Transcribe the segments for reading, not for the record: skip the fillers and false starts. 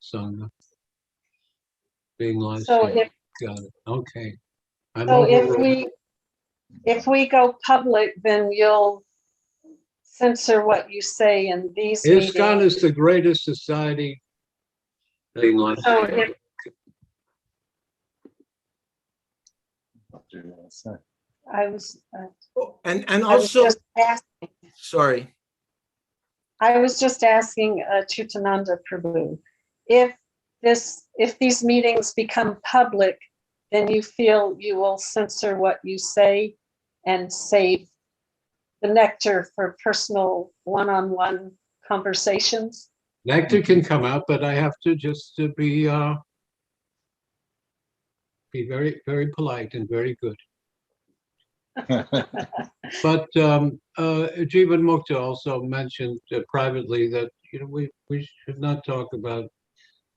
Sangha. Being live So streamed. if, Got it. Okay. I'm so overruled. if we go public, then you'll censor what you say in these ISKCON meetings. is the greatest society. Being live So streamed. I was, And I was also, just asking, sorry. I was just asking Acyutananda Prabhu, if these meetings become public, then you feel you will censor what you say and save the nectar for personal one-on-one conversations? Nectar can come out, but I have to just to be very, very polite and very good. But Jivan Mukta also mentioned privately that we should not talk about.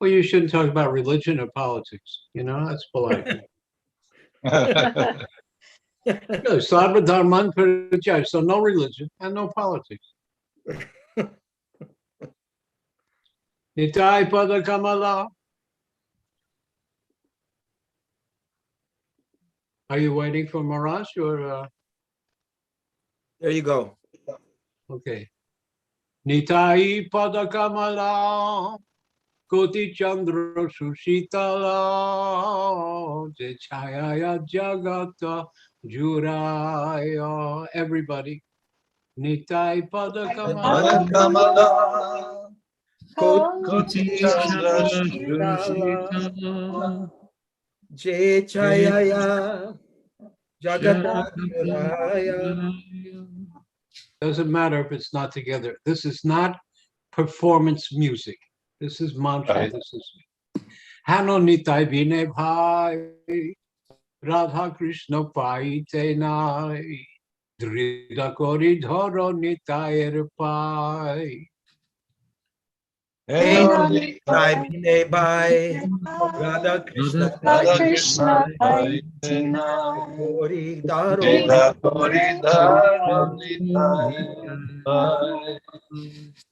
Well, you shouldn't talk about religion or politics. That's polite. No, Sarva Dharman Parajaya, so no religion and no politics. Nitai Pada Kamala. Are you waiting for Maharaj or? There you go. Okay. Nitai Pada Kamala. Koti Chandra Sushitala. Chaya Jagata Juraya. Everybody. Nitai Pada Kamala. Koti Chandra Jai Chaya Jagadadharaya. Doesn't matter if it's not together. This is not performance music. This is mantra. This is Hano Nitai Vine Bhai Radha Krishna Pai Tenai Drida Kori Dhoro Nitai Pai. Nitai Bine Bhai Radha Krishna Pai Kori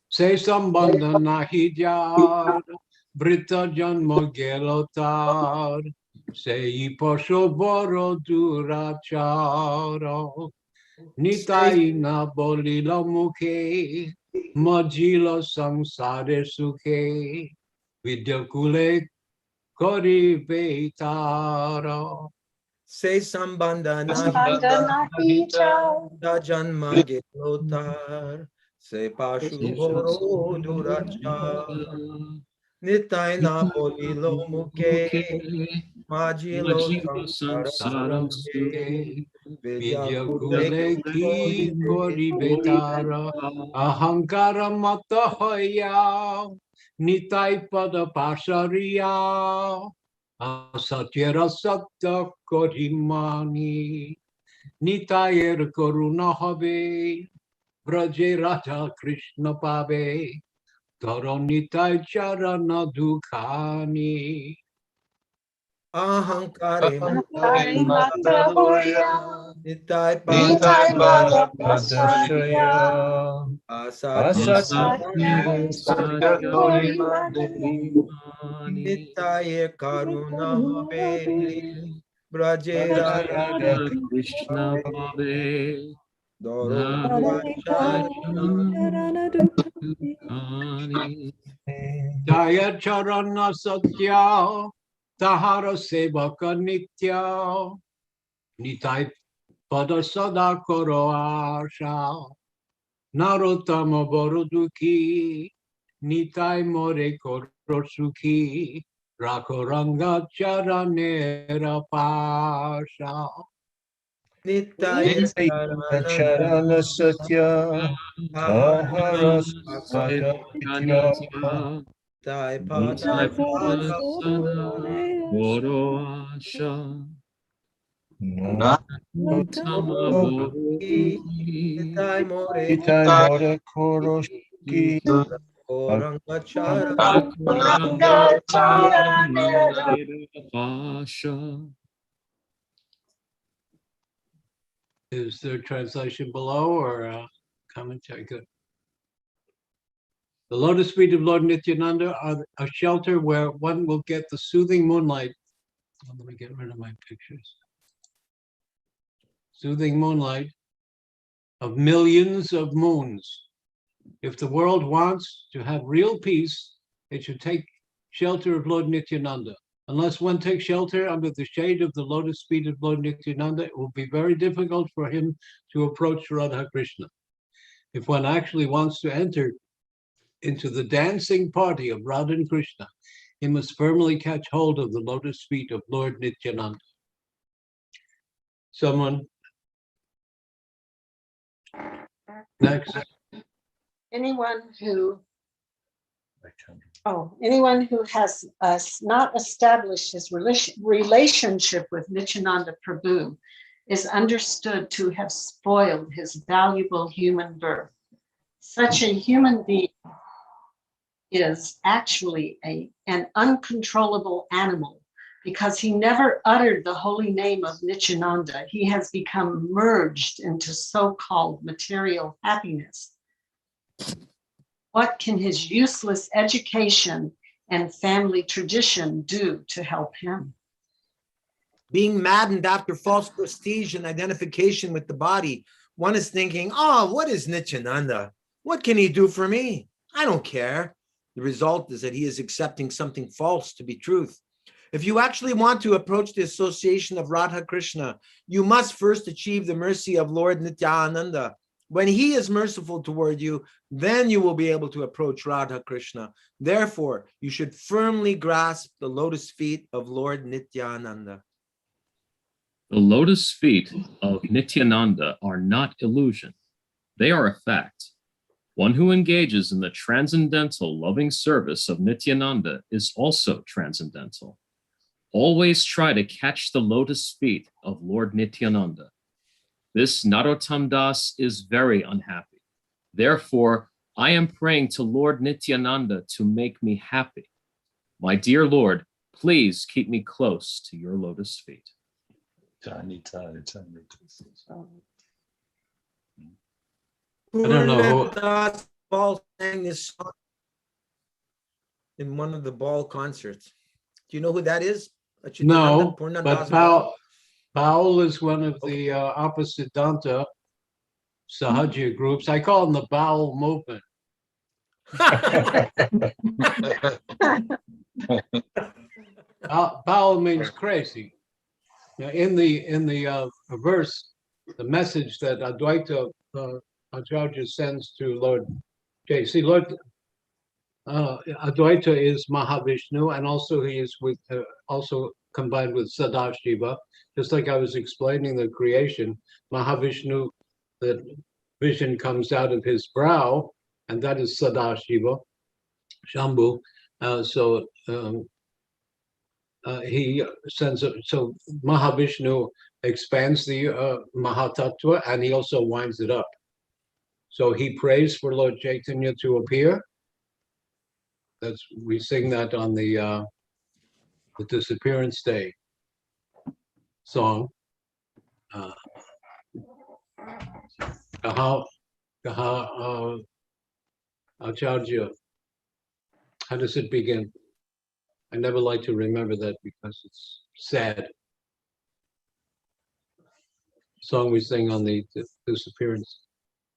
Se Sambandha Nahi Jar Brita Janma Gelotar Se Pasho Boro Durachara Nitai Na Bolila Mukhe Majila Samsare Sukhe Vidyakule Kori Vetara. Se Sambandha Nahi Janma Gelotar Se Pashu Boro Durachar Nitai na bolilo muke Majilo samsaram suke Vidyakule ki Kori Vetara Ahankara Mata Hoya Nitai Pada Pasariya Asatyara Satta Korimani Nitayer Koruna Habe Braje Raja Krishna Pabe Toro Nitai Charana Dukhani. Ahankare Mata Hoya Nitai Bala Padashaya Asatya Satya Nitaye Karuna Habe Braje Raja Krishna Bhave Doro Jaya Charana Satya Tahara Sevaka Nitya Nitai Pada Sada Koro Asha Narottama Borodukhi Nitai More Koro Sukhi Rakoranga Charanera Pasha. Nitaye Charana Satya Tahara Satya Tai Goro Asha Nitai More Itai Koroshki Orangachara Is there translation below or commentary? Good. The lotus feet of Lord Nityananda are a shelter where one will get the soothing moonlight. Oh, let me get rid of my pictures. Soothing moonlight of millions of moons. If the world wants to have real peace, it should take shelter of Lord Nityananda. Unless one takes shelter under the shade of the lotus feet of Lord Nityananda, it will be very difficult for him to approach Radha Krishna. If one actually wants to enter into the dancing party of Radha and Krishna, he must firmly catch hold of the lotus feet of Lord Nityananda. Someone next. Anyone who has not established his relationship with Nityananda Prabhu is understood to have spoiled his valuable human birth. Such a human being is actually an uncontrollable animal because he never uttered the holy name of Nityananda. He has become merged into so-called material happiness. What can his useless education and family tradition do to help him? Being maddened after false prestige and identification with the body, one is thinking, oh, what is Nityananda? What can he do for me? I don't care. The result is that he is accepting something false to be truth. If you actually want to approach the association of Radha Krishna, you must first achieve the mercy of Lord Nityananda. When he is merciful toward you, then you will be able to approach Radha Krishna. Therefore, you should firmly grasp the lotus feet of Lord Nityananda. The lotus feet of Nityananda are not illusion. They are a fact. One who engages in the transcendental loving service of Nityananda is also transcendental. Always try to catch the lotus feet of Lord Nityananda. This Narottam Das is very unhappy. Therefore, I am praying to Lord Nityananda to make me happy. My dear Lord, please keep me close to your lotus feet. I don't know. Das Ball sang this song in one of the ball concerts. Do you know who that is? No, Purna but Das Ball. Baul is one of the opposite Danta Sahaja groups. I call them the Baul movement. Baul means crazy. Now, in the verse, the message that Advaita Acharya sends to Lord Jay. See, Lord Advaita is Mahavishnu, and also he is with also combined with Sadashiva. Just like I was explaining the creation, Mahavishnu, the vision comes out of his brow, and that is Sadashiva, Shambhu. He sends so Mahavishnu expands the Mahatattva, and he also winds it up. So he prays for Lord Chaitanya to appear. We sing that on the Disappearance Day song. Acharya. How does it begin? I never like to remember that because it's sad. Song we sing on the Disappearance.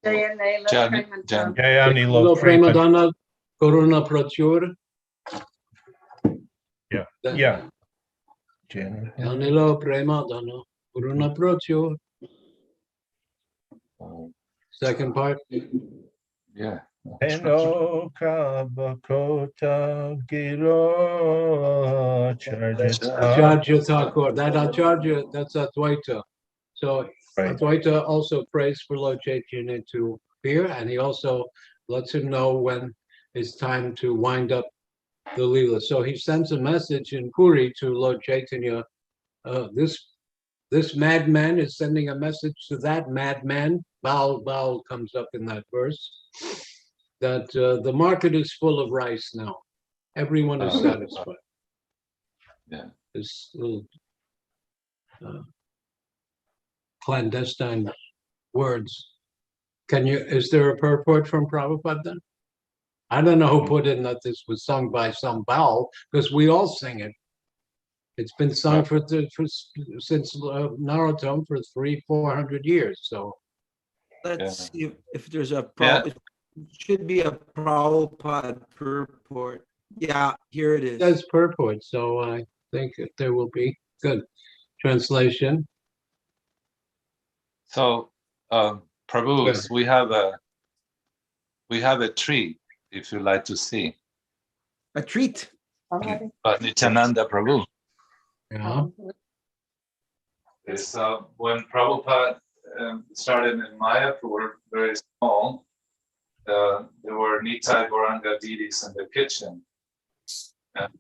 Jayanilo Premadana Corona Prachur. Yeah. Yeah. Janilo Premadana Corona Prachur. Second part. Yeah. Enoka Bakota Giro Acharya Thakur. That Acharya, that's Advaita. So Right. Advaita also prays for Lord Chaitanya to appear, and he also lets him know when it's time to wind up the Leela. So he sends a message in Puri to Lord Chaitanya. This madman is sending a message to that madman. Baal comes up in that verse. That the market is full of rice now. Everyone is satisfied. Yeah. This little clandestine words. Is there a purport from Prabhupada then? I don't know who put in that this was sung by some Baal, because we all sing it. It's been sung since Narottam for 300-400 years. So Let's see if there's a Yeah. it should be a Prabhupada purport. Yeah, here it it is. says purport. So I think that there will be good translation. So, Prabhu, Good. we have a tree, if you like to see. A treat. Somebody? But Nityananda Prabhu. Yeah. Is when Prabhupada started in Mayapur, very small, there were Nitai Gauranga deities in the kitchen. And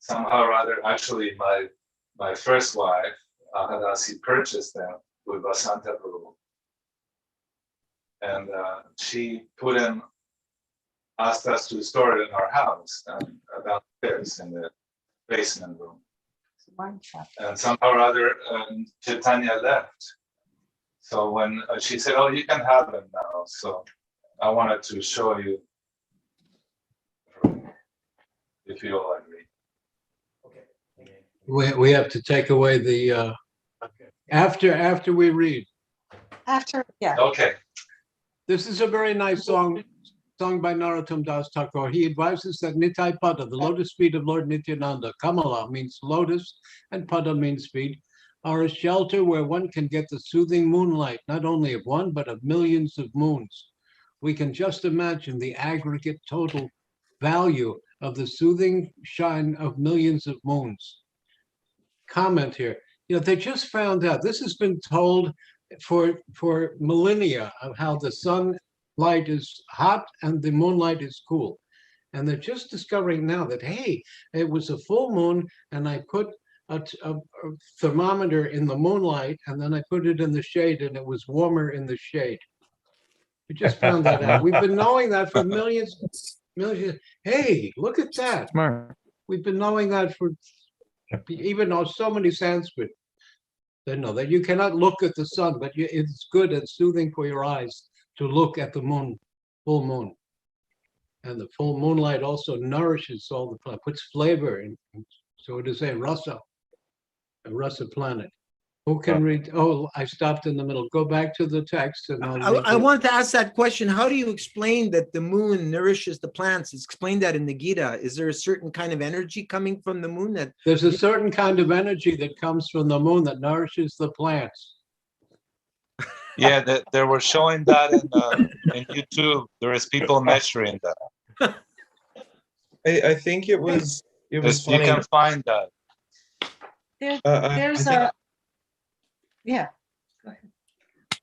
somehow or other, actually, my first wife, Hadasi, purchased them with Vasanta Prabhu. And she asked us to store it in our house downstairs in the basement room. And somehow or other, Chaitanya left. So when she said, "Oh, you can have them now," so I wanted to show you, if you all agree. We have to take away the after we read. After, yeah. Okay. This is a very nice song sung by Narottam Das Thakur. He advises that Nitai Pada, the lotus feet of Lord Nityananda, Kamala means lotus and Pada means feet, are a shelter where one can get the soothing moonlight, not only of one, but of millions of moons. We can just imagine the aggregate total value of the soothing shine of millions of moons. Comment here. They just found out, this has been told for millennia, of how the sunlight is hot and the moonlight is cool. And they're just discovering now that, hey, it was a full moon and I put a thermometer in the moonlight and then I put it in the shade and it was warmer in the shade. We just found that out. We've been knowing that for millions. Hey, look at that. Smart. We've been knowing that for, even though so many Sanskrit, they know that you cannot look at the sun, but it's good and soothing for your eyes to look at the moon, full moon. And the full moonlight also nourishes all the planet, puts flavor in. So it is a rasa planet. Who can read? Oh, I stopped in the middle. Go back to the text and I wanted to ask that question. How do you explain that the moon nourishes the plants? It's explained that in the Gita. Is there a certain kind of energy coming from the moon that there's a certain kind of energy that comes from the moon that nourishes the plants. Yeah, they were showing that in YouTube. There is people measuring that. I think it was You funny. can find that. There's yeah.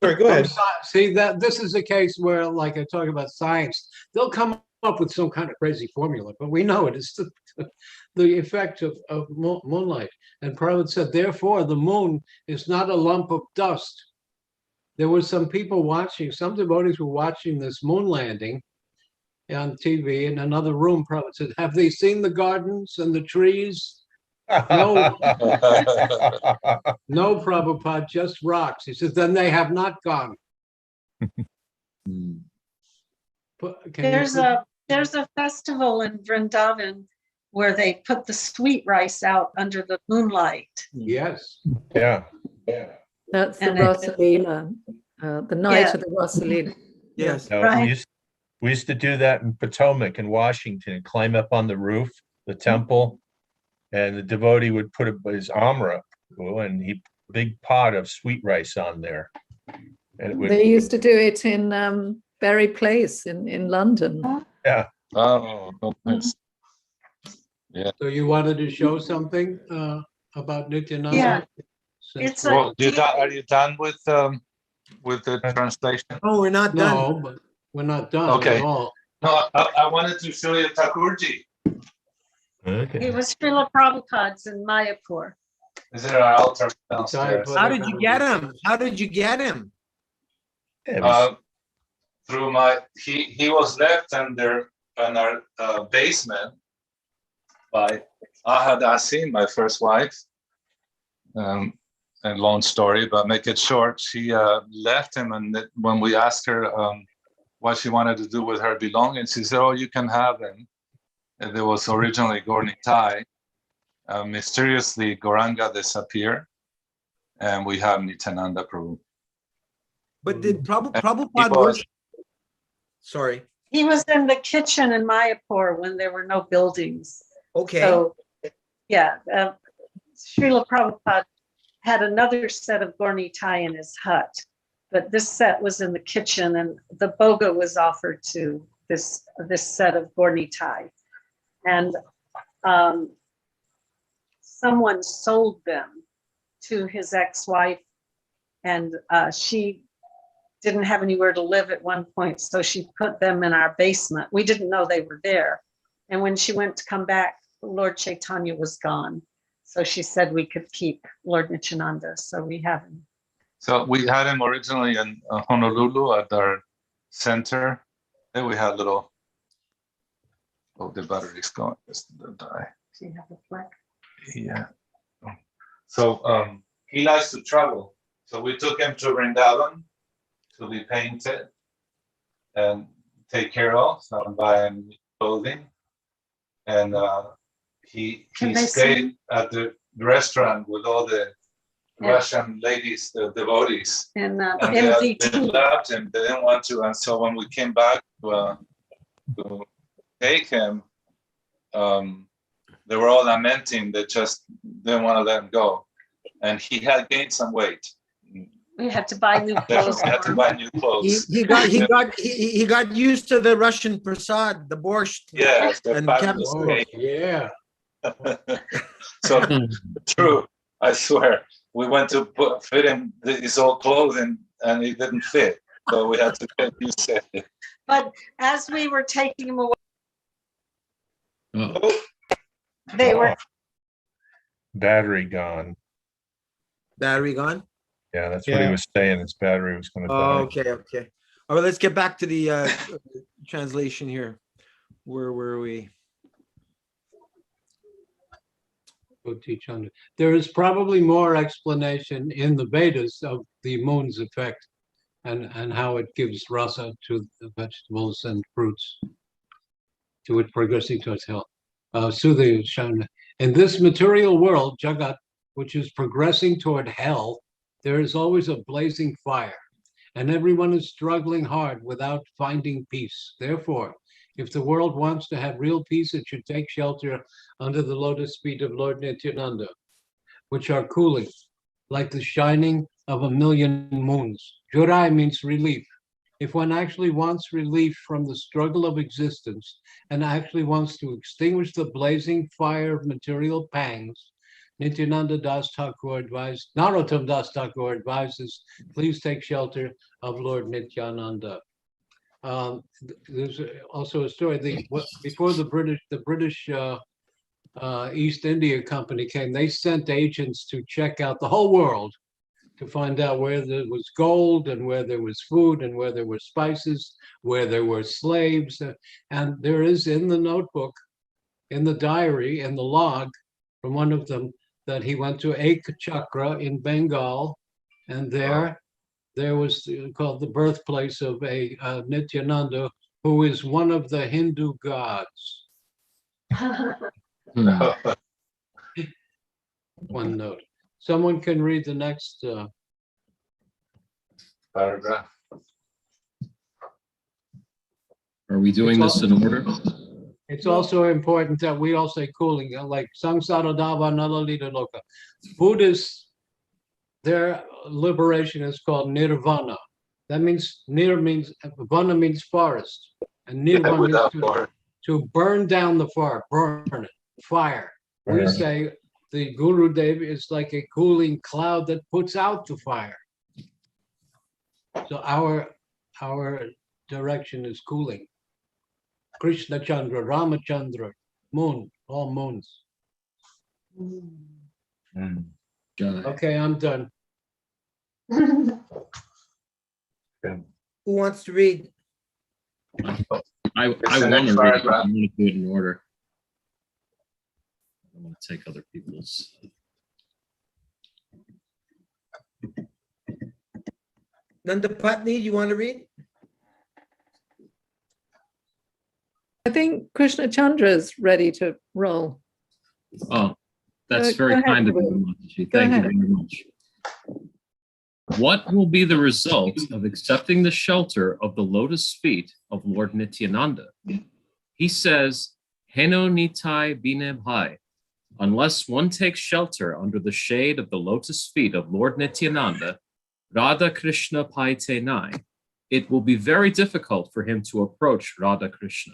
Sorry, go ahead. See, that this is a case where, like I talk about science, they'll come up with some kind of crazy formula, but we know it is the effect of moonlight. And Prabhupada said, therefore, the moon is not a lump of dust. There were some people watching, some devotees were watching this moon landing on TV in another room. Prabhupada said, have they seen the gardens and the trees? No, Prabhupada, just rocks. He says, then they have not gone. There's a festival in Vrindavan where they put the sweet rice out under the moonlight. Yes. Yeah. That's the And it- Rosalina, the night Yeah. of the Rosalina. yes? No, Right. we used to do that in Potomac in Washington, climb up on the roof, the temple, and the devotee would put his armor up and he put a big pot of sweet rice on there. And it would, They used to do it in Berry Place in London. yeah. Oh, nice. So you wanted to show something about Nityananda? Yeah. Since It's we're- Are you done with the translation? Oh, we're not done. No, but we're not done Okay. at all. No, I wanted to show you Thakurji. Okay. It was Srila Prabhupada's in Mayapur. Is there an altar downstairs? How did you get him? How did you get him? Yeah, it was- Through he was left under in our basement by Ahadasi, my first wife. A long story, but make it short. She left him, and when we asked her what she wanted to do with her belongings. She said, "Oh, you can have them." And there was originally Gornitai. Mysteriously, Gauranga disappeared, and we have Nityananda Prabhu. But did Prabhupada was- worship? Sorry. He was in the kitchen in Mayapur when there were no buildings. Okay. So, yeah, Srila Prabhupada had another set of Gornitai in his hut, but this set was in the kitchen, and the boga was offered to this set of Gornitai. And someone sold them to his ex-wife, and she didn't have anywhere to live at one point, so she put them in our basement. We didn't know they were there. And when she went to come back, Lord Chaitanya was gone. So she said we could keep Lord Nityananda, so we have him. So we had him originally in Honolulu at our center. Then we had little, oh, the battery's going, it's the die. Do you have a flag? Yeah. So he likes to travel. So we took him to Vrindavan to be painted and take care of, and buy him clothing. And he Can they stayed at the restaurant with all the Russian ladies, the devotees. And And they MVT. loved him. They didn't want to. And so when we came back to take him, they were all lamenting. They just didn't want to let him go. And he had gained some weight. We had to buy new clothes. Definitely had to buy new clothes. He got used to the Russian prasad, the borscht. Yeah, the And fabulous Oh, cake. yeah. So true, I swear. We went to fit him his old clothing, and it didn't fit. So we had to get used to it. But as we were taking him away, Oh, they were Battery gone. Battery gone? Yeah, that's what he Yeah. was saying. His battery was gonna Oh, die. okay. All right, let's get back to the translation here. Where were we? There is probably more explanation in the Vedas of the moon's effect and how it gives rasa to the vegetables and fruits, to it progressing towards health. Sudha Shana. In this material world, Jagat, which is progressing toward hell, there is always a blazing fire, and everyone is struggling hard without finding peace. Therefore, if the world wants to have real peace, it should take shelter under the lotus feet of Lord Nityananda, which are cooling, like the shining of a million moons. Jurai means relief. If one actually wants relief from the struggle of existence and actually wants to extinguish the blazing fire of material pangs, Nityananda Das Thakur advised, Narottam Das Thakur advises, please take shelter of Lord Nityananda. There's also a story. Before the British East India Company came, they sent agents to check out the whole world to find out where there was gold and where there was food and where there were spices, where there were slaves. And there is in the notebook, in the diary, in the log from one of them, that he went to Ekachakra in Bengal, and there was called the birthplace of a Nityananda, who is one of the Hindu gods. One note. Someone can read the next Paragraph. are we doing this in order? It's also important that we all say cooling, like Samsara Dava Nalalita Loka. Buddhists, their liberation is called nirvana. That means vana means forest, and nirvana means to burn down the forest, burn it, fire. We say the Guru Dev is like a cooling cloud that puts out the fire. So our direction is cooling. Krishna Chandra, Ramachandra, moon, all moons. Got it. Okay, I'm done. Who wants to read? I It's want the to next read it. I paragraph. want to do it in order. I want to take other people's. Nanda Patni, you want to read? I think Krishna Chandra is ready to roll. Oh, that's Go very ahead, kind of Prabhu. you, Mataji. Go Thank you ahead. very much. What will be the result of accepting the shelter of the lotus feet of Lord Nityananda? He says, Heno nitai bine bhai. Unless one takes shelter under the shade of the lotus feet of Lord Nityananda, Radha Krishna paite nai, it will be very difficult for him to approach Radha Krishna.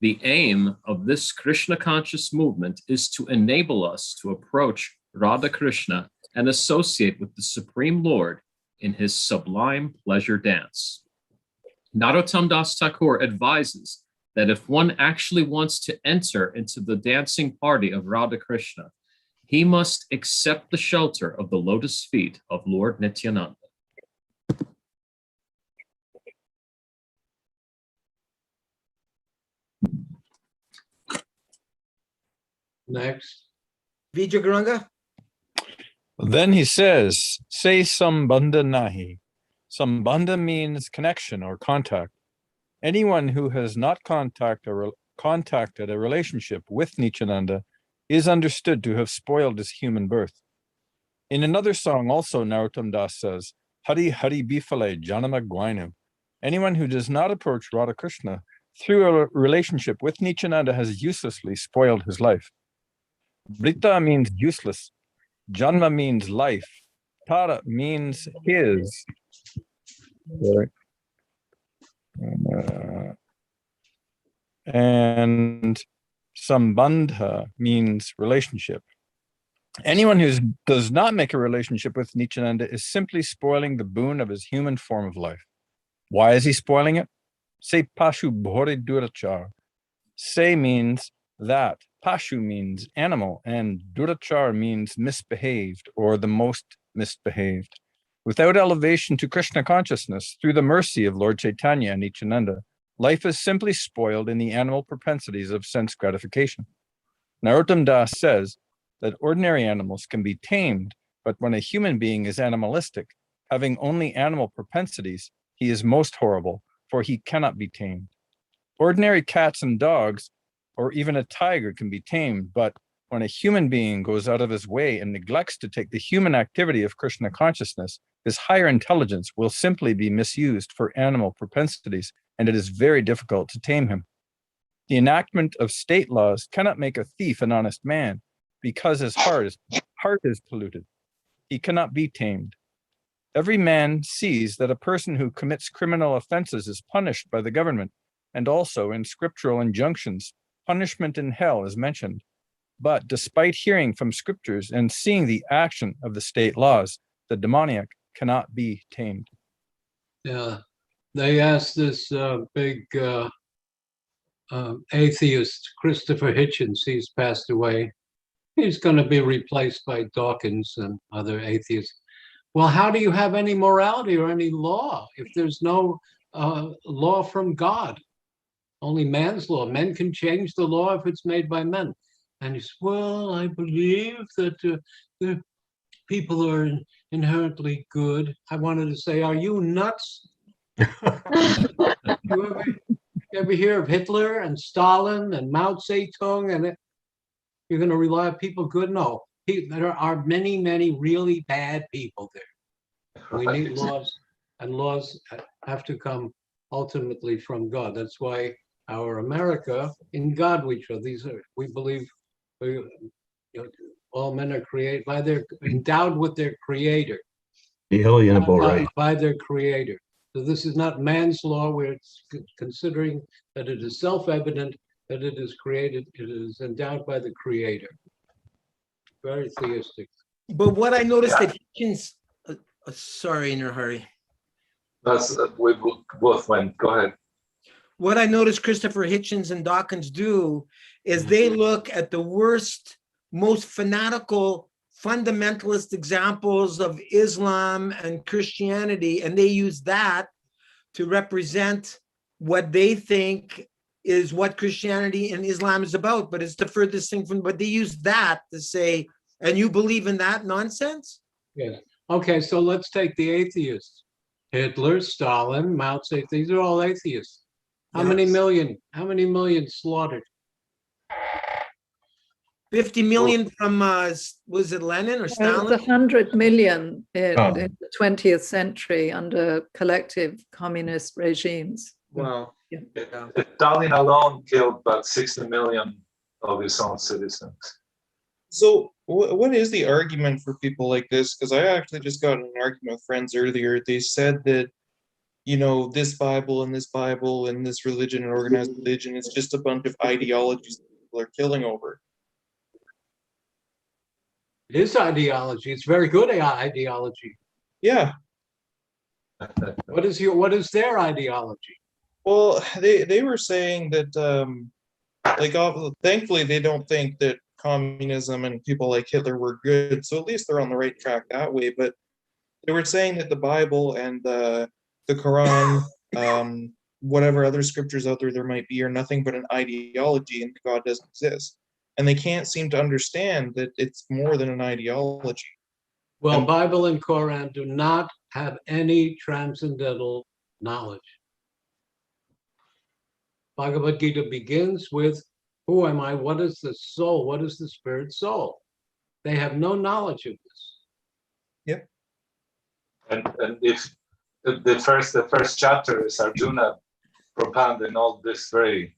The aim of this Krishna conscious movement is to enable us to approach Radha Krishna and associate with the Supreme Lord in his sublime pleasure dance. Narottam Das Thakur advises that if one actually wants to enter into the dancing party of Radha Krishna, he must accept the shelter of the lotus feet of Lord Nityananda. Next. Vijay Guranga? Then he says, say sambandha nahi. Sambandha means connection or contact. Anyone who has not contacted a relationship with Nityananda is understood to have spoiled his human birth. In another song also, Narottam Das says, Hari Hari Bifale Janama Gwainu. Anyone who does not approach Radha Krishna through a relationship with Nityananda has uselessly spoiled his life. Brita means useless. Janma means life. Tara means his. And sambandha means relationship. Anyone who does not make a relationship with Nityananda is simply spoiling the boon of his human form of life. Why is he spoiling it? Say pashu bhore durachar. Say means that. Pashu means animal, and durachar means misbehaved or the most misbehaved. Without elevation to Krishna consciousness through the mercy of Lord Chaitanya and Nityananda, life is simply spoiled in the animal propensities of sense gratification. Narottam Das says that ordinary animals can be tamed, but when a human being is animalistic, having only animal propensities, he is most horrible, for he cannot be tamed. Ordinary cats and dogs, or even a tiger, can be tamed, but when a human being goes out of his way and neglects to take the human activity of Krishna consciousness, his higher intelligence will simply be misused for animal propensities, and it is very difficult to tame him. The enactment of state laws cannot make a thief an honest man, because his heart is polluted. He cannot be tamed. Every man sees that a person who commits criminal offenses is punished by the government, and also in scriptural injunctions, punishment in hell is mentioned. But despite hearing from scriptures and seeing the action of the state laws, the demoniac cannot be tamed. Yeah, they asked this big atheist, Christopher Hitchens, he's passed away. He's going to be replaced by Dawkins and other atheists. Well, how do you have any morality or any law if there's no law from God? Only man's law. Men can change the law if it's made by men. And he says, well, I believe that the people are inherently good. I wanted to say, are you nuts? You ever hear of Hitler and Stalin and Mao Zedong? And you're going to rely on people good? No. There are many, many really bad people there. We need laws, and laws have to come ultimately from God. That's why our America, in God we trust. We believe all men are created endowed with their creator. Inalienable right. By their creator. So this is not man's law, where it's considering that it is self-evident that it is created, it is endowed by the creator. Very theistic. But what I noticed that Hitchens, sorry, in your hurry. That's we both went. Go ahead. What I noticed Christopher Hitchens and Dawkins do is they look at the worst, most fanatical, fundamentalist examples of Islam and Christianity, and they use that to represent what they think is what Christianity and Islam is about, but it's the furthest thing from, but they use that to say, and you believe in that nonsense? Yes. Okay, so let's take the atheists. Hitler, Stalin, Mao Zedong, these are all atheists. How many Yes. million? How many million slaughtered? 50 million from, was it Lenin or It was Stalin? 100 million Oh. in the 20th century under collective communist regimes. Wow. Yeah. Stalin alone killed about 60 million of his own citizens. So what is the argument for people like this? Because I actually just got in an argument with friends earlier. They said that, you know, this Bible and this Bible and this religion and organized religion is just a bunch of ideologies that people are killing over. It is ideology. It's very good ideology. Yeah. What is their ideology? Well, they were saying that thankfully they don't think that communism and people like Hitler were good, so at least they're on the right track that way. But they were saying that the Bible and the Quran, whatever other scriptures out there might be, are nothing but an ideology, and God doesn't exist. And they can't seem to understand that it's more than an ideology. Well, Bible and Quran do not have any transcendental knowledge. Bhagavad Gita begins with, who am I? What is the soul? What is the spirit soul? They have no knowledge of this. Yep. And if the first chapter is Arjuna propounding all this very,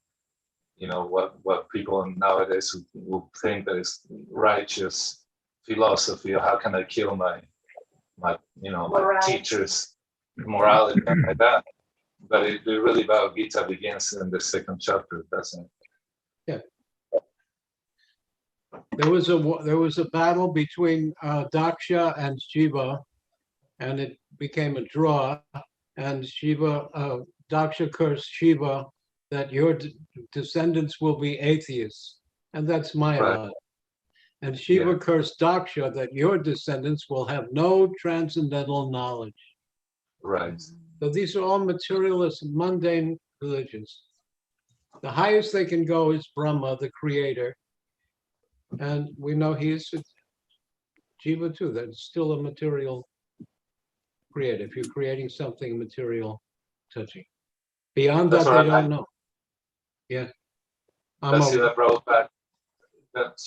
what people nowadays would think that is righteous philosophy of how can I kill my teachers, morality, and like that. But it really Bhagavad Gita begins in the second chapter, doesn't it? Yeah. There was a battle between Daksha and Shiva, and it became a draw. And Daksha cursed Shiva that your descendants will be atheists, and that's Mayavad. Right. And Shiva cursed Daksha that your descendants will have no transcendental knowledge. Right. So these are all materialist, mundane religions. The highest they can go is Brahma, the creator. And we know he is Jiva too, that's still a material creator. If you're creating something material touching. Beyond that, they don't know. Yeah. That's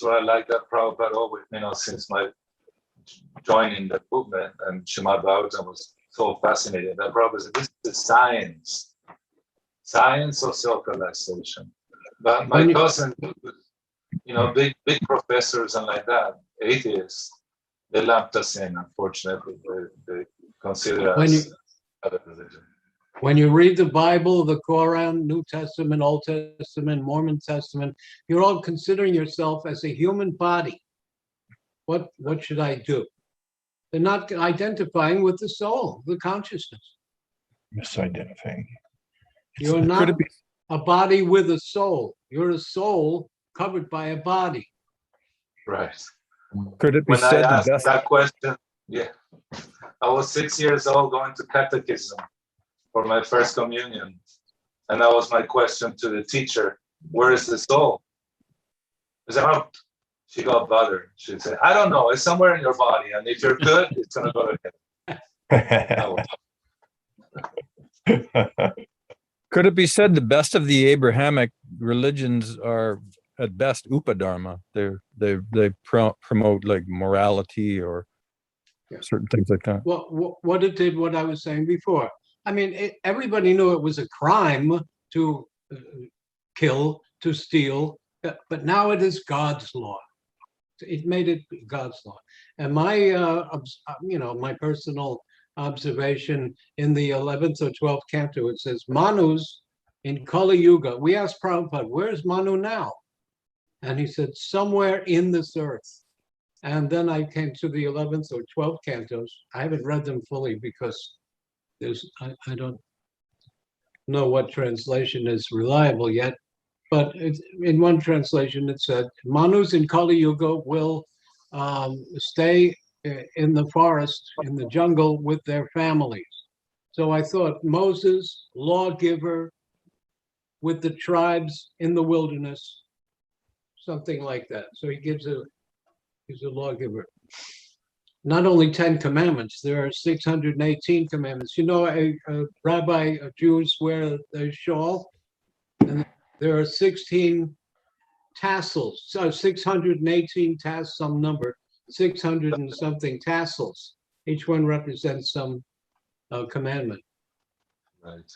what I like that Prabhupada always, since my joining the movement, and Srimad Bhagavatam was so fascinating. That Prabhupada said, this is science of self-realization. But my cousin, big professors and like that, atheists, they lumped us in, unfortunately. They consider us other religion. When you read the Bible, the Quran, New Testament, Old Testament, Mormon Testament, you're all considering yourself as a human body. What should I do? They're not identifying with the soul, the consciousness. Misidentifying. You're not a body with a soul. You're a soul covered by a body. Right. Could it be when said I asked that question, I was 6 years old going to catechism for my first communion. And that was my question to the teacher, where is the soul? I said, she got bothered. She said, I don't know, it's somewhere in your body. And if you're good, it's going to go to heaven. Could it be said the best of the Abrahamic religions are at best upadharma? They promote like morality or certain things like that. Well, what it did, what I was saying before. I mean, everybody knew it was a crime to kill, to steal, but now it is God's law. It made it God's law. And my, my personal observation in the 11th or 12th canto, it says, Manu's in Kali Yuga. We asked Prabhupada, where's Manu now? And he said, somewhere in this earth. And then I came to the 11th or 12th cantos. I haven't read them fully because I don't know what translation is reliable yet, but in one translation it said, Manus in Kali Yuga will stay in the forest, in the jungle with their families. So I thought Moses, lawgiver with the tribes in the wilderness, something like that. So he's a lawgiver. Not only 10 commandments, there are 618 commandments. A rabbi, Jews wear a shawl, there are 16 tassels, so 618 tassels, some number, 600 and something tassels. Each one represents some commandment Right.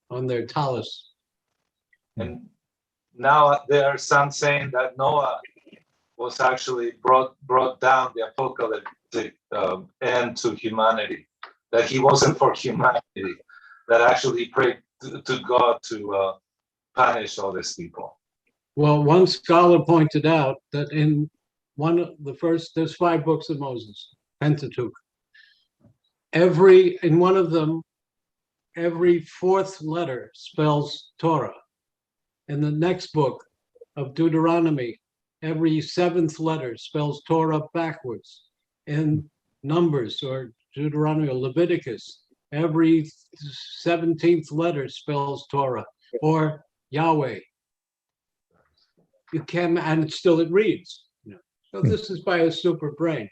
on their talus. And now there are some saying that Noah was actually brought down the apocalyptic end to humanity, that he wasn't for humanity, that actually prayed to God to punish all these people. Well, one scholar pointed out that in one of the first, there's 5 books of Moses, Pentateuch. In one of them, every 4th letter spells Torah. In the next book of Deuteronomy, every 7th letter spells Torah backwards. In Numbers or Deuteronomy or Leviticus, every 17th letter spells Torah or Yahweh. You can, and still it reads. So this is by a super brain.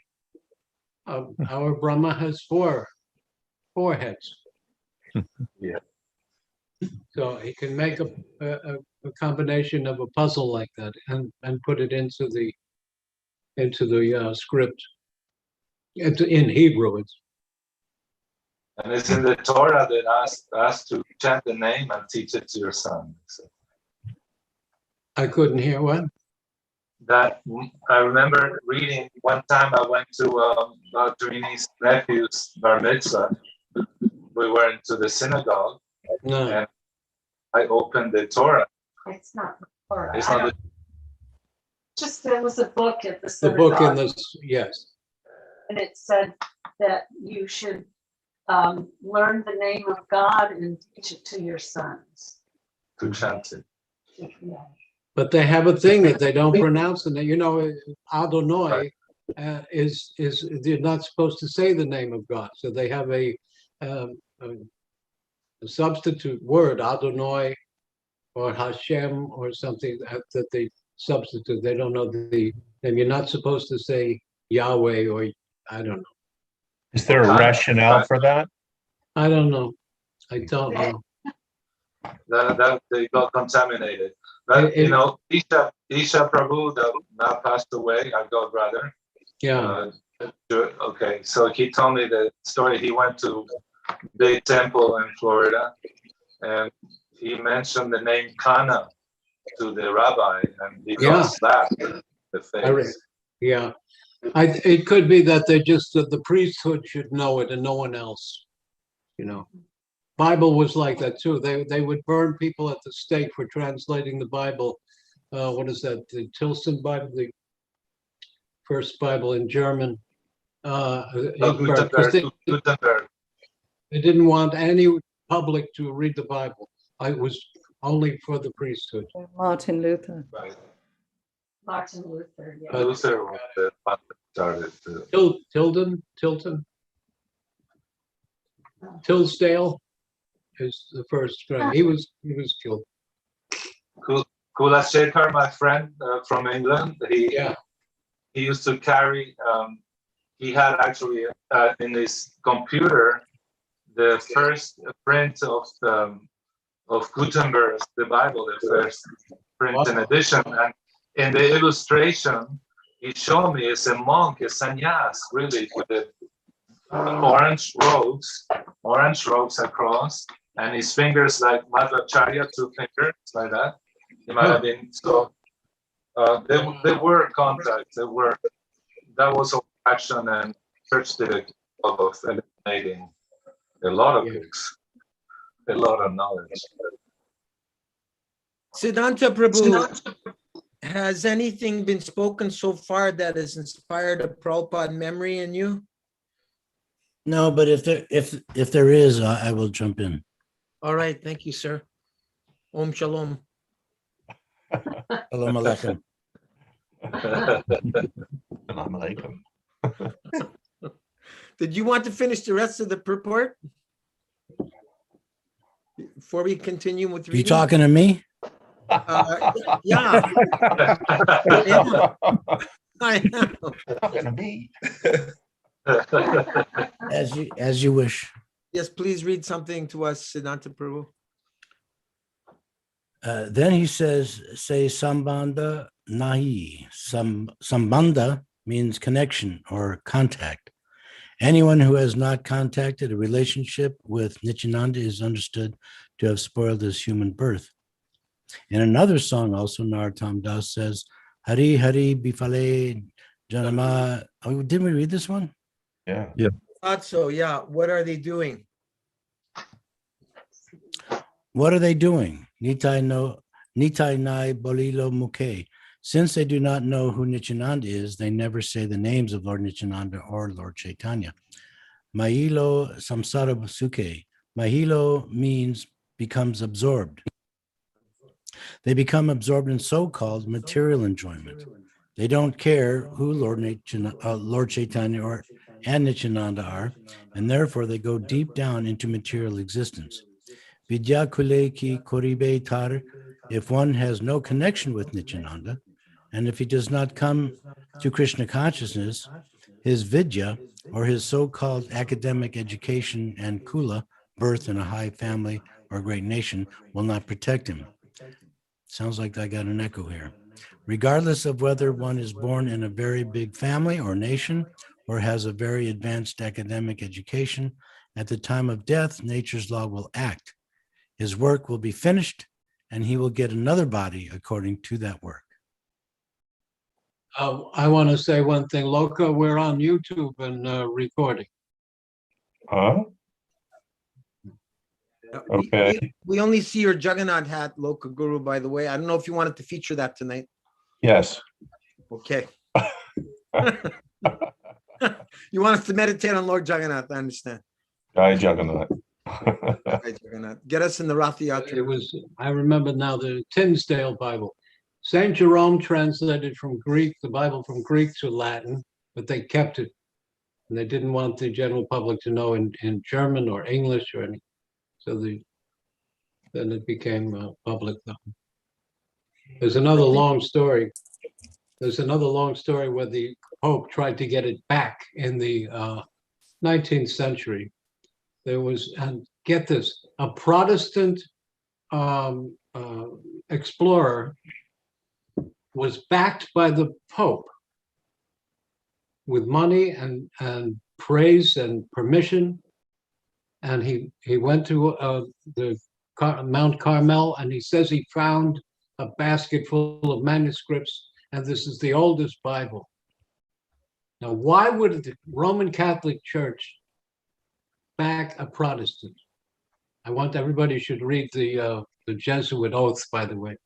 Our Brahma has 4 heads. Yeah. So he can make a combination of a puzzle like that and put it into the script. In Hebrew, And it's in the Torah that asks to chant the name and teach it to your son. So I couldn't hear what. that I remember reading one time. I went to Trinini's nephew's bar mitzvah. We were into the synagogue, No, and I opened the Torah. It's not the Torah. It's not the Just there was a book at the the synagogue, book in this, yes. and it said that you should learn the name of God and teach it to your sons. to chant it. Yeah. But they have a thing that they don't pronounce, and Adonai is they're not supposed to say the name of God, so they have a substitute word, Adonai or Hashem or something that they substitute. They don't know the name. You're not supposed to say Yahweh or I don't know. Is there a rationale for that? I don't know. I don't know. That they got contaminated. But Isha Prabhu, that now passed away, our godbrother. Yeah. Okay, so he told me the story. He went to big temple in Florida, and he mentioned the name Kana to the rabbi, and he got slapped in the face. Yeah. It could be that they just the priesthood should know it and no one else. Bible was like that too. They would burn people at the stake for translating the Bible. What is that? The Tilson Bible, the first Bible in German. Gutenberg. They didn't want any public to read the Bible. It was only for the priesthood. Martin Luther. Right. Martin Luther, yeah. Luther was the one that started. Tilton, Tilsdale is the first friend. He was killed. Kula Shekhar, my friend from England, he used to carry. He had actually in his computer the first print of Gutenberg, the Bible, the first print and edition, and in the illustration he showed me is a monk, a sannyas, really, with the orange robes across, and his fingers like Madhvacharya, 2 fingers like that. It might have been so. They were contacts. That was a action, and church did a job of eliminating a lot of books, a lot of knowledge. Siddhanta Prabhu, has anything been spoken so far that has inspired a Prabhupada memory in you? No, but if there is, I will jump in. All right, thank you, sir. Om Shalom. Shalom Aleichem. Salam alaikum. Did you want to finish the rest of the purport before we continue with reading? You talking to me? Yeah. I am. Talking to me. As you wish. Yes, please read something to us, Siddhanta Prabhu. Then he says, say sambandha nahi. Sambandha means connection or contact. Anyone who has not contacted a relationship with Nityananda is understood to have spoiled his human birth. In another song, also, Narottam Das says, Hari Hari Bifale Janama. Oh, didn't we read this one? Yeah. Thought so, yeah. What are they doing? What are they doing? Nitai Nai Bolilo Mukhe. Since they do not know who Nityananda is, they never say the names of Lord Nityananda or Lord Chaitanya. Mahilo Samsara Sukhe. Mahilo means becomes absorbed. They become absorbed in so-called material enjoyment. They don't care who Lord Chaitanya and Nityananda are, and therefore they go deep down into material existence. Vidya kule ki koribe tar, if one has no connection with Nityananda, and if he does not come to Krishna consciousness, his vidya, or his so-called academic education and kula, birth in a high family or great nation, will not protect him. Sounds like I got an echo here. Regardless of whether one is born in a very big family or nation, or has a very advanced academic education, at the time of death, nature's law will act. His work will be finished, and he will get another body according to that work. I want to say one thing, Loka, we're on YouTube and recording. Huh? Okay. We only see your Jagannath hat, Loka Guru, by the way. I don't know if you wanted to feature that tonight. Yes. Okay. You want us to meditate on Lord Jagannath, I understand. Jai Jagannath. Jai Jagannath. Get us in the Rath Yatra. It was, I remember now, the Tinsdale Bible. St. Jerome translated from Greek, the Bible from Greek to Latin, but they kept it. And they didn't want the general public to know in German or English or anything. So then it became public. There's another long story. There's another long story where the Pope tried to get it back in the 19th century. There was, and get this, a Protestant explorer was backed by the Pope with money and praise and permission. And he went to the Mount Carmel, and he says he found a basket full of manuscripts, and this is the oldest Bible. Now, why would the Roman Catholic Church back a Protestant? I want everybody should read the Jesuit oath, by the way.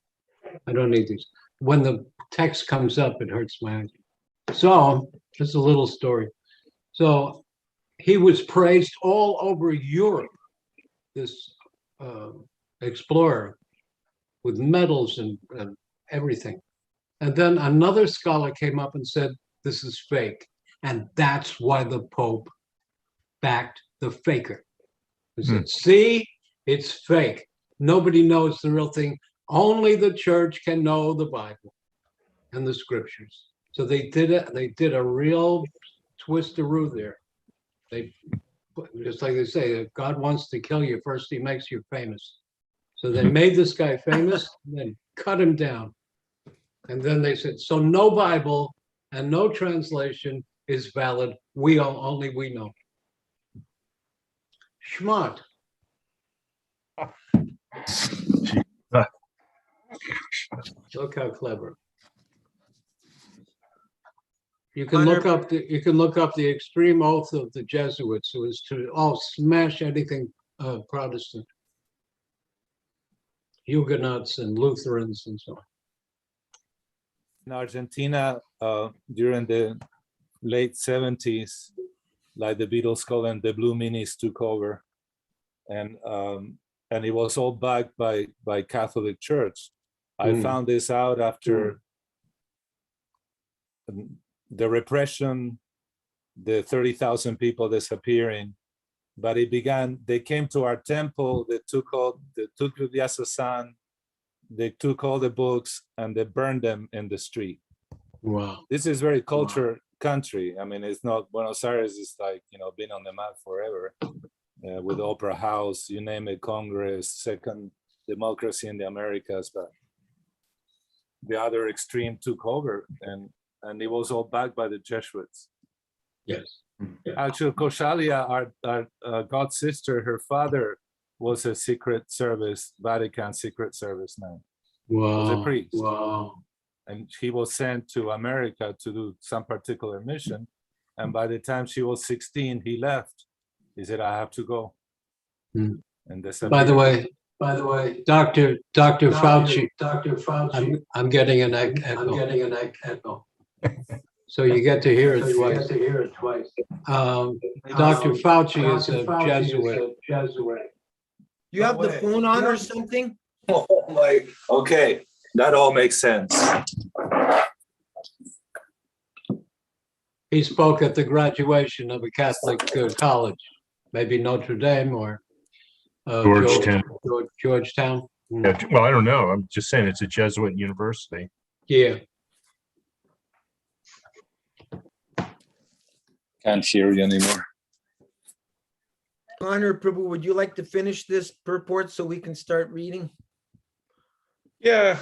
I don't need these. When the text comes up, it hurts my eyes. So, just a little story. So, he was praised all over Europe, this explorer, with medals and everything. And then another scholar came up and said, this is fake. And that's why the Pope backed the faker. He said, see, it's fake. Nobody knows the real thing. Only the church can know the Bible and the scriptures. So they did it. They did a real twisteroo there. They, just like they say, if God wants to kill you, first he makes you famous. So they made this guy famous, and then cut him down. And then they said, so no Bible and no translation is valid. Only we know. Schmott. Look how clever. You can look up the extreme oath of the Jesuits, who is to smash anything Protestant, Huguenots and Lutherans and so on. In Argentina, during the late 70s, like the Beatles call them, the Blue Minis took over, and it was all backed by Catholic Church. I found this out after the repression, the 30,000 people disappearing, but it began. They came to our temple. They took Vyasa-san. They took all the books and they burned them in the street. Wow. This is very culture country. I mean, it's not Buenos Aires is like, been on the map forever with Opera House, you name it, Congress, second democracy in the Americas, but the other extreme took over, and it was all backed by the Jesuits. Yes. Actually, Koshalia, our god sister, her father was a secret service, Vatican secret service man. Was a Wow. priest. Wow. And he was sent to America to do some particular mission. And by the time she was 16, he left. He said, I have to go. Hmm. And By the way, Dr. Fauci, I'm getting an echo. So you get to hear it twice. Dr. Fauci is a Jesuit. You have the phone on or something? Oh my, okay, that all makes sense. He spoke at the graduation of a Catholic college, maybe Notre Dame or Georgetown. Georgetown. Yeah, well, I don't know. I'm just saying it's a Jesuit university. Yeah. Can't hear you anymore. Connor, Prabhu, would you like to finish this purport so we can start reading? Yeah.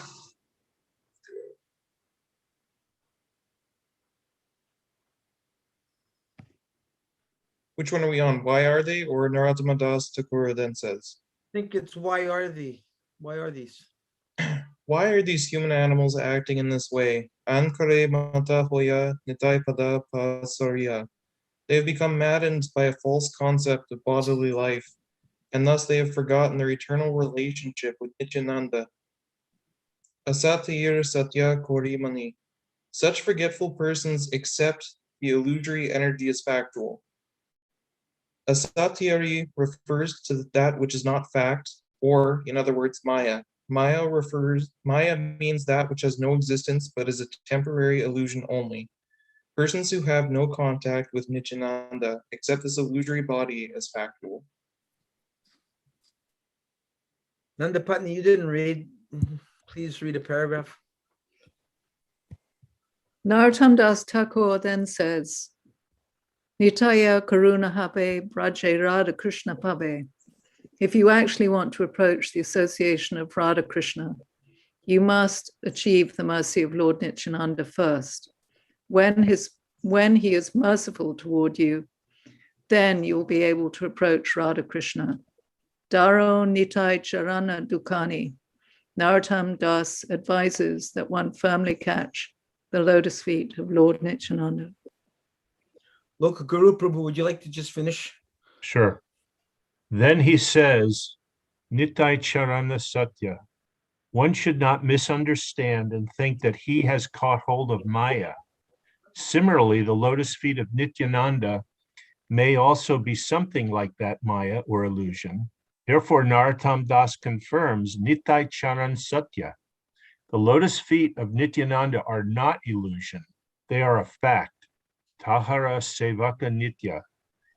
Which one are we on? Why are they? Or Narottama Das Thakur then says? I think it's why are they? Why are these? Why are these human animals acting in this way? Ankare mata hoya nitai pada pasarya. They have become maddened by a false concept of bodily life, and thus they have forgotten their eternal relationship with Nityananda. Asatayir satya korimani. Such forgetful persons accept the illusory energy as factual. Asatyari refers to that which is not fact, or, in other words, Maya. Maya means that which has no existence but is a temporary illusion only. Persons who have no contact with Nityananda accept this illusory body as factual. Nandapatni, you didn't read. Please read a paragraph. Narottam Das Thakur then says, Nitaya Karuna Habe Braje Radha Krishna Pabe. If you actually want to approach the association of Radha Krishna, you must achieve the mercy of Lord Nityananda first. When he is merciful toward you, then you will be able to approach Radha Krishna. Daro Nitai Charana Dukani. Narottam Das advises that one firmly catch the lotus feet of Lord Nityananda. Loka Guru Prabhu, would you like to just finish? Sure. Then he says, Nitai Charana Satya. One should not misunderstand and think that he has caught hold of Maya. Similarly, the lotus feet of Nityananda may also be something like that Maya or illusion. Therefore, Narottam Das confirms Nitai Charan Satya. The lotus feet of Nityananda are not illusion. They are a fact. Tahara Sevaka Nitya.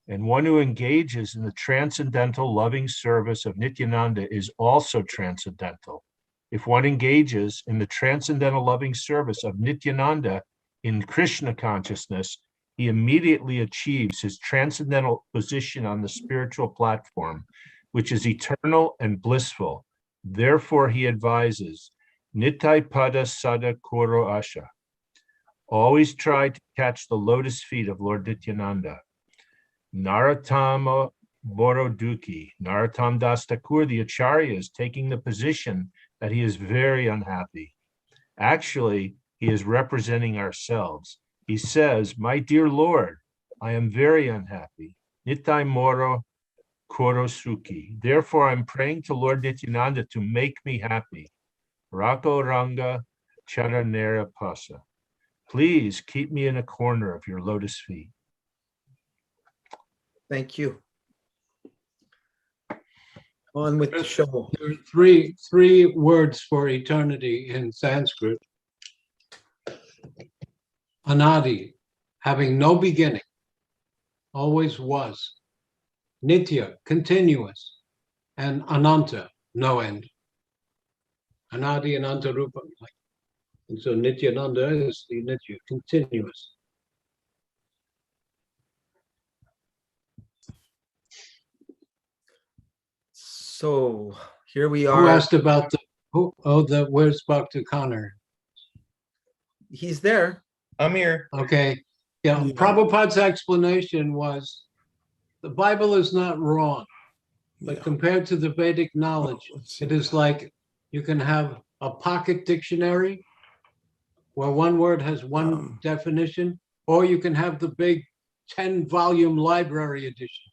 And one who engages in the transcendental loving service of Nityananda is also transcendental. If one engages in the transcendental loving service of Nityananda in Krishna consciousness, he immediately achieves his transcendental position on the spiritual platform, which is eternal and blissful. Therefore, he advises, Nitai Pada Sada Koro Asha. Always try to catch the lotus feet of Lord Nityananda. Narottama Boroduki. Narottam Das Thakur, the Acharya, is taking the position that he is very unhappy. Actually, he is representing ourselves. He says, my dear Lord, I am very unhappy. Nitai Moro Korosuki. Therefore, I'm praying to Lord Nityananda to make me happy. Rako Ranga Charanera Pasa. Please keep me in a corner of your lotus feet. Thank you. On with the show. There are three words for eternity in Sanskrit. Anadi, having no beginning, always was. Nitya, continuous. And Ananta, no end. Anadi and Anta Rupa. And so Nityananda is the Nitya, continuous. So Here we Who are. asked about where's Dr. Connor? He's there. I'm here. Okay, yeah, Prabhupada's explanation was the Bible is not wrong, but compared to the Vedic knowledge, it is like you can have a pocket dictionary where one word has one definition, or you can have the big 10-volume library edition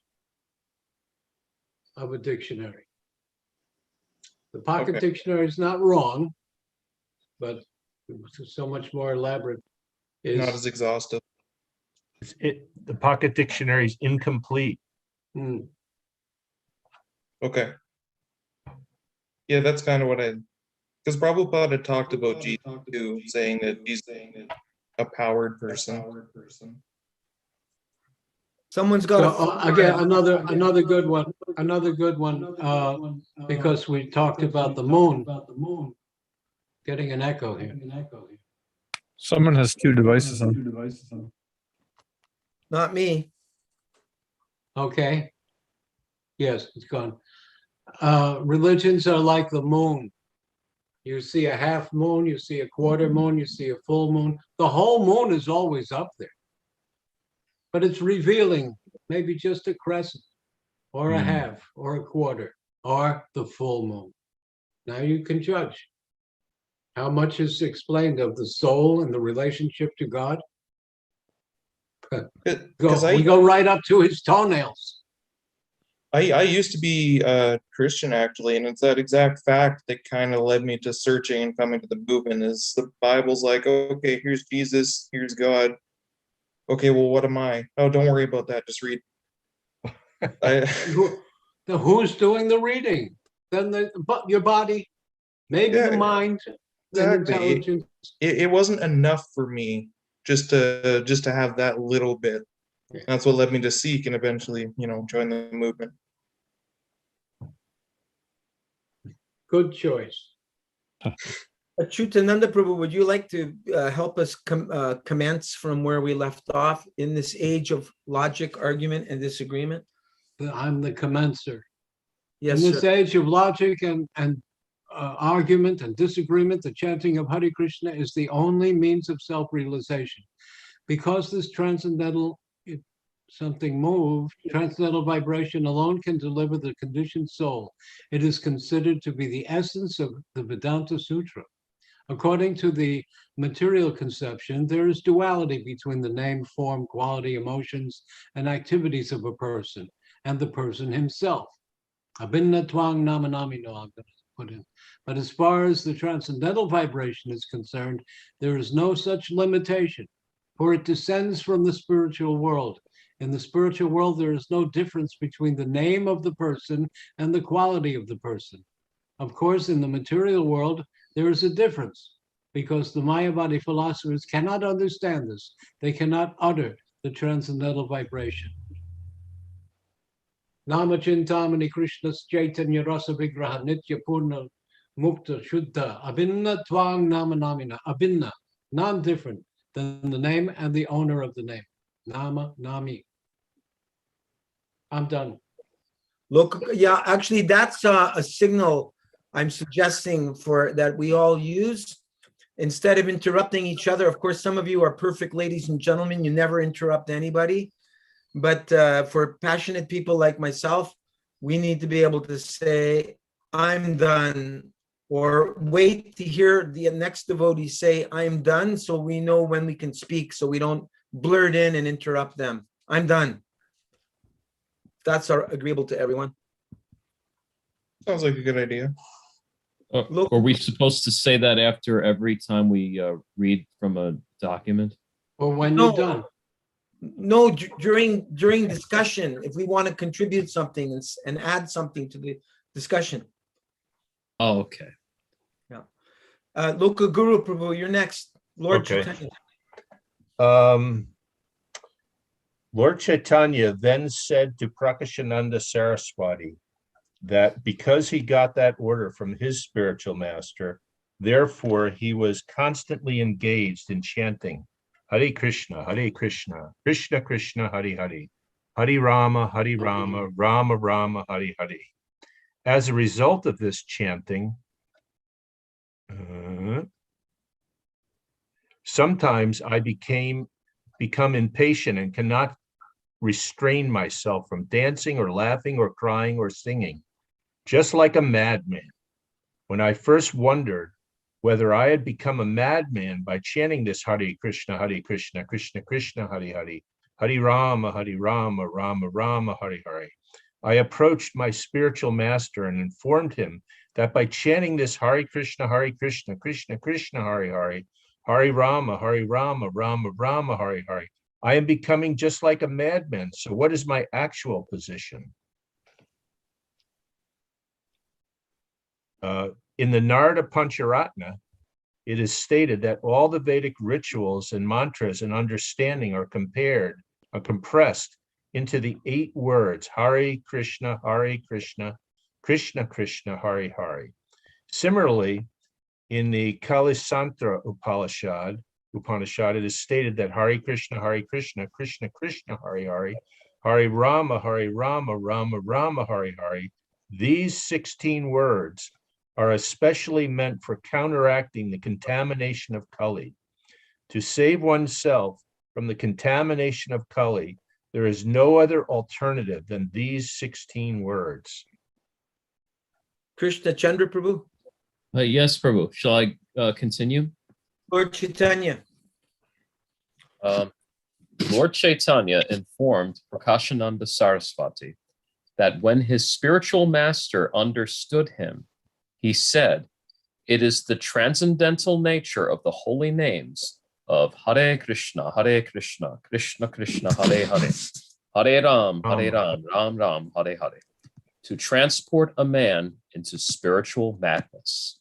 of a dictionary. The pocket Okay. dictionary is not wrong, but it's so much more elaborate. Not as exhaustive. The pocket dictionary is incomplete. Okay. Yeah, that's kind of what because Prabhupada had talked about Jesus too, saying that he's a powered person. Someone's got So again, another good one, because we talked about the moon. Getting an echo here. Someone has two devices on. not me. Okay. Yes, it's gone. Religions are like the moon. You see a half moon, you see a quarter moon, you see a full moon. The whole moon is always up there. But it's revealing maybe just a crescent or a half or a quarter or the full moon. Now you can judge how much is explained of the soul and the relationship to God. We go right up to his toenails. I used to be Christian actually, and it's that exact fact that kind of led me to searching and coming to the movement. Is the Bible's like, okay, here's Jesus, here's God. Okay, well, what am I? Oh, don't worry about that. Just read. Who's doing the reading? Then your body, maybe the mind, the intelligence. It wasn't enough for me just to have that little bit. That's what led me to seek and eventually, join the movement. Good choice. Acyutananda Prabhu, would you like to help us commence from where we left off in this age of logic, argument, and disagreement? I'm the commencer. Yes, in this sir. age of logic and argument and disagreement, the chanting of Hare Krishna is the only means of self-realization. Because this transcendental, something moved, transcendental vibration alone can deliver the conditioned soul. It is considered to be the essence of the Vedanta Sutra. According to the material conception, there is duality between the name, form, quality, emotions, and activities of a person and the person himself. Abhinna twang namanamino, I'm going to put in. But as far as the transcendental vibration is concerned, there is no such limitation, for it descends from the spiritual world. In the spiritual world, there is no difference between the name of the person and the quality of the person. Of course, in the material world, there is a difference because the Mayavadi philosophers cannot understand this. They cannot utter the transcendental vibration. Nama Chintamani Krishna's Chaitanya Rasa Vigraha Nitya Purna Mukta Shuddha Abhinna Twang Nama Namina. Abhinna, non-different than the name and the owner of the name. Nama Nami. I'm done. Look, yeah, actually, that's a signal I'm suggesting for that we all use instead of interrupting each other. Of course, some of you are perfect ladies and gentlemen. You never interrupt anybody. But for passionate people like myself, we need to be able to say, I'm done, or wait to hear the next devotee say, I'm done, so we know when we can speak, so we don't blurt in and interrupt them. I'm done. That's agreeable to everyone. Sounds like a good idea. Look, Are we supposed to say that after every time we read from a document? Or when you're done. No, during discussion, if we want to contribute something and add something to the discussion. Oh, okay. Yeah. Loka Guru Prabhu, you're next. Lord Okay. Chaitanya. Lord Chaitanya then said to Prakashananda Saraswati that because he got that order from his spiritual master, therefore he was constantly engaged in chanting Hare Krishna, Krishna Krishna, Hare Hare, Hare Rama, Rama Rama, Hare Hare. As a result of this chanting, sometimes I become impatient and cannot restrain myself from dancing or laughing or crying or singing, just like a madman. When I first wondered whether I had become a madman by chanting this Hare Krishna, Krishna Krishna, Hare Hare, Hare Rama, Rama Rama, Hare Hare, I approached my spiritual master and informed him that by chanting this Hare Krishna, Krishna Krishna, Hare Hare, Hare Rama, Rama Rama, Hare Hare, I am becoming just like a madman. So what is my actual position? In the Narada Pancharatna, it is stated that all the Vedic rituals and mantras and understanding are compressed into the 8 words, Hare Krishna, Krishna Krishna, Hare Hare. Similarly, in the Kalisantra Upanishad, it is stated that Hare Krishna, Krishna Krishna, Hare Hare, Hare Rama, Rama Rama, Hare Hare. These 16 words are especially meant for counteracting the contamination of Kali. To save oneself from the contamination of Kali, there is no other alternative than these 16 words. Krishna Chandra Prabhu. Yes, Prabhu. Shall I continue? Lord Chaitanya. Lord Chaitanya informed Prakashananda Saraswati that when his spiritual master understood him, he said, "It is the transcendental nature of the holy names of Hare Krishna, Krishna Krishna, Hare Hare, Hare Ram, Ram Ram, Hare Hare, to transport a man into spiritual madness.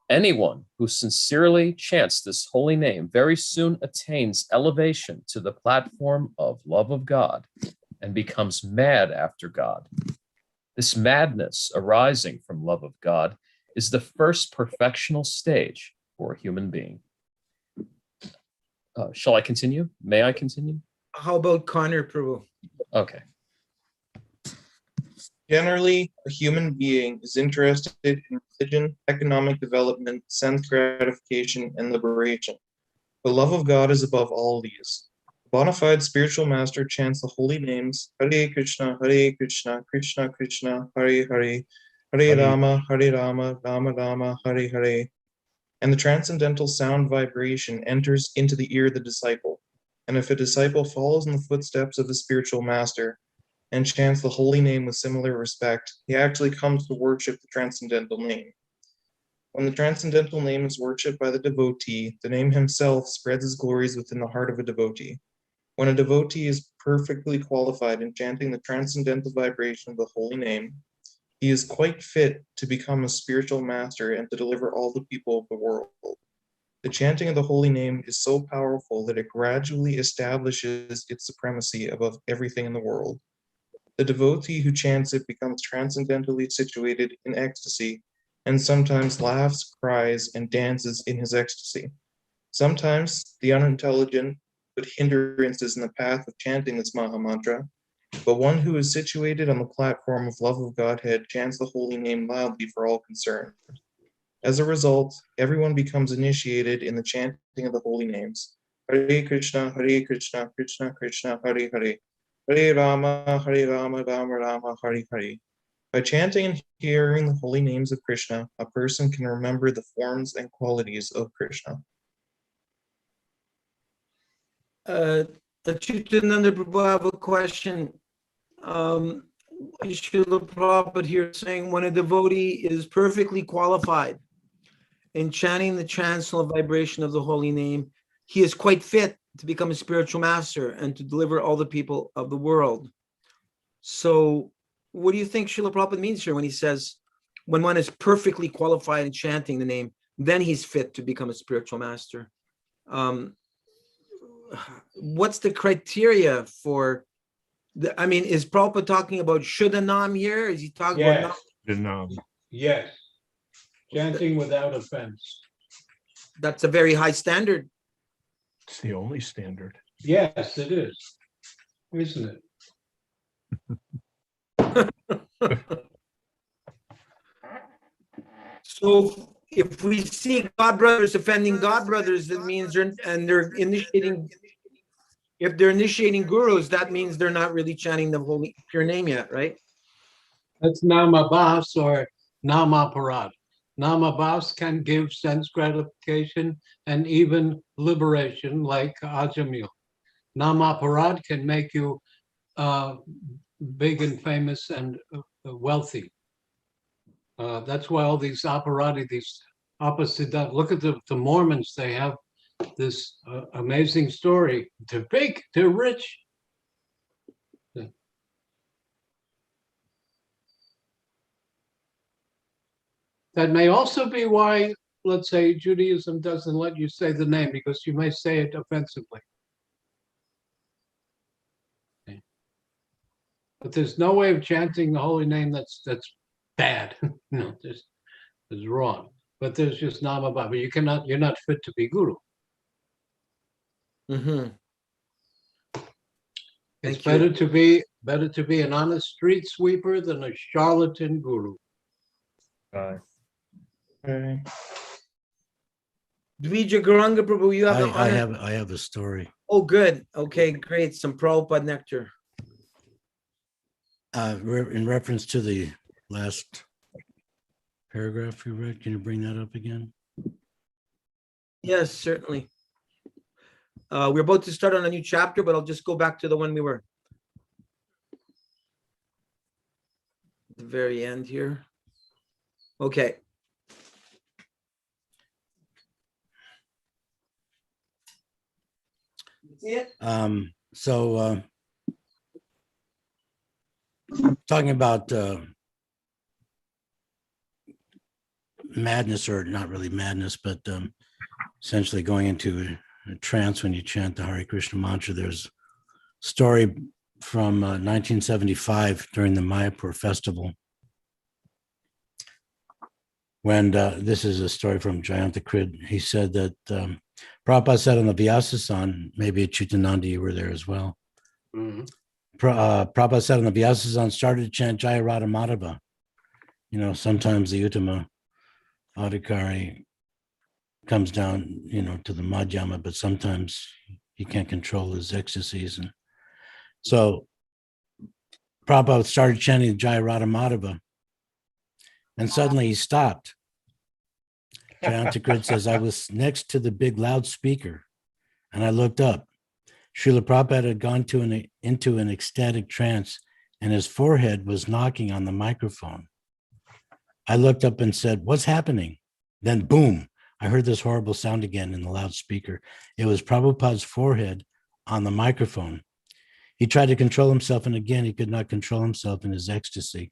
Anyone who sincerely chants this holy name very soon attains elevation to the platform of love of God and becomes mad after God. This madness arising from love of God is the first perfectional stage for a human being." Shall I continue? May I continue? How about Connor Prabhu? Okay. Generally, a human being is interested in religion, economic development, sense gratification, and liberation. The love of God is above all these. A bona fide spiritual master chants the holy names Hare Krishna, Krishna Krishna, Hare Hare, Hare Rama, Rama Rama, Hare Hare. And the transcendental sound vibration enters into the ear of the disciple. And if a disciple follows in the footsteps of the spiritual master and chants the holy name with similar respect, he actually comes to worship the transcendental name. When the transcendental name is worshipped by the devotee, the name himself spreads his glories within the heart of a devotee. When a devotee is perfectly qualified in chanting the transcendental vibration of the holy name, he is quite fit to become a spiritual master and to deliver all the people of the world. The chanting of the holy name is so powerful that it gradually establishes its supremacy above everything in the world. The devotee who chants it becomes transcendentally situated in ecstasy and sometimes laughs, cries, and dances in his ecstasy. Sometimes the unintelligent put hindrances in the path of chanting this Maha Mantra, but one who is situated on the platform of love of Godhead chants the holy name loudly for all concerned. As a result, everyone becomes initiated in the chanting of the holy names. Hare Krishna, Krishna Krishna, Hare Hare, Hare Rama, Rama Rama, Hare Hare. By chanting and hearing the holy names of Krishna, a person can remember the forms and qualities of Krishna. Acyutananda Prabhu, I have a question. Srila Prabhupada here saying when a devotee is perfectly qualified in chanting the transcendental vibration of the holy name, he is quite fit to become a spiritual master and to deliver all the people of the world. So what do you think Srila Prabhupada means here when he says, when one is perfectly qualified in chanting the name, then he's fit to become a spiritual master? What's the criteria for is Prabhupada talking about Shuddhanam here? Is he talking about Nam? Yes. Chanting without offense. That's a very high standard. It's the only standard. Yes, it is. Isn't it? So if we see God brothers offending God brothers, that means they're initiating. If they're initiating gurus, that means they're not really chanting the holy pure name yet, right? That's namabhas or namaparad. Namabhas can give sense gratification and even liberation, like ajamil. Namaparad can make you big and famous and wealthy. That's why all these aparadi, these opposite, look at the Mormons, they have this amazing story. They're big, they're rich. That may also be why, let's say, Judaism doesn't let you say the name, because you may say it offensively. Okay. But there's no way of chanting the holy name that's bad. No, there's wrong. But there's just namabhava. You're not fit to be guru. Mm-hmm. It's better to be an honest street sweeper than a charlatan guru. Okay. Dvija Garanga Prabhu, you have the I honor. have a story. Oh, good. Okay, great. Some Prabhupada nectar. In reference to the last paragraph you read, can you bring that up again? Yes, certainly. We're about to start on a new chapter, but I'll just go back to the one we were. At the very end here. Okay. So talking about madness, or not really madness, but essentially going into a trance when you chant the Hare Krishna mantra. There's a story from 1975 during the Mayapur festival, when this is a story from Jayanta Krid. He said that Prabhupada said on the Vyasasan, maybe Acyutananda, you were there as well. Mm-hmm. Prabhupada said on the Vyasasan, started to chant Jaya Radha Madhava. You know, sometimes the Uttama Adhikari comes down, you know, to the Madhyama, but sometimes he can't control his ecstasies. And so Prabhupada started chanting Jaya Radha Madhava, and suddenly he stopped. Jayanta Krid says, I was next to the big loudspeaker, and I looked up. Srila Prabhupada had gone into an ecstatic trance, and his forehead was knocking on the microphone. I looked up and said, what's happening? Then boom, I heard this horrible sound again in the loudspeaker. It was Prabhupada's forehead on the microphone. He tried to control himself, and again, he could not control himself in his ecstasy.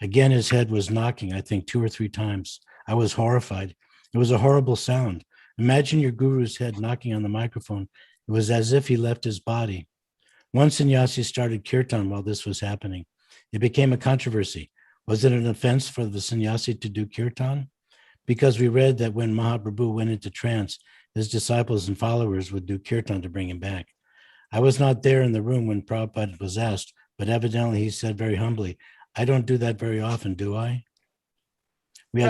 Again, his head was knocking, I think 2 or 3 times. I was horrified. It was a horrible sound. Imagine your guru's head knocking on the microphone. It was as if he left his body. One sannyasi started kirtan while this was happening. It became a controversy. Was it an offense for the sannyasi to do kirtan? Because we read that when Mahaprabhu went into trance, his disciples and followers would do kirtan to bring him back. I was not there in the room when Prabhupada was asked, but evidently he said very humbly, I don't do that very often, do I? We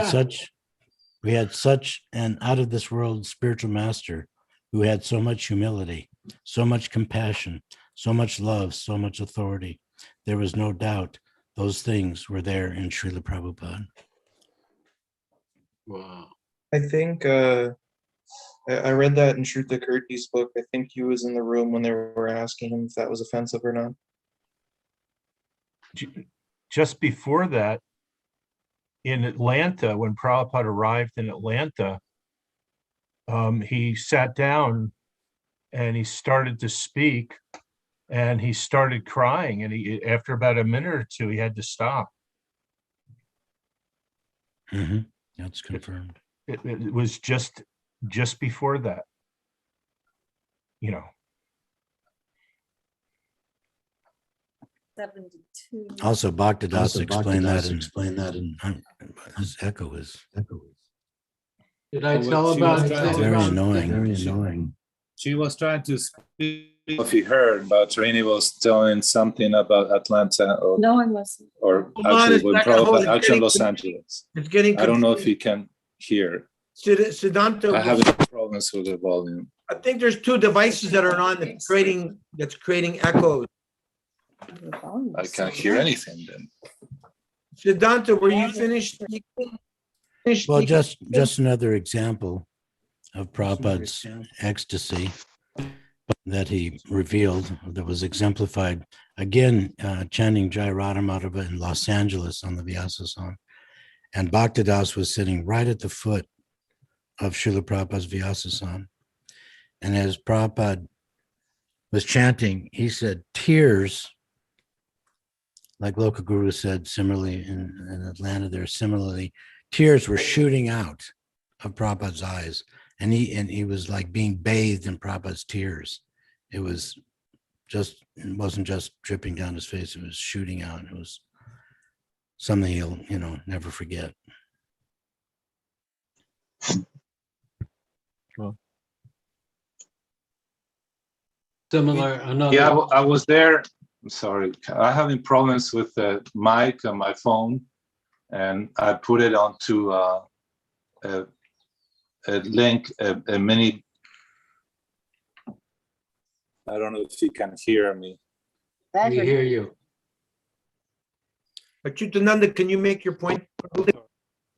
had such an out of this world spiritual master who had so much humility, so much compassion, so much love, so much authority. There was no doubt those things were there in Srila Prabhupada. Wow. I think I read that in Shruta Kirti's book. I think he was in the room when they were asking him if that was offensive or not. Just before that, in Atlanta, when Prabhupada arrived in Atlanta, he sat down and he started to speak, and he started crying, and he, after about a minute or 2, he had to stop. Mm-hmm. That's confirmed. It was just before that, you know. 72. Also, Bhaktidas explained that in his echo is Did I tell about very annoying. She was trying to speak. If you heard, but Trini was telling something about Atlanta or, No one listened. or Hold on actually, a with second, hold Prabhupada, it. actually in Los Angeles. It's getting I don't know if confusing. you can hear. Siddhanta, I have problems with the volume. I think there's two devices that are on that's creating echoes. I can't hear anything then. Siddhanta, were you finished? Well, just another example of Prabhupada's ecstasy that he revealed, that was exemplified again, chanting Jai Radhamadhava in Los Angeles on the Vyasa song. And Bhaktidas was sitting right at the foot of Srila Prabhupada's Vyasa song. And as Prabhupada was chanting, he said, tears, like Lokaguru said similarly in Atlanta, there similarly, tears were shooting out of Prabhupada's eyes. And he was like being bathed in Prabhupada's tears. It wasn't just dripping down his face, it was shooting out. It was something he'll, never forget. Similar, another. Yeah, I was there. I'm sorry. I'm having problems with the mic on my phone, and I put it onto a link, a mini. I don't know if you can hear me. We hear you. Acyutananda, can you make your point?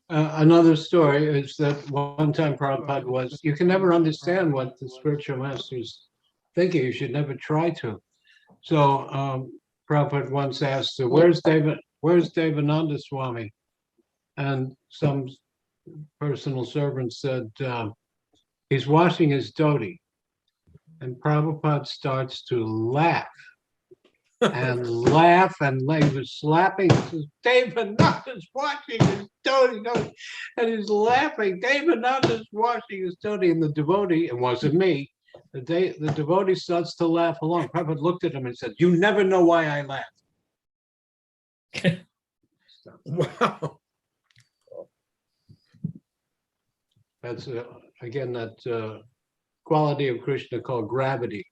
Another story is that one time Prabhupada was, you can never understand what the spiritual master's thinking. You should never try to. So Prabhupada once asked, where's Devananda Swami? And some personal servant said, he's washing his dhoti. And Prabhupada starts to laugh and laugh, and he was slapping. He says, Devananda's washing his dhoti. And he's laughing. Devananda's washing his dhoti. And the devotee, it wasn't me, the devotee starts to laugh along. Prabhupada looked at him and said, you never know why I laugh. Wow. That's, again, that quality of Krishna called gravity.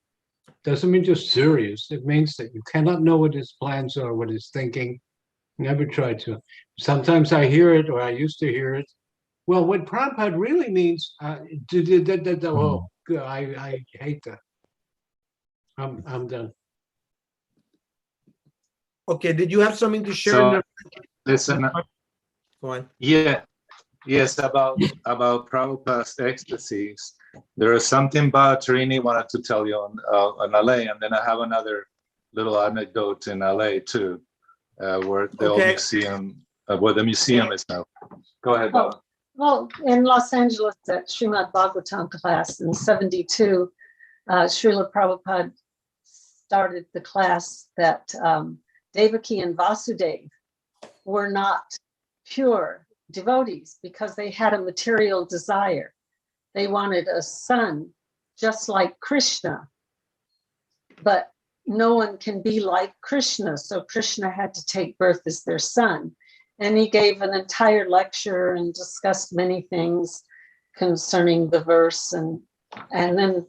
Doesn't mean just serious. It means that you cannot know what his plans are, what he's thinking. Never try to. Sometimes I hear it, or I used to hear it. Well, what Prabhupada really means, I hate that. I'm done. Okay, did you have something to share? So, listen, Go on. yeah, yes, about Prabhupada's ecstasies. There is something about Trini wanted to tell you on LA, and then I have another little anecdote in LA too, where the old museum, where the museum is now. Go ahead, Baba. Well, in Los Angeles at Srimad Bhagavatam class in 72, Srila Prabhupada started the class that Devaki and Vasudev were not pure devotees because they had a material desire. They wanted a son just like Krishna, but no one can be like Krishna. So Krishna had to take birth as their son. And he gave an entire lecture and discussed many things concerning the verse. And then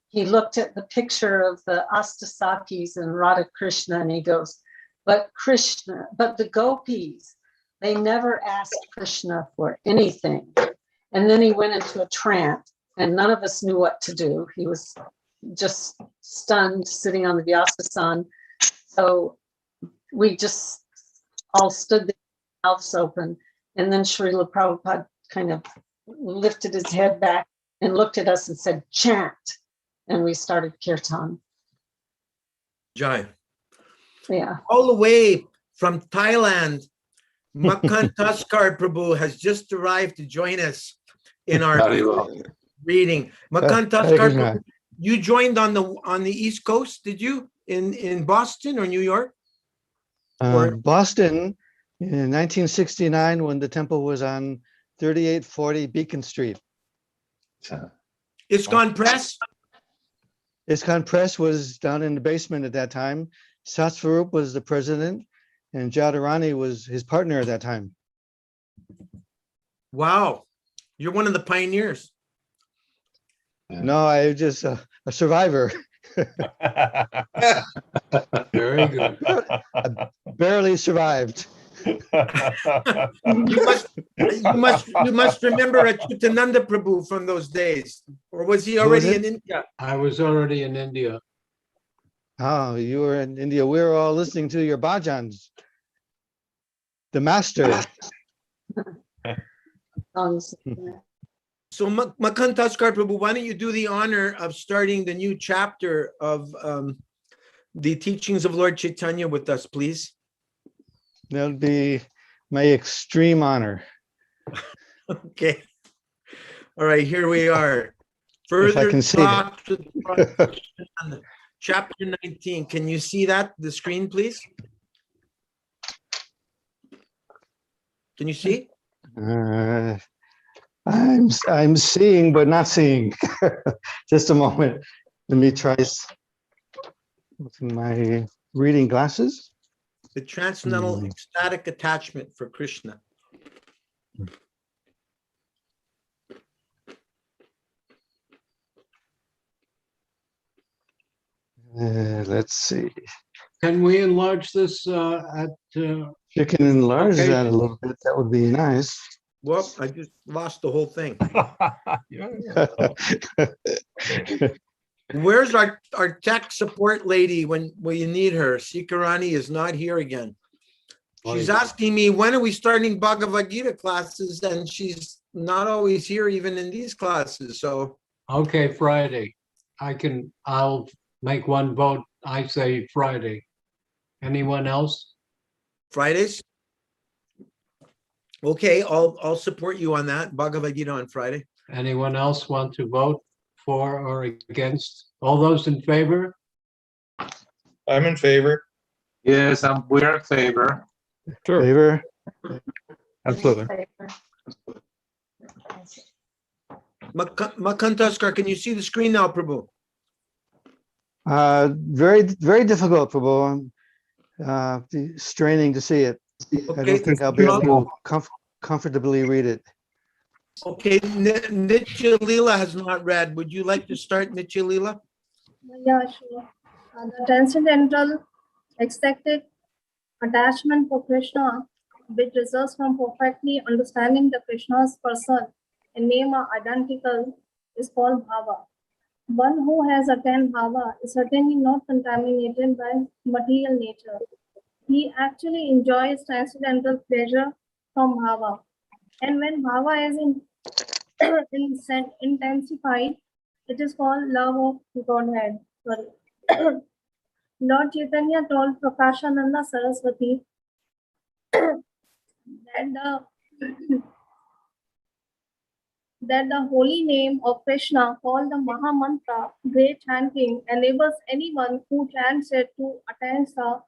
he looked at the picture of the Astasakis and Radha Krishna, and he goes, but the gopis, they never asked Krishna for anything. And then he went into a trance, and none of us knew what to do. He was just stunned, sitting on the Vyasasana. So we just all stood there, mouths open. And then Srila Prabhupada kind of lifted his head back and looked at us and said, chant. And we started kirtan. Jai. Yeah. All the way from Thailand, Makan Taskar Prabhu has just arrived to join us in our reading. Makan Taskar Prabhu, you joined on the East Coast, did you? In Boston or New York? Boston in 1969 when the temple was on 3840 Beacon Street. ISKCON Press? ISKCON Press was down in the basement at that time. Satsvarup was the president, and Jadharani was his partner at that time. Wow, you're one of the pioneers. No, I just a survivor. Very good. Barely survived. You must remember Acyutananda Prabhu from those days, or was he Who is already it? in India? I was already in India. Oh, you were in India. We were all listening to your bhajans. The master. So Makantaskar Prabhu, why don't you do the honor of starting the new chapter of the teachings of Lord Chaitanya with us, please? That would be my extreme honor. Okay. All right, here we are. If I Further can see it. talk to the Lord Chaitanya, chapter 19. Can you see that, the screen, please? Can you see? I'm seeing, but not seeing. Just a moment. Let me try with my reading glasses. The transcendental ecstatic attachment for Krishna. Let's see. Can we enlarge this at? You can enlarge Okay. that a little bit. That would be nice. Well, I just lost the whole thing. Where's our tech support lady when you need her? Sikarani is not here again. She's asking me, when are we starting Bhagavad Gita classes? And she's not always here even in these classes. So Okay, Friday. I'll make one vote. I say Friday. Anyone else? Fridays? Okay, I'll support you on that. Bhagavad Gita on Friday. Anyone else want to vote for or against? All those in favor? I'm in favor. Yes, we're in favor. Sure, Favor? absolutely. Makantaskar, can you see the screen now, Prabhu? Very, very difficult, Prabhu. I'm straining to see it. I Okay, don't think I'll be able to comfortably read it. Okay, Nitya Leela has not read. Would you like to start, Nitya Leela? Yeah, sure. The transcendental ecstatic attachment for Krishna, which results from perfectly understanding the Krishna's person and name are identical, is called bhava. One who has attained bhava is certainly not contaminated by material nature. He actually enjoys transcendental pleasure from bhava. And when bhava is intensified, it is called love of Godhead. Sorry. Lord Chaitanya told Prakashananda Saraswati that the holy name of Krishna, called the Maha Mantra, great chanting, enables anyone who chants it to attain the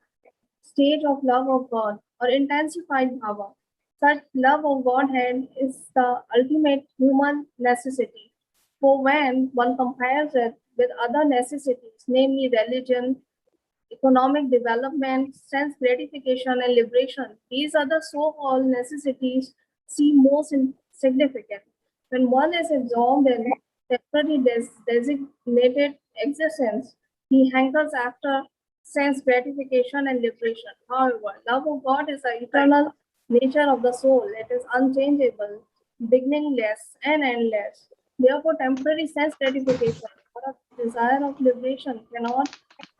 stage of love of God or intensified bhava. Such love of Godhead is the ultimate human necessity. For when one compares it with other necessities, namely religion, economic development, sense gratification, and liberation, these are the so-called necessities seem most significant. When one is absorbed in temporary designated existence, he hankers after sense gratification and liberation. However, love of God is the eternal nature of the soul. It is unchangeable, beginningless, and endless. Therefore, temporary sense gratification or a desire of liberation cannot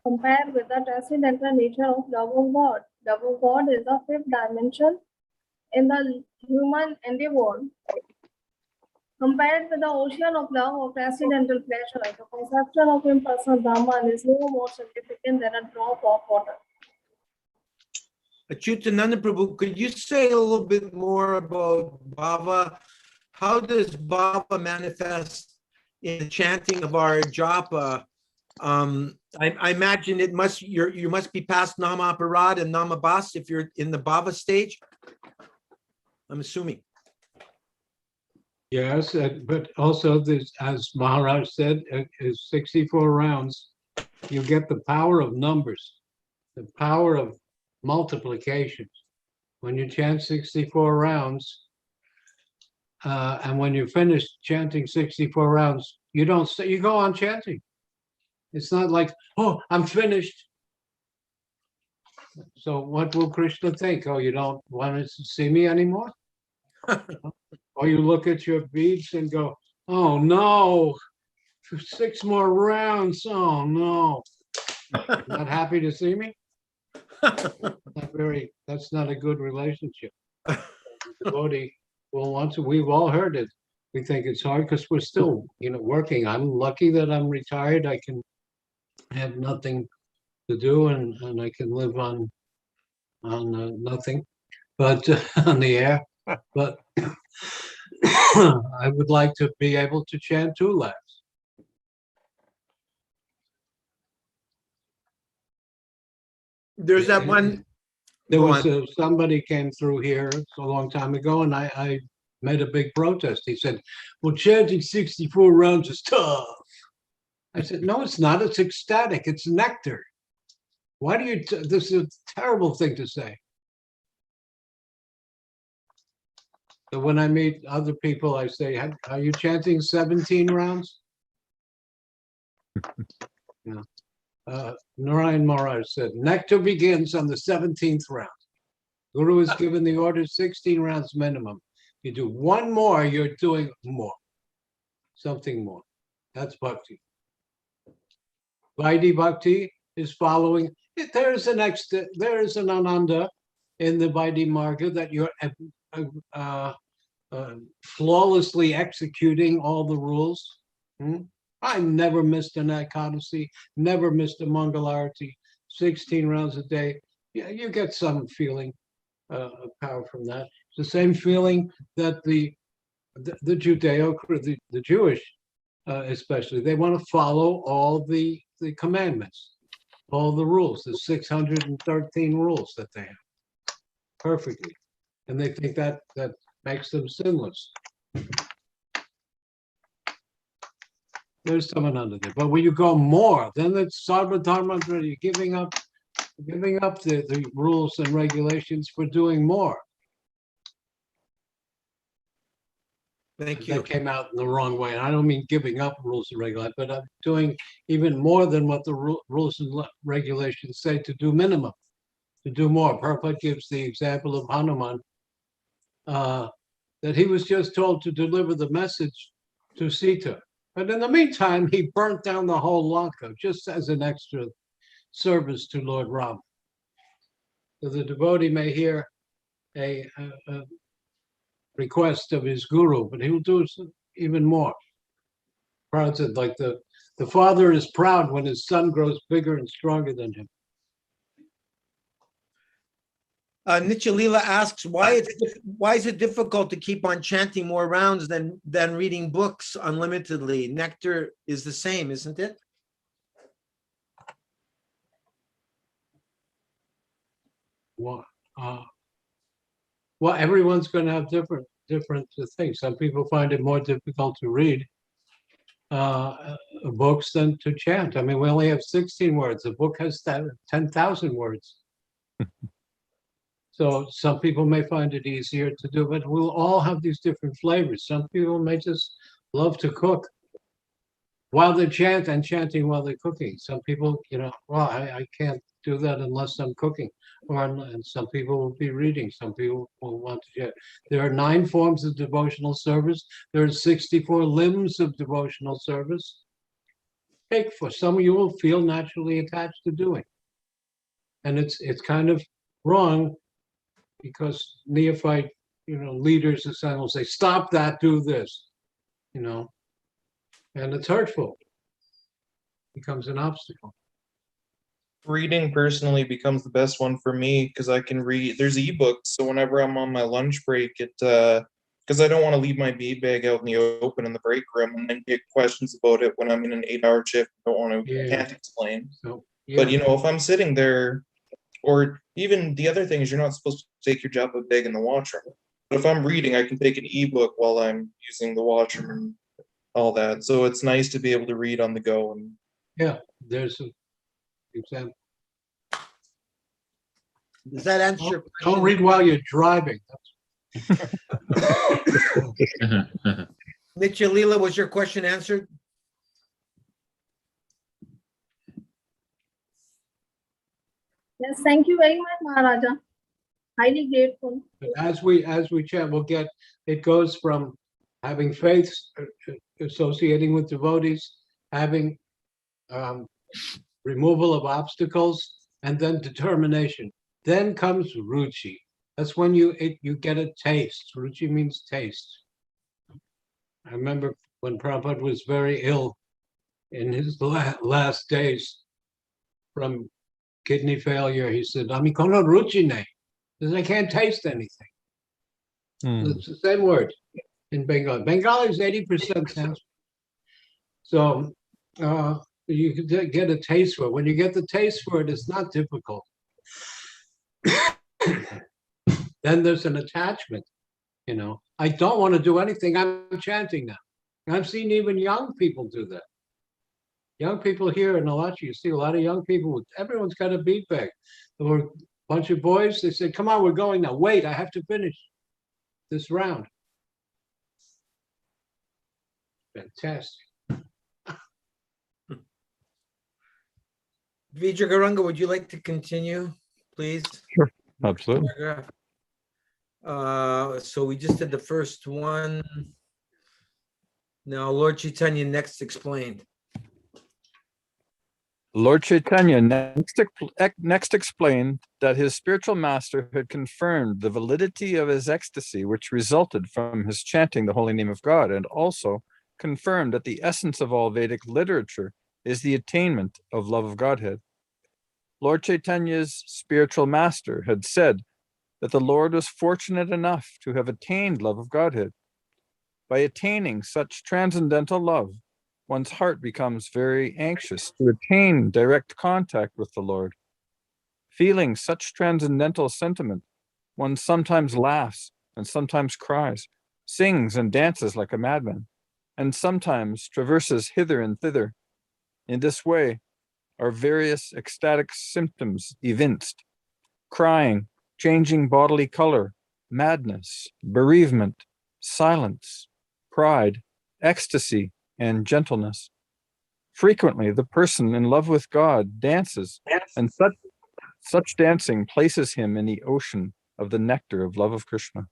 compare with the transcendental nature of love of God. Love of God is the fifth dimension in the human endeavor. Compared with the ocean of love of transcendental pleasure, the conception of impersonal Brahman is no more significant than a drop of water. Acyutananda Prabhu, could you say a little bit more about bhava? How does bhava manifest in the chanting of our japa? I imagine you must be past Nama Aparad and Nama Bas if you're in the bhava stage. I'm assuming. Yes, but also this, as Maharaj said, is 64 rounds. You get the power of numbers, the power of multiplications. When you chant 64 rounds, and when you finish chanting 64 rounds, You don't say, you go on chanting. It's not like, oh, I'm finished. So what will Krishna think? Oh, you don't want to see me anymore? Or you look at your beads and go, oh no, 6 more rounds. Oh no. Not happy to see me? That's not a good relationship. The devotee will want to, we've all heard it. We think it's hard because we're still, working. I'm lucky that I'm retired. I can have nothing to do and I can live on nothing but on the air. But I would like to be able to chant 2 laps. There's that one. There Go was on. somebody came through here a long time ago, and I made a big protest. He said, "Well, chanting 64 rounds is tough." I said, "No, it's not. It's ecstatic. It's nectar. Why do you? This is a terrible thing to say." So when I meet other people, I say, "Are you chanting 17 rounds?" Yeah. Narayan Maharaj said, nectar begins on the 17th round. Guru has given the order 16 rounds minimum. You do 1 more, you're doing more. Something more. That's bhakti. Vaidhi bhakti is following. There is an ananda in the Vaidhi marga that you're flawlessly executing all the rules. I never missed an Ekadasi, never missed a Mangalarati, 16 rounds a day. Yeah, you get some feeling of power from that. It's the same feeling that the Judeo, the Jewish especially, they want to follow all the commandments, all the rules, the 613 rules that they have perfectly. And they think that makes them sinless. There's someone under there. But when you go more, then it's Sarva Dharma, you're giving up the rules and regulations for doing more. Thank you. That came out in the wrong way. And I don't mean giving up rules and regulations, but I'm doing even more than what the rules and regulations say to do minimum, to do more. Prabhupada gives the example of Hanuman, that he was just told to deliver the message to Sita. But in the meantime, he burnt down the whole Lanka just as an extra service to Lord Ram. So the devotee may hear a request of his guru, but he will do even more. Prabhupada said, like the father is proud when his son grows bigger and stronger than him. Nichalila asks, why is it difficult to keep on chanting more rounds than reading books unlimitedly? Nectar is the same, isn't it? Well, everyone's going to have different things. Some people find it more difficult to read books than to chant. I mean, we only have 16 words. A book has 10,000 words. So some people may find it easier to do, but we'll all have these different flavors. Some people may just love to cook while they chant and chanting while they're cooking. Some people, well, I can't do that unless I'm cooking. And some people will be reading. Some people will want to chant. There are 9 forms of devotional service. There are 64 limbs of devotional service. Pick for some you will feel naturally attached to doing. And it's kind of wrong, because neophyte, leaders of Sun will say, stop that, do this, and it's hurtful. It becomes an obstacle. Reading personally becomes the best one for me because I can read. There's ebooks, so whenever I'm on my lunch break, because I don't want to leave my bead bag out in the open in the break room and then get questions about it when I'm in an 8-hour shift. I don't want to, can't explain. So, But if I'm sitting there, or even the other thing is you're not supposed to take your japa bag in the washroom. But if I'm reading, I can take an ebook while I'm using the washroom and all that. So it's nice to be able to read on the go. And there's an example. Does that answer your question? Don't read while you're driving. Nichalila, was your question answered? Yes, thank you very much, Maharaja. Highly grateful. But as we chant, we'll get, it goes from having faith, associating with devotees, having removal of obstacles, and then determination. Then comes ruchi. That's when you get a taste. Ruchi means taste. I remember when Prabhupada was very ill in his last days from kidney failure, he said, "Ami kono ruchi ne," because I can't taste anything. It's the same word in Bengali. Bengali is 80% Sanskrit. So you can get a taste for it. When you get the taste for it, it's not difficult. Then there's an attachment. You know, I don't want to do anything. I'm chanting now. I've seen even young people do that. Young people here in Alachi, you see a lot of young people. Everyone's got a beat bag. There were a bunch of boys. They said, "Come on, we're going now. Wait, I have to finish this round." Fantastic. Vijay Garanga, would you like to continue, please? Sure. Absolutely. So we just did the first one. Now, Lord Chaitanya next explained. Lord Chaitanya next explained that his spiritual master had confirmed the validity of his ecstasy, which resulted from his chanting the holy name of God, and also confirmed that the essence of all Vedic literature is the attainment of love of Godhead. Lord Chaitanya's spiritual master had said that the Lord was fortunate enough to have attained love of Godhead. By attaining such transcendental love, one's heart becomes very anxious to attain direct contact with the Lord. Feeling such transcendental sentiment, one sometimes laughs and sometimes cries, sings and dances like a madman, and sometimes traverses hither and thither. In this way are various ecstatic symptoms evinced: crying, changing bodily color, madness, bereavement, silence, pride, ecstasy, and gentleness. Frequently, the person in love with God dances, and such dancing places him in the ocean of the nectar of love of Krishna.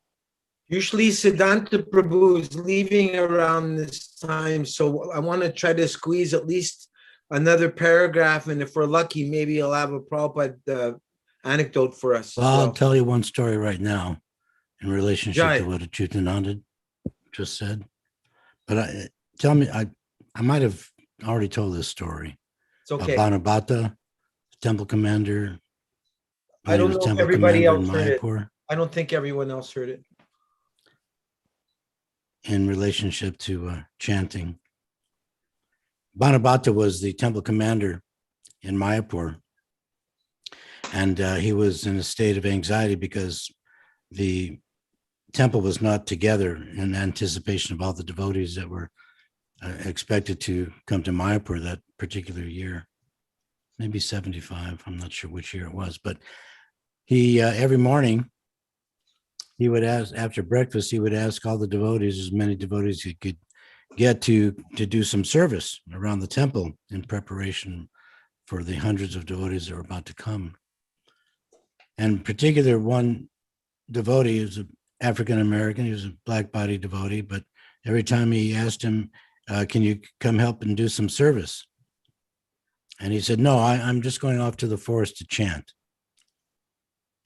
Usually Siddhanta Prabhu is leaving around this time, so I want to try to squeeze at least another paragraph, and if we're lucky, maybe he'll have a Prabhupada anecdote for us. Well, I'll tell you one story right now in relationship to what Acyutananda just said. But I might have already told this story. It's okay. Bhanabhata, temple commander. I don't know if everybody else heard it. Mayapur, I don't think everyone else heard it. in relationship to chanting. Bhanabhata was the temple commander in Mayapur. And he was in a state of anxiety because the temple was not together in anticipation of all the devotees that were expected to come to Mayapur that particular year. Maybe 75, I'm not sure which year it was, but he, every morning, he would ask, after breakfast, he would ask all the devotees, as many devotees he could get to do some service around the temple in preparation for the hundreds of devotees that were about to come. And in particular, one devotee is an African-American, he was a black-bodied devotee, but every time he asked him, can you come help and do some service? And he said, no, I'm just going off to the forest to chant.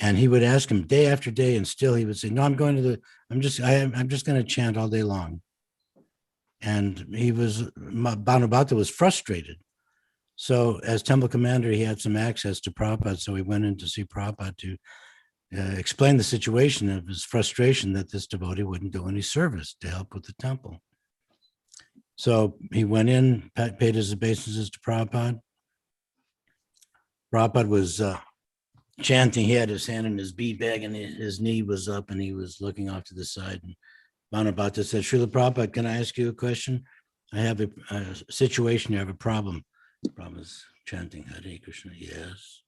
And he would ask him day after day, and still he would say, no, I'm just going to chant all day long. And Bhanabhata was frustrated. So as temple commander, he had some access to Prabhupada. So he went in to see Prabhupada to explain the situation of his frustration that this devotee wouldn't do any service to help with the temple. So he went in, paid his obeisances to Prabhupada. Prabhupada was chanting. He had his hand in his bead bag and his knee was up and he was looking off to the side. And Bhanabhata said, Srila Prabhupada, can I ask you a question? I have a situation, you have a problem. Prabhupada's chanting Hare Krishna, yes.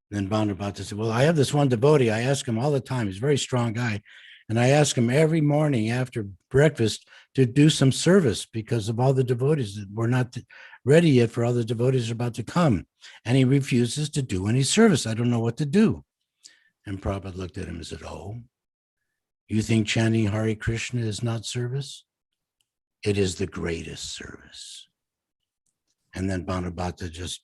Then Bhanabhata said, well, I have this one devotee. I ask him all the time. He's a very strong guy. And I ask him every morning after breakfast to do some service because of all the devotees that were not ready yet for all the devotees are about to come. And he refuses to do any service. I don't know what to do. And Prabhupada looked at him and said, oh, you think chanting Hare Krishna is not service? It is the greatest service. And then Bhanabhata just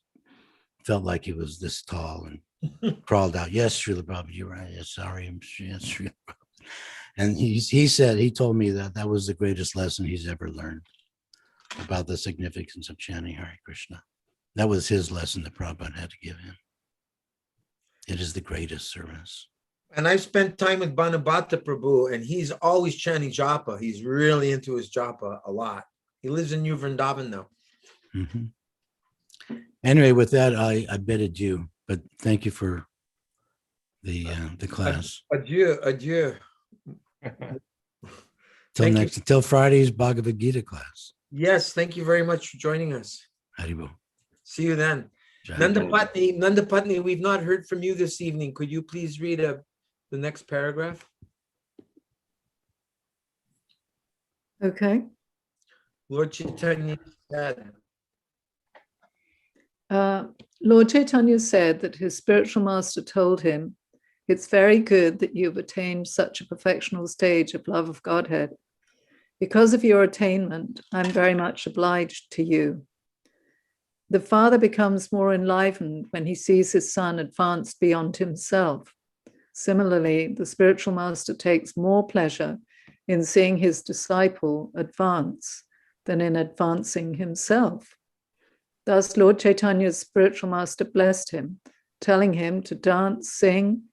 felt like he was this tall and crawled out. Yes, Srila Prabhupada, you're right. Yes, sorry. Yes, Srila Prabhupada. And he told me that that was the greatest lesson he's ever learned about the significance of chanting Hare Krishna. That was his lesson that Prabhupada had to give him. It is the greatest service. And I've spent time with Bhanabhata Prabhu, and he's always chanting japa. He's really into his japa a lot. He lives in New Vrindavan now. Mm-hmm. Anyway, with that, I bid adieu. But thank you for the class. Adieu, adieu. Till Friday's Bhagavad Gita class. Yes, thank you very much for joining us. Haribo. See you then. Nanda Patni, we've not heard from you this evening. Could you please read the next paragraph? Okay. Lord Chaitanya said. Lord Chaitanya said that his spiritual master told him, it's very good that you've attained such a perfectional stage of love of Godhead. Because of your attainment, I'm very much obliged to you. The father becomes more enlivened when he sees his son advanced beyond himself. Similarly, the spiritual master takes more pleasure in seeing his disciple advance than in advancing himself. Thus, Lord Chaitanya's spiritual master blessed him, telling him to dance, sing,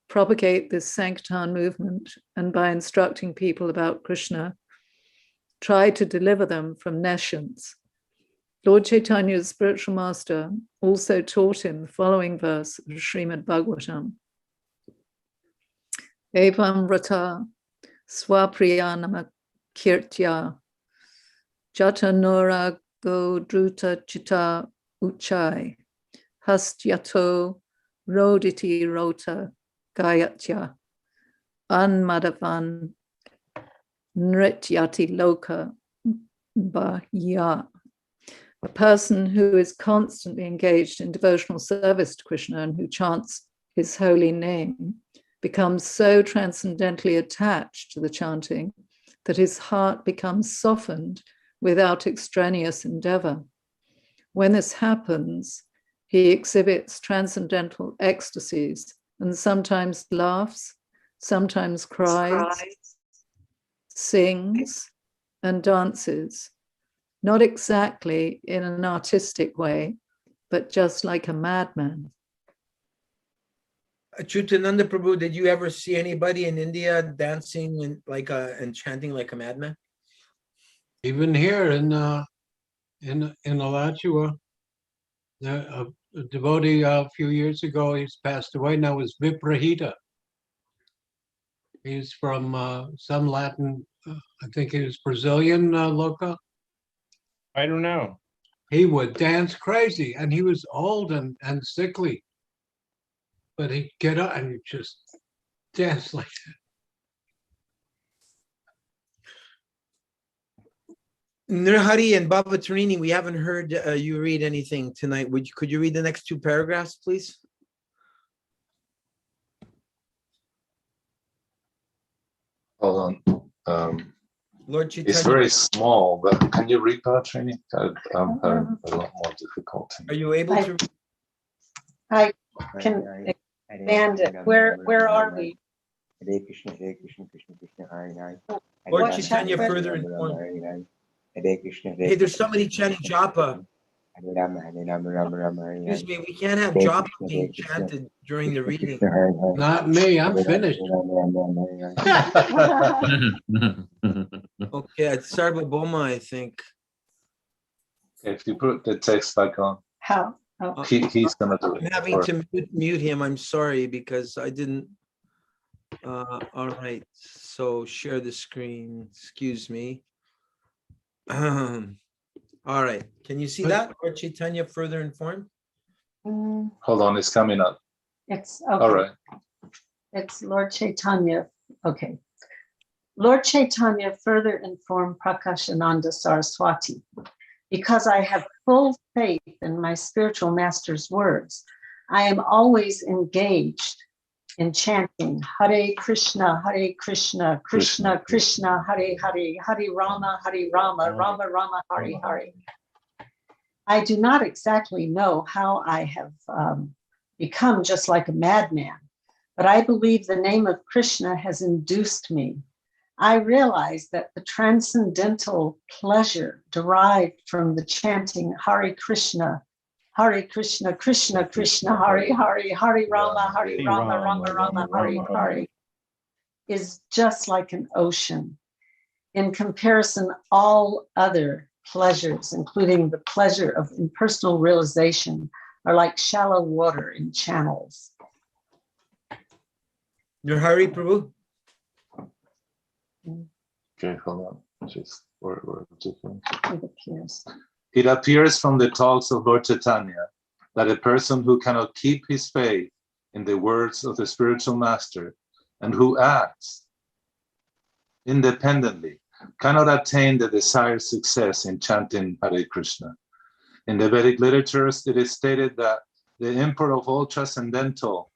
propagate this Sankirtan movement, and by instructing people about Krishna, try to deliver them from nescience. Lord Chaitanya's spiritual master also taught him the following verse of Srimad Bhagavatam. Evam rata swapriyanama kirtya jatanura go druta chita uchai hastyato roditi rota gayatya anmadavan nrityati loka bhaya. A person who is constantly engaged in devotional service to Krishna and who chants his holy name becomes so transcendently attached to the chanting that his heart becomes softened without extraneous endeavor. When this happens, he exhibits transcendental ecstasies and sometimes laughs, sometimes cries, sings, and dances. Not exactly in an artistic way, but just like a madman. Acyutananda Prabhu, did you ever see anybody in India dancing and chanting like a madman? Even here in Alachua, a devotee a few years ago, he's passed away now, is Viprahita. He's from some Latin, I think he was Brazilian loca. I don't know. He would dance crazy, and he was old and sickly. But he'd get up and he'd just dance like that. Nirhari and Baba Tarini, we haven't heard you read anything tonight. Could you read the next two paragraphs, please? Hold on. Lord Chaitanya. It's very small, but can you read that, Trini? I'm having a lot more difficulty. Are you able to? I can expand it. Where are we? Krishna, Krishna, Krishna, Hare Hare. Lord Chaitanya further informed. Hey, there's somebody chanting japa. Excuse me, we can't have japa being chanted during the reading. Not me, I'm finished. Okay, it's Sarvabhauma, I think. If you put the text back on. How? He's gonna do it. I'm having to mute him. I'm sorry because I didn't. All right, so share the screen. Excuse me. All right, can you see that? Or Chaitanya further informed? Hold on, it's coming up. It's okay. All right. It's Lord Chaitanya. Okay. Lord Chaitanya further informed Prakashananda Saraswati, because I have full faith in my spiritual master's words, I am always engaged in chanting Hare Krishna, Krishna Krishna, Hare Hare, Hare Rama, Rama Rama, Hare Hare. I do not exactly know how I have become just like a madman, but I believe the name of Krishna has induced me. I realize that the transcendental pleasure derived from the chanting Hare Krishna, Krishna Krishna, Hare Hare, Hare Rama, Rama Rama, Hare Hare, is just like an ocean. In comparison, all other pleasures, including the pleasure of impersonal realization, are like shallow water in channels. Your Hari Prabhu? Okay, hold on. Just where It appears. It appears from the talks of Lord Chaitanya that a person who cannot keep his faith in the words of the spiritual master and who acts independently cannot attain the desired success in chanting Hare Krishna. In the Vedic literatures, it is stated that the import of all transcendental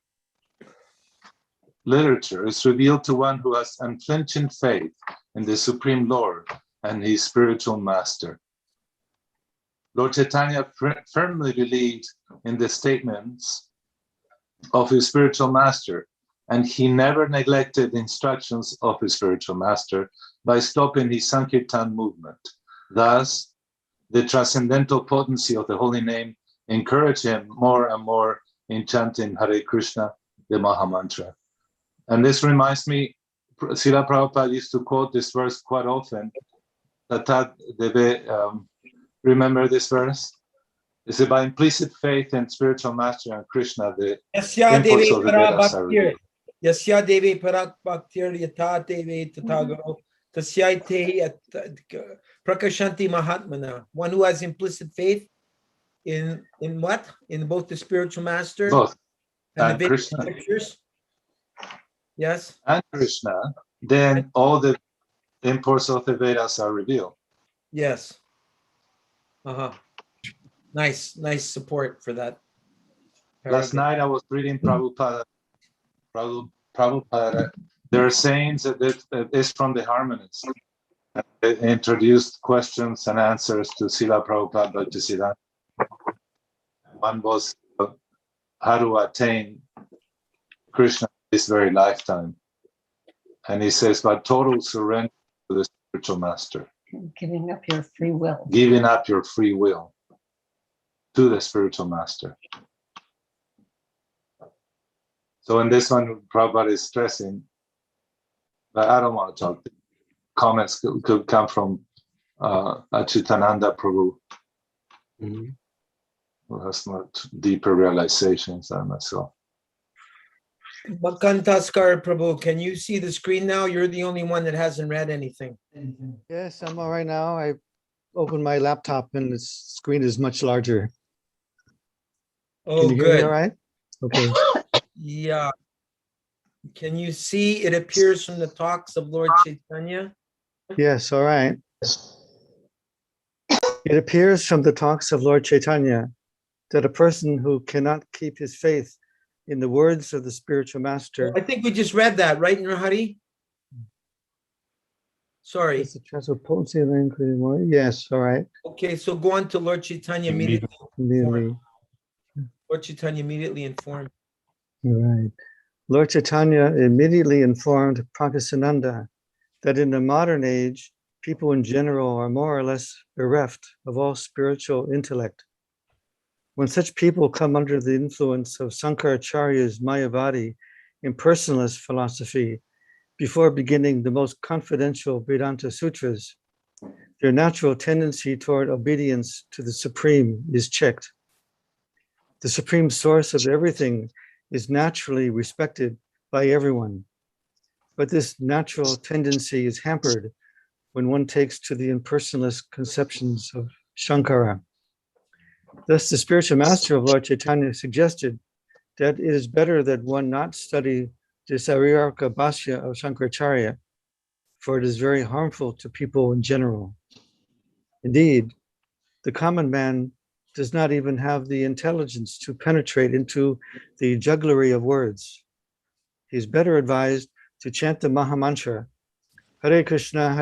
literature is revealed to one who has unflinching faith in the Supreme Lord and his spiritual master. Lord Chaitanya firmly believed in the statements of his spiritual master, and he never neglected the instructions of his spiritual master by stopping his Sankirtan movement. Thus, the transcendental potency of the holy name encouraged him more and more in chanting Hare Krishna, the Mahamantra. And this reminds me, Srila Prabhupada used to quote this verse quite often. Remember this verse? It's by implicit faith in spiritual master and Krishna, the imports of the Vedas are revealed. Yasya Devi Parak Bhaktir Yata Devi Tatagaro Tasyaite Prakashanti Mahatmana. One who has implicit faith in what? In both the spiritual master Both. and the Krishna. scriptures. Yes. And Krishna, then all the imports of the Vedas are revealed. Yes. Nice support for that. Last night I was reading Prabhupada. There are sayings that is from the harmonists. They introduced questions and answers to Srila Prabhupada Bhaktisiddhanta. One was how to attain Krishna this very lifetime. And he says, by total surrender to the spiritual master. Giving up your free will. Giving up your free will to the spiritual master. So in this one, Prabhupada is stressing, but I don't want to talk. Comments could come from Acyutananda Prabhu, who has much deeper realizations than myself. Makantaskar Prabhu, can you see the screen now? You're the only one that hasn't read anything. Yes, I'm all right now. I opened my laptop and the screen is much larger. Oh, Can you hear good. me all right? Okay. Yeah. Can you see it appears from the talks of Lord Chaitanya? Yes, all right. It appears from the talks of Lord Chaitanya that a person who cannot keep his faith in the words of the spiritual master. I think we just read that, right, Narhari? Sorry. It's a transfer potency of increasing more. Yes, all right. Okay, so go on to Lord Chaitanya immediately. Immediately. Lord Chaitanya immediately informed. All right. Lord Chaitanya immediately informed Prakasananda that in the modern age, people in general are more or less bereft of all spiritual intellect. When such people come under the influence of Sankaracharya's Mayavadi impersonalist philosophy, before beginning the most confidential Vedanta sutras, their natural tendency toward obedience to the Supreme is checked. The Supreme source of everything is naturally respected by everyone, but this natural tendency is hampered when one takes to the impersonalist conceptions of Shankara. Thus, the spiritual master of Lord Chaitanya suggested that it is better that one not study the Sariraka Bhashya of Shankaracharya, for it is very harmful to people in general. Indeed, the common man does not even have the intelligence to penetrate into the jugglery of words. He is better advised to chant the Mahamantra, Hare Krishna,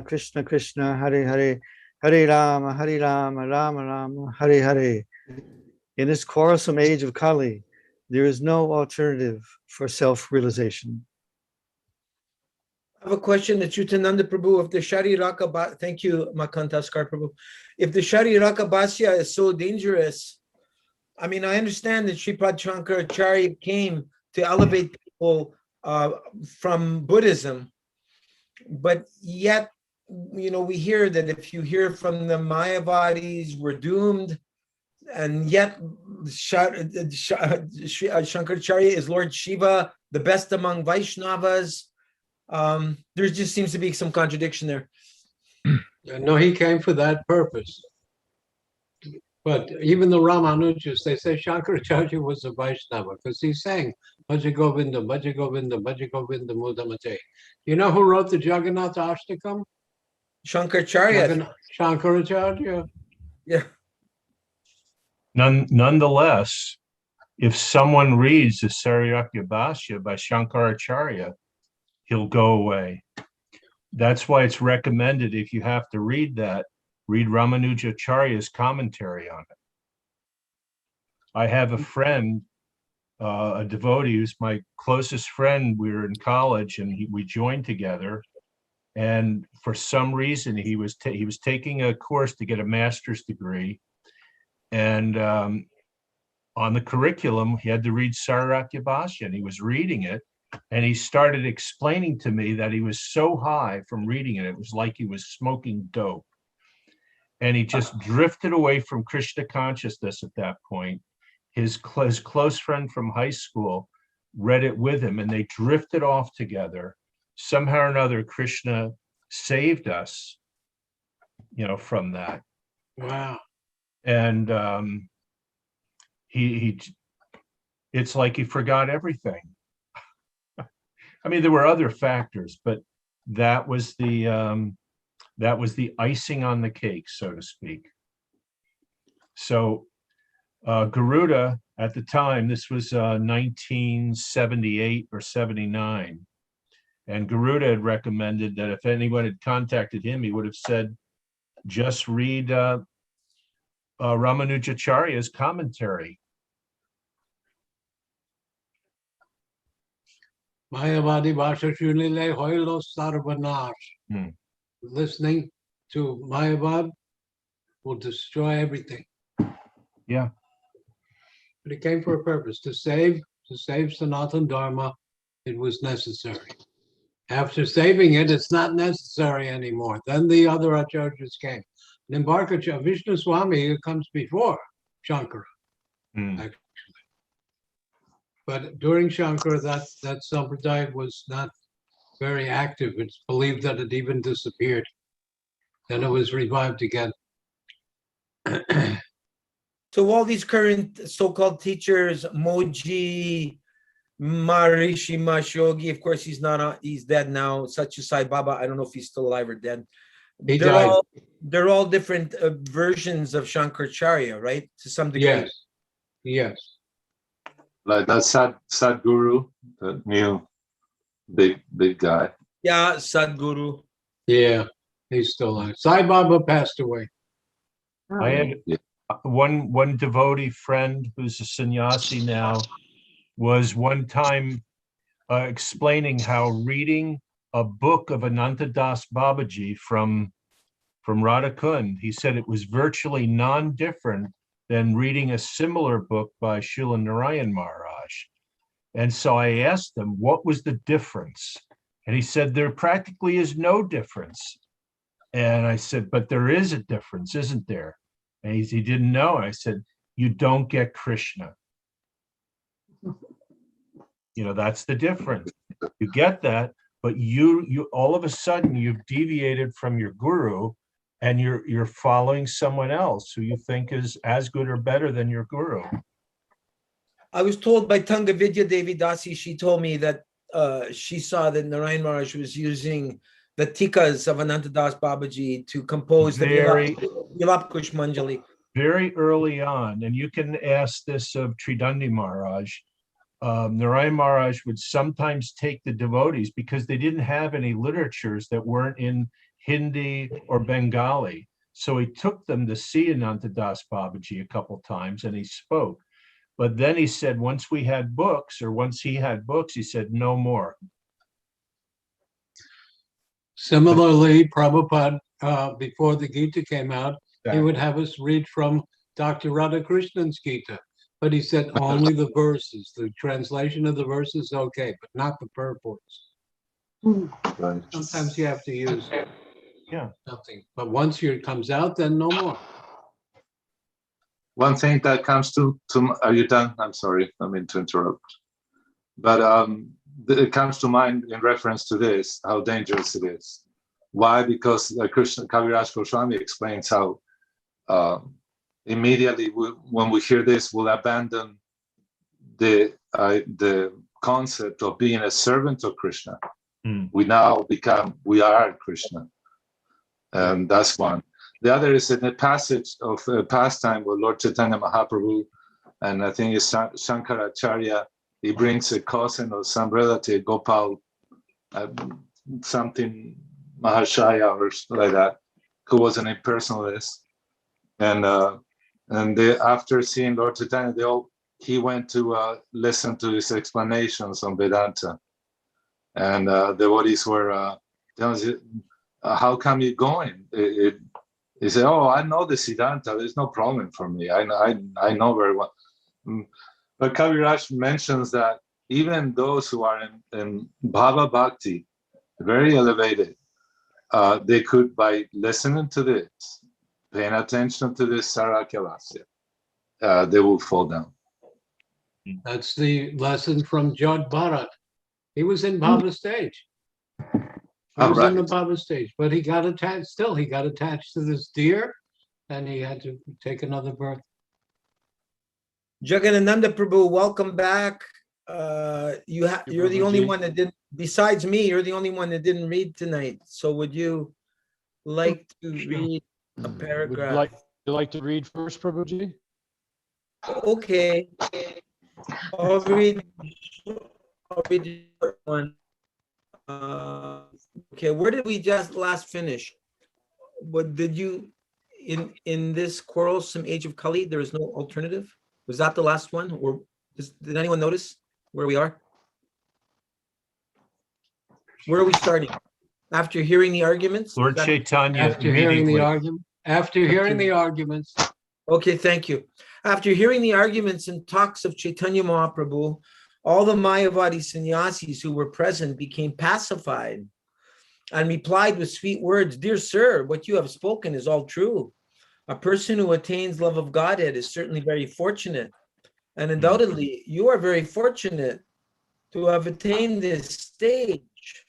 Krishna Krishna, Hare Hare, Hare Rama, Rama Rama, Hare Hare. In this quarrelsome age of Kali, there is no alternative for self-realization. I have a question that Acyutananda Prabhu, if the Shariraka, thank you, Makantaskar Prabhu. If the Shariraka Bhasya is so dangerous, I mean, I understand that Sripad Shankaracharya came to elevate people from Buddhism, but yet, you know, we hear that if you hear from the Mayavadis, we're doomed, and yet Shankaracharya is Lord Shiva, the best among Vaishnavas. There just seems to be some contradiction there. No, he came for that purpose. But even the Ramanujas, they say Shankaracharya was a Vaishnava because he sang Bhaja Govinda, Bhaja Govinda, Bhaja Govinda Mudamate. You know who wrote the Jagannath Ashtakam? Shankaracharya. Shankaracharya. Yeah. Nonetheless, if someone reads the Saryakya Bhashya by Shankaracharya, he'll go away. That's why it's recommended, if you have to read that, read Ramanujacharya's commentary on it. I have a friend, a devotee who's my closest friend. We were in college and we joined together. And for some reason, he was taking a course to get a master's degree. And on the curriculum, he had to read Saryakya Bhashya, and he was reading it. And he started explaining to me that he was so high from reading it, it was like he was smoking dope. And he just drifted away from Krishna consciousness at that point. His close friend from high school read it with him, and they drifted off together. Somehow or another, Krishna saved us, you know, from that. Wow. And it's like he forgot everything. I mean, there were other factors, but that was the icing on the cake, so to speak. So Garuda, at the time, this was 1978 or 79, and Garuda had recommended that if anyone had contacted him, he would have said, just read Ramanujacharya's commentary. Mayavadi Bhasha Shunile Hoilo Sarvanash. Listening to Mayavad will destroy everything. Yeah. But it came for a purpose, to save Sanatana Dharma. It was necessary. After saving it, it's not necessary anymore. Then the other acharyas came. Nimbarkacharya, Vishnu Swami, who comes before Shankara, actually. But during Shankara, that sampradaya was not very active. It's believed that it even disappeared. Then it was revived again. So all these current so-called teachers, Moji, Maharishi Mahesh Yogi, of course he's dead now. Satya Sai Baba, I don't know if he's still alive or dead. They're all different versions of Shankaracharya, right? To some degree. Yes. Like that Sadguru, the new big guy. Yeah, Sadguru. Yeah, he's still alive. Sai Baba passed away. I had one devotee friend who's a sannyasi now, was one time explaining how reading a book of Anantadas Babaji from Radhakund, he said it was virtually non-different than reading a similar book by Srila Narayan Maharaj. And so I asked him, what was the difference? And he said, there practically is no difference. And I said, but there is a difference, isn't there? And he didn't know. I said, you don't get Krishna. You know, that's the difference. You get that, but you all of a sudden you've deviated from your guru, and you're following someone else who you think is as good or better than your guru. I was told by Tanga Vidya Devi Dasi, she told me that she saw that Narayan Maharaj was using the tikas of Anantadas Babaji to compose the Very- Vilap Kushmanjali. Very early on, and you can ask this of Tridandi Maharaj. Narayan Maharaj would sometimes take the devotees because they didn't have any literatures that weren't in Hindi or Bengali. So he took them to see Anantadas Babaji a couple times and he spoke. But then he said, once we had books, or once he had books, he said, no more. Similarly, Prabhupada, before the Gita came out, he Exactly. would have us read from Dr. Radhakrishnan's Gita. But he said only the verses, the translation of the verses, okay, but not the purports. Right. Sometimes you have to use Yeah. something, but once it comes out, then no more. One thing that comes to are you done? I'm sorry, I mean to interrupt. But it comes to mind in reference to this, how dangerous it is. Why? Because Krishna Kaviraj Goswami explains how immediately when we hear this, we'll abandon the concept of being a servant of Krishna. We now we are Krishna. And that's one. The other is in the passage of pastime where Lord Chaitanya Mahaprabhu, and I think it's Shankaracharya, he brings a cousin or some relative, Gopal, something Mahashaya or like that, who was an impersonalist. And they, after seeing Lord Chaitanya, he went to listen to his explanations on Vedanta. And the devotees were telling him, how come you're going? He said, oh, I know the Siddhanta. There's no problem for me. I know very well. But Kaviraj mentions that even those who are in Bhava Bhakti, very elevated, they could, by listening to this, paying attention to this Sarakyalasya, they will fall down. That's the lesson from Jod Bharat. He was in Bhava stage. He was in the Bhava stage, but he got attached. Still, he got attached to this deer, and he had to take another birth. Jagannananda Prabhu, welcome back. You're the only one that didn't. Besides me, you're the only one that didn't read tonight. So, would you like to read a paragraph? Would you like to read first, Prabhuji? Okay. I'll read the short one. Okay, where did we just last finish? What did you in this quarrelsome age of Kali? There is no alternative. Was that the last one, or did anyone notice where we are? Where are we starting? After hearing the arguments? Lord Chaitanya. After hearing the argument. After hearing the arguments. Okay, thank you. After hearing the arguments and talks of Chaitanya Mahaprabhu, all the Mayavadi sannyasis who were present became pacified and replied with sweet words, "Dear sir, what you have spoken is all true. A person who attains love of Godhead is certainly very fortunate. And undoubtedly, you are very fortunate to have attained this stage.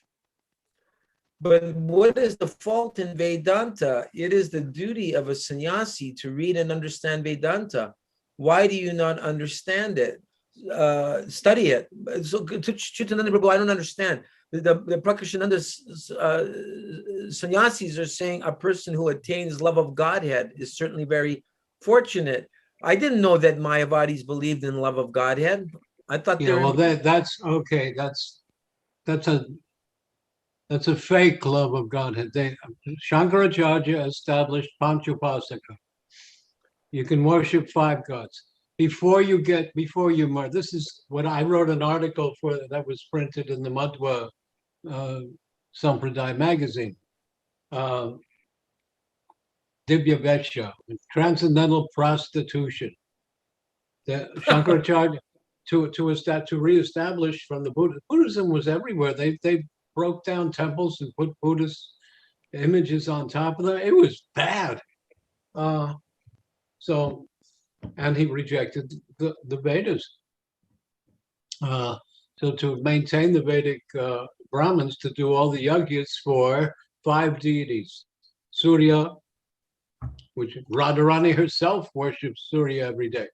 But what is the fault in Vedanta? It is the duty of a sannyasi to read and understand Vedanta. Why do you not understand it? Study it." So to Acyutananda Prabhu, I don't understand. The Prakashananda sannyasis are saying a person who attains love of Godhead is certainly very fortunate. I didn't know that Mayavadis believed in love of Godhead. I thought Yeah, well, that's okay. That's a fake love of Godhead. Shankaracharya established Panchupasaka. You can worship 5 gods. Before you merge, this is what I wrote an article for that was printed in the Madhva Sampradaya magazine. Divya Vesha, transcendental prostitution. The Shankaracharya to reestablish from the Buddha. Buddhism was everywhere. They broke down temples and put Buddhist images on top of them. It was bad. And he rejected the Vedas. So to maintain the Vedic Brahmins to do all the yajnas for 5 deities. Surya, which Radharani herself worships Surya every day.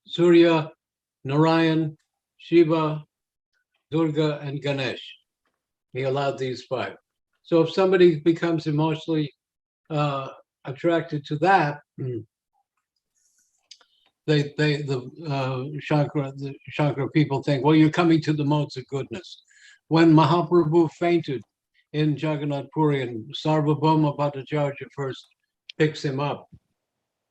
Surya, Narayan, Shiva, Durga, and Ganesh. He allowed these 5. So if somebody becomes emotionally attracted to that, the Shankara people think, well, you're coming to the modes of goodness. When Mahaprabhu fainted in Jagannath Puri and Sarvabhauma Bhattacharya first picks him up,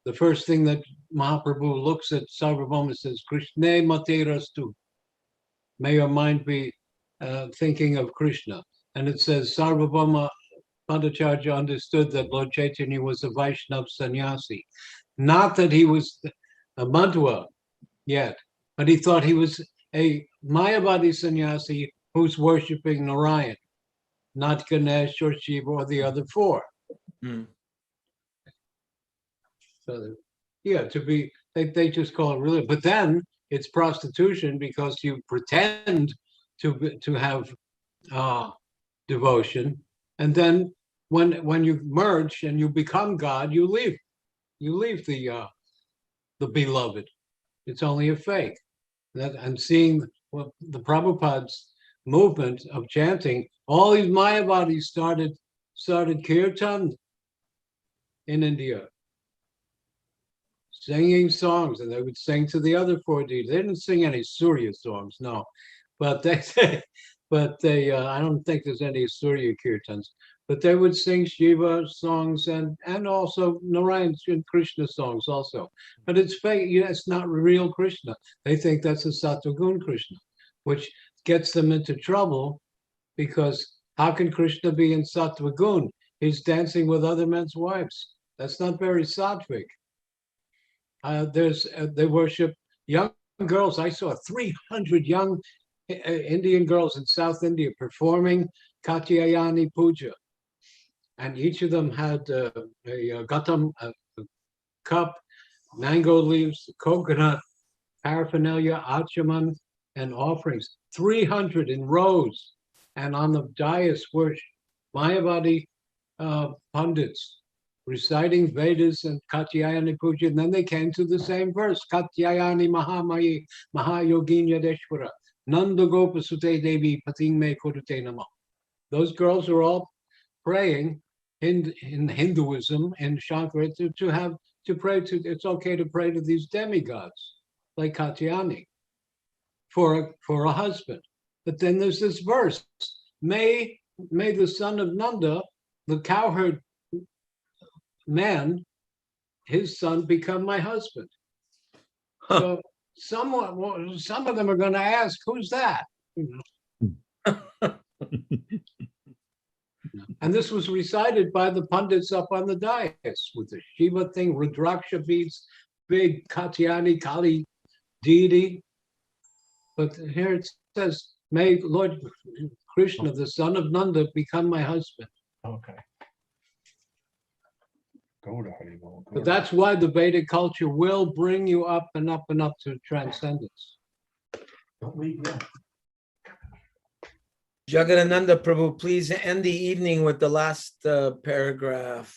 the first thing that Mahaprabhu looks at Sarvabhauma says, Krishna materastu. May your mind be thinking of Krishna. And it says Sarvabhauma Bhattacharya understood that Lord Chaitanya was a Vaishnava sannyasi. Not that he was a Madhva yet, but he thought he was a Mayavadi sannyasi who's worshiping Narayan, not Ganesh or Shiva or the other 4. So, yeah, they just call it religion. But then it's prostitution because you pretend to have devotion, and then when you merge and you become God, you leave the beloved. It's only a fake. That I'm seeing what the Prabhupada's movement of chanting. All these Mayavadis started kirtan in India, singing songs, and they would sing to the other 4 deities. They didn't sing any Surya songs, no, but they I don't think there's any Surya kirtans, but they would sing Shiva songs and also Narayan and Krishna songs also. But it's fake. It's not real Krishna. They think that's a Sattvagun Krishna, which gets them into trouble because how can Krishna be in Sattvagun? He's dancing with other men's wives. That's not very sattvic. They worship young girls. I saw 300 young Indian girls in South India performing Katyayani Puja. And each of them had a gatam, a cup, mango leaves, coconut, paraphernalia, achaman, and offerings. 300 in rows. And on the dais were Mayavadi pundits reciting Vedas and Katyayani Puja. And then they came to the same verse, Katyayani Mahamayi Mahayoginya Deshwara. Nanda Gopa Sute Devi Pating Me Kurute Nama. Those girls are all praying in Hinduism and Shankara to pray to. It's okay to pray to these demigods like Katyayani for a husband. But then there's this verse: May the son of Nanda, the cowherd man, his son become my husband. So some of them are going to ask, who's that? And this was recited by the pundits up on the dais with the Shiva thing, Rudraksha beads, big Katyayani Kali deity. But here it says, may Lord Krishna, the son of Nanda, become my husband. Okay. But that's why the Vedic culture will bring you up and up and up to transcendence. Don't leave yet. Jagadananda Prabhu, please end the evening with the last paragraph.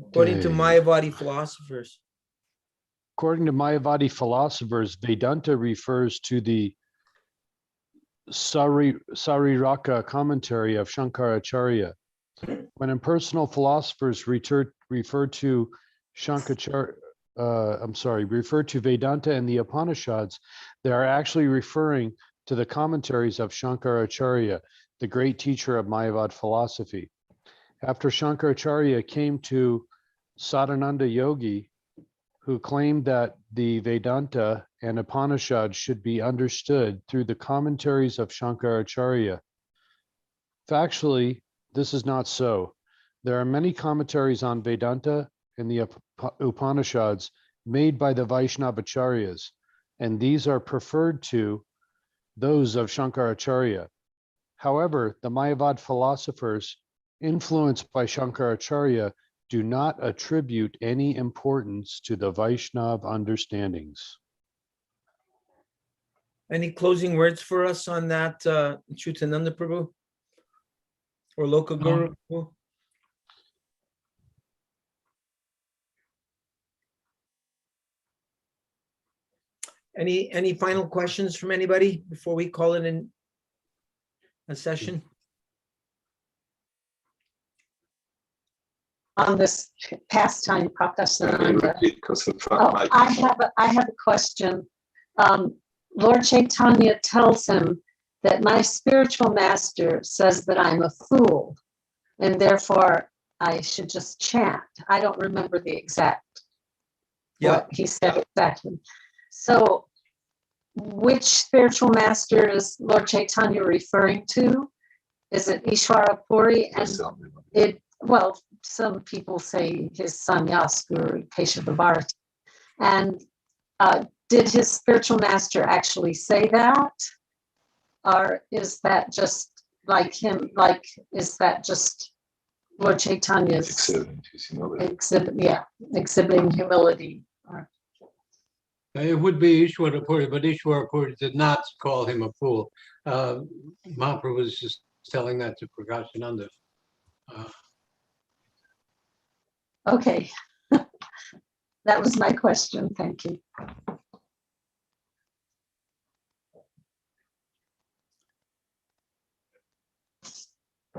According to Okay. Mayavadi philosophers. According to Mayavadi philosophers, Vedanta refers to the Sariraka commentary of Shankaracharya. When impersonal philosophers refer to Vedanta and the Upanishads, they are actually referring to the commentaries of Shankaracharya, the great teacher of Mayavad philosophy. After Shankaracharya came to Sadananda Yogi, who claimed that the Vedanta and Upanishads should be understood through the commentaries of Shankaracharya. Factually, this is not so. There are many commentaries on Vedanta and the Upanishads made by the Vaishnavacharyas, and these are preferred to those of Shankaracharya. However, the Mayavad philosophers influenced by Shankaracharya do not attribute any importance to the Vaishnava understandings. Any closing words for us on that, Acyutananda Prabhu? Or Loka Guru? Any final questions from anybody before we call it in a session? On this pastime, Prakasananda. Because of Oh, I have a question. Lord Chaitanya tells him that my spiritual master says that I'm a fool, and therefore I should just chant. I don't remember the exact what he said exactly. So, which spiritual master is Lord Chaitanya referring to? Is it Ishwara Puri? And well, some people say his sannyas guru, Keshava Bharati. And did his spiritual master actually say that? Or is that just like him? Like, is that just Lord Chaitanya's exhibiting humility? It would be Ishwara Puri, but Ishwara Puri did not call him a fool. Mahaprabhu was just telling that to Prakashananda. Okay. That was my question. Thank you.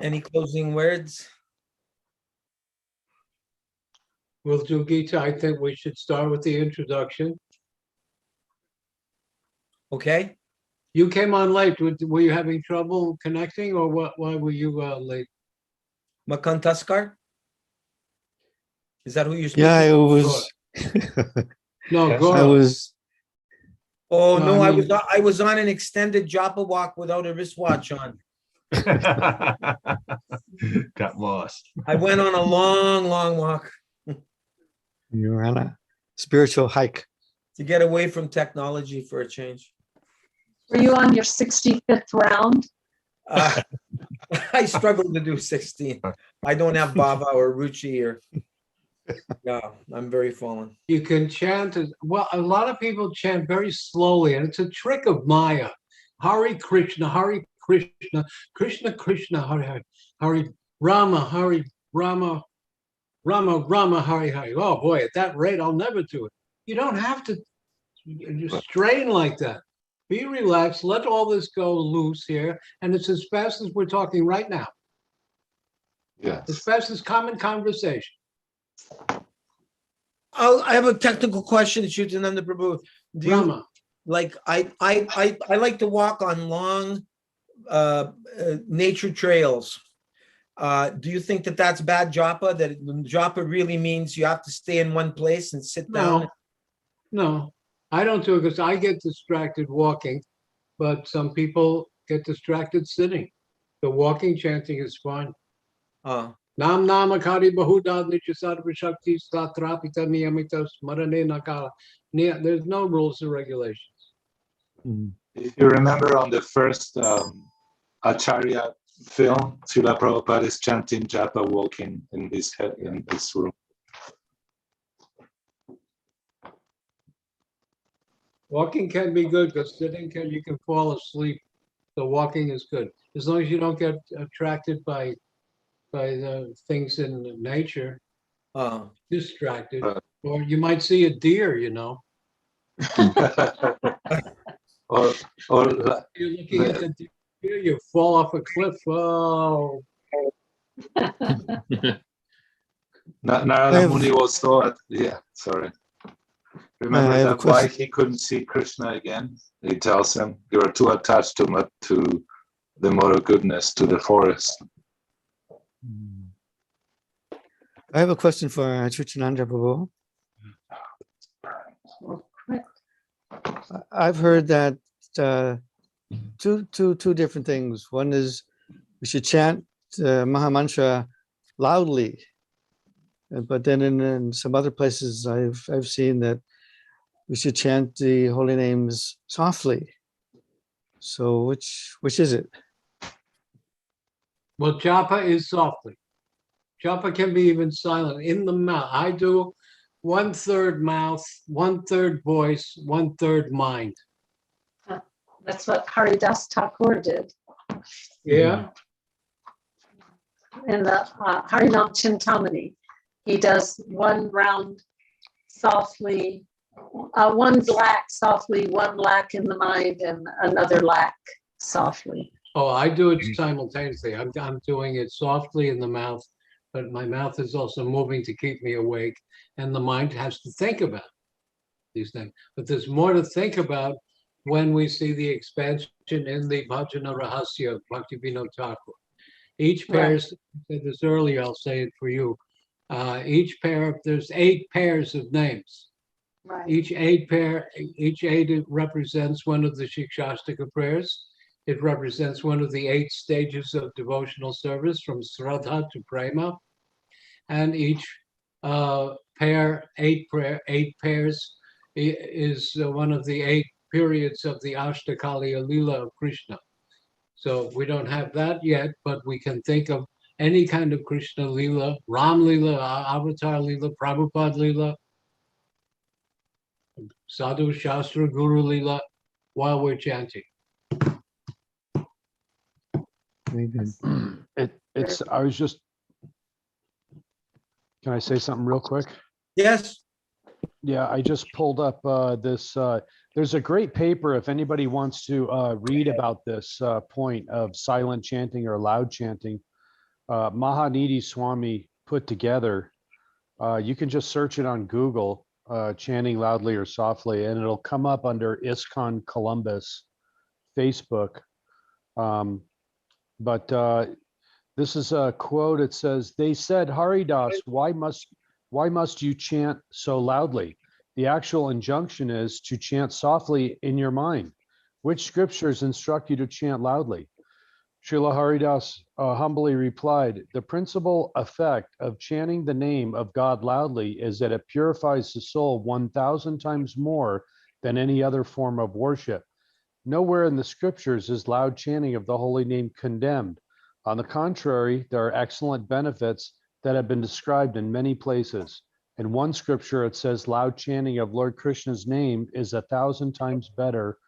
Any closing words? Well, Jugita, I think we should start with the introduction. Okay. You came on late. Were you having trouble connecting, or what? Why were you late? Makantaskar? Is that who you're speaking? Yeah, it was. No, I was. Oh No, no, I mean- I was on an extended japa walk without a wristwatch on. Got lost. I went on a long walk You were on a spiritual hike. to get away from technology for a change. Were you on your 65th round? I struggle to do 16. I don't have bhava or ruchi or. Yeah, I'm very fallen. You can chant well. A lot of people chant very slowly, and it's a trick of Maya. Hare Krishna, Krishna Krishna, Hare Hare, Hare Rama, Rama, Hare Hare. Oh boy, at that rate, I'll never do it. You don't have to strain like that. Be relaxed. Let all this go loose here, and it's as fast as we're talking right now. Yeah. As fast as common conversation. I have a technical question, Acyutananda Prabhu. Do you, Rama. like I like to walk on long nature trails. Do you think that that's bad japa? That japa really means you have to stay in one place and sit down? No, I don't do it because I get distracted walking, but some people get distracted sitting. The walking chanting is fine. Nam namakari bahudad nichasarva shakti satrapita niyamita smarane nakala. There's no rules or regulations. If you remember on the first Acharya film, Srila Prabhupada is chanting japa walking in this room. Walking can be good because sitting you can fall asleep. So walking is good as long as you don't get attracted by the things in nature. Distracted, or you might see a deer. or you're looking at the deer, you fall off a cliff. Oh. Narada Muni also, sorry. Remember that why he couldn't see Krishna again? He tells him, you are too attached to the mode of goodness, to the forest. I have a question for Acyutananda Prabhu. I've heard that two different things. One is we should chant Mahamantra loudly, but then in some other places I've seen that we should chant the holy names softly. So which is it? Well, japa is softly. Japa can be even silent in the mouth. I do 1/3 mouth, 1/3 voice, 1/3 mind. That's what Haridas Thakur did. Yeah. In the Harinam Chintamani, he does one round softly, one lack softly, one lack in the mind, and another lack softly. Oh, I do it simultaneously. I'm doing it softly in the mouth, but my mouth is also moving to keep me awake, and the mind has to think about these things. But there's more to think about when we see the expansion in the Bhajana Rahasya of Bhaktivinoda Thakur. Each pair, I said this earlier, I'll say it for you. Each pair, there's 8 pairs of names. Right. Each eight represents one of the Shikshashtaka prayers. It represents one of the 8 stages of devotional service, from Sraddha to Prema. And each pair, 8 pairs, is one of the 8 periods of the Ashtakaliya Leela of Krishna. So we don't have that yet, but we can think of any kind of Krishna Leela, Ram Leela, Avatar Leela, Prabhupada Leela, Sadhu Shastra Guru Leela, while we're chanting. I was just, can I say something real quick? Yes. Yeah, I just pulled up this, there's a great paper if anybody wants to read about this point of silent chanting or loud chanting. Mahanidhi Swami put together. You can just search it on Google, chanting loudly or softly, and it'll come up under ISKCON Columbus Facebook. But this is a quote. It says, "They said, Haridas, why must you chant so loudly? The actual injunction is to chant softly in your mind. Which scriptures instruct you to chant loudly?" Srila Haridas humbly replied, "The principal effect of chanting the name of God loudly is that it purifies the soul 1,000 times more than any other form of worship. Nowhere in the scriptures is loud chanting of the holy name condemned. On the contrary, there are excellent benefits that have been described in many places. In one scripture, it says loud chanting of Lord Krishna's name is 1,000 times better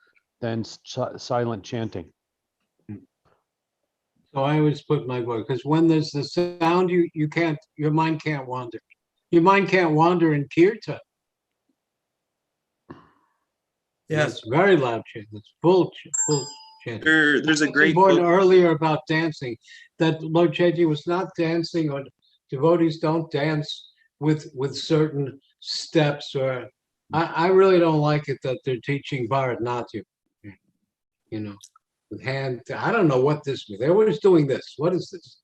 than silent chanting." So I always put my voice, because when there's the sound, you can't, your mind can't wander. Your mind can't wander in kirtan. Yes. It's very loud chant. It's full chanting. There's a great important book. earlier about dancing, that Lord Chaitanya was not dancing, or devotees don't dance with certain steps, or I really don't like it that they're teaching Bharatanatyam, you know, with hand. I don't know what this means. They're always doing this. What is this?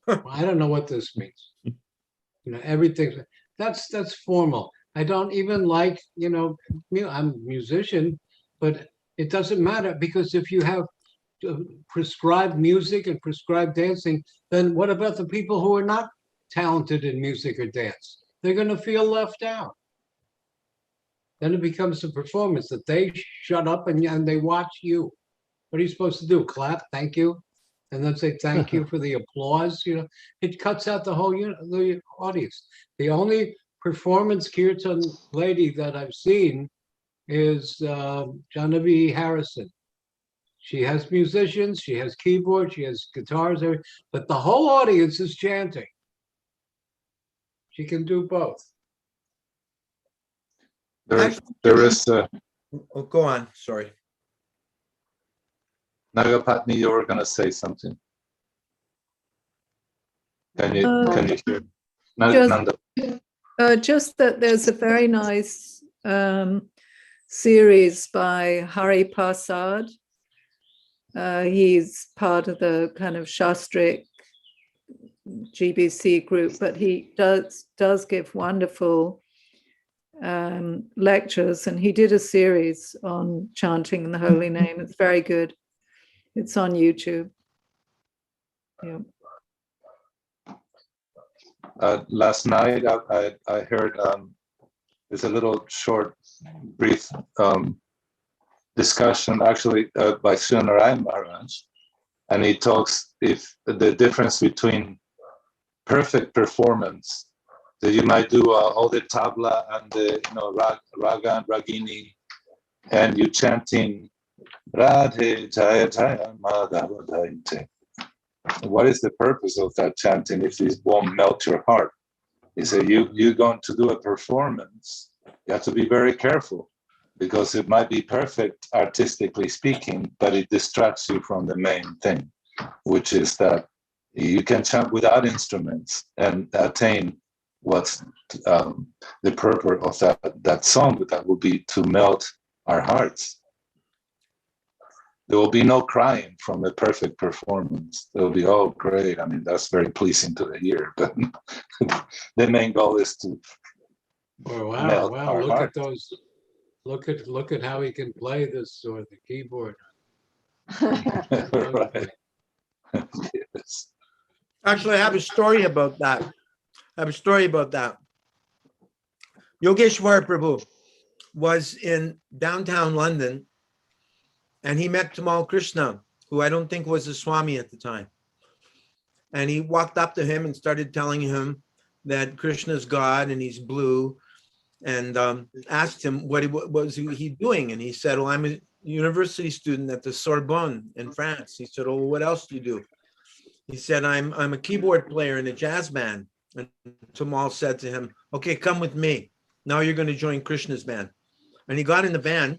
I don't know what this means. You know, everything that's formal. I don't even like, you know, I'm a musician, but it doesn't matter, because if you have prescribed music and prescribed dancing, then what about the people who are not talented in music or dance? They're going to feel left out. Then it becomes a performance that they shut up and they watch you. What are you supposed to do? Clap, thank you, and then say thank you for the applause. You know, it cuts out the whole the audience. The only performance kirtan lady that I've seen is Janavi Harrison. She has musicians, she has keyboard, she has guitars, but the whole audience is chanting. She can do both. There is Oh, go on. Sorry. Nagapatni, you were going to say something. Can you hear? Nanda. Just that there's a very nice series by Hari Prasad. He's part of the kind of Shastric GBC group, but he does give wonderful lectures, and he did a series on chanting the holy name. It's very good. It's on YouTube. Yeah. Last night I heard there's a little short, brief discussion actually by Srinarayan Maharaj, and he talks if the difference between perfect performance, that you might do all the tabla and the raga and ragini, and you chanting Radhe Jaya Jaya Madhava Dainte. What is the purpose of that chanting if it won't melt your heart? He said, you're going to do a performance You have to be very careful, because it might be perfect artistically speaking, but it distracts you from the main thing, which is that you can chant without instruments and attain what's the purpose of that song, that will be to melt our hearts. There will be no crying from a perfect performance. There will be, oh, great. I mean, that's very pleasing to the ear, but the main goal is to Wow, melt wow, our look at heart. those. Look at how he can play this or the keyboard. Right. Yes. Actually, I have a story about that. Yogeshwar Prabhu was in downtown London, and he met Tamal Krishna, who I don't think was a Swami at the time. And he walked up to him and started telling him that Krishna's God and he's blue, and asked him what was he doing. And he said, well, I'm a university student at the Sorbonne in France. He said, oh, what else do you do? He said, I'm a keyboard player in a jazz band. And Tamal said to him, okay, come with me. Now you're going to join Krishna's band. And he got in the van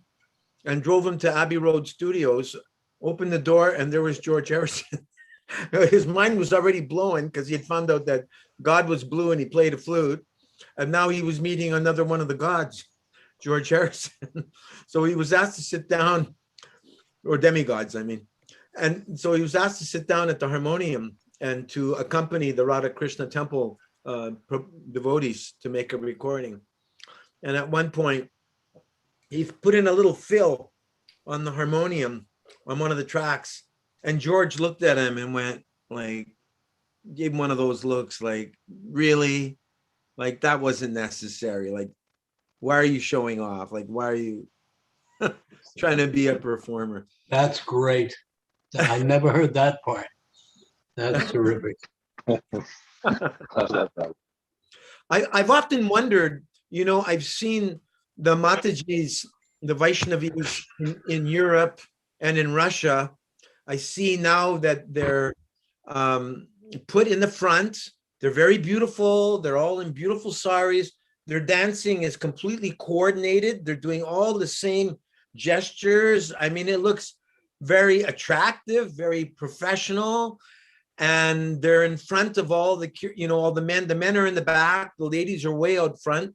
and drove him to Abbey Road Studios, opened the door, and there was George Harrison. His mind was already blowing because he had found out that God was blue and he played a flute. And now he was meeting another one of the gods, George Harrison. So he was asked to sit down, or demigods, I mean. And so he was asked to sit down at the harmonium and to accompany the Radha Krishna temple devotees to make a recording. And at one point, he put in a little fill on the harmonium on one of the tracks. And George looked at him and went like, gave him one of those looks like, really? Like, that wasn't necessary. Like, why are you showing off? Like, why are you trying to be a performer? That's great. I never heard that part. That's terrific. I've often wondered, you know, I've seen the Matajis, the Vaishnavis in Europe and in Russia. I see now that they're put in the front. They're very beautiful. They're all in beautiful saris. Their dancing is completely coordinated. They're doing all the same gestures. I mean, it looks very attractive, very professional. And they're in front of all the, you know, all the men. The men are in the back. The ladies are way out front.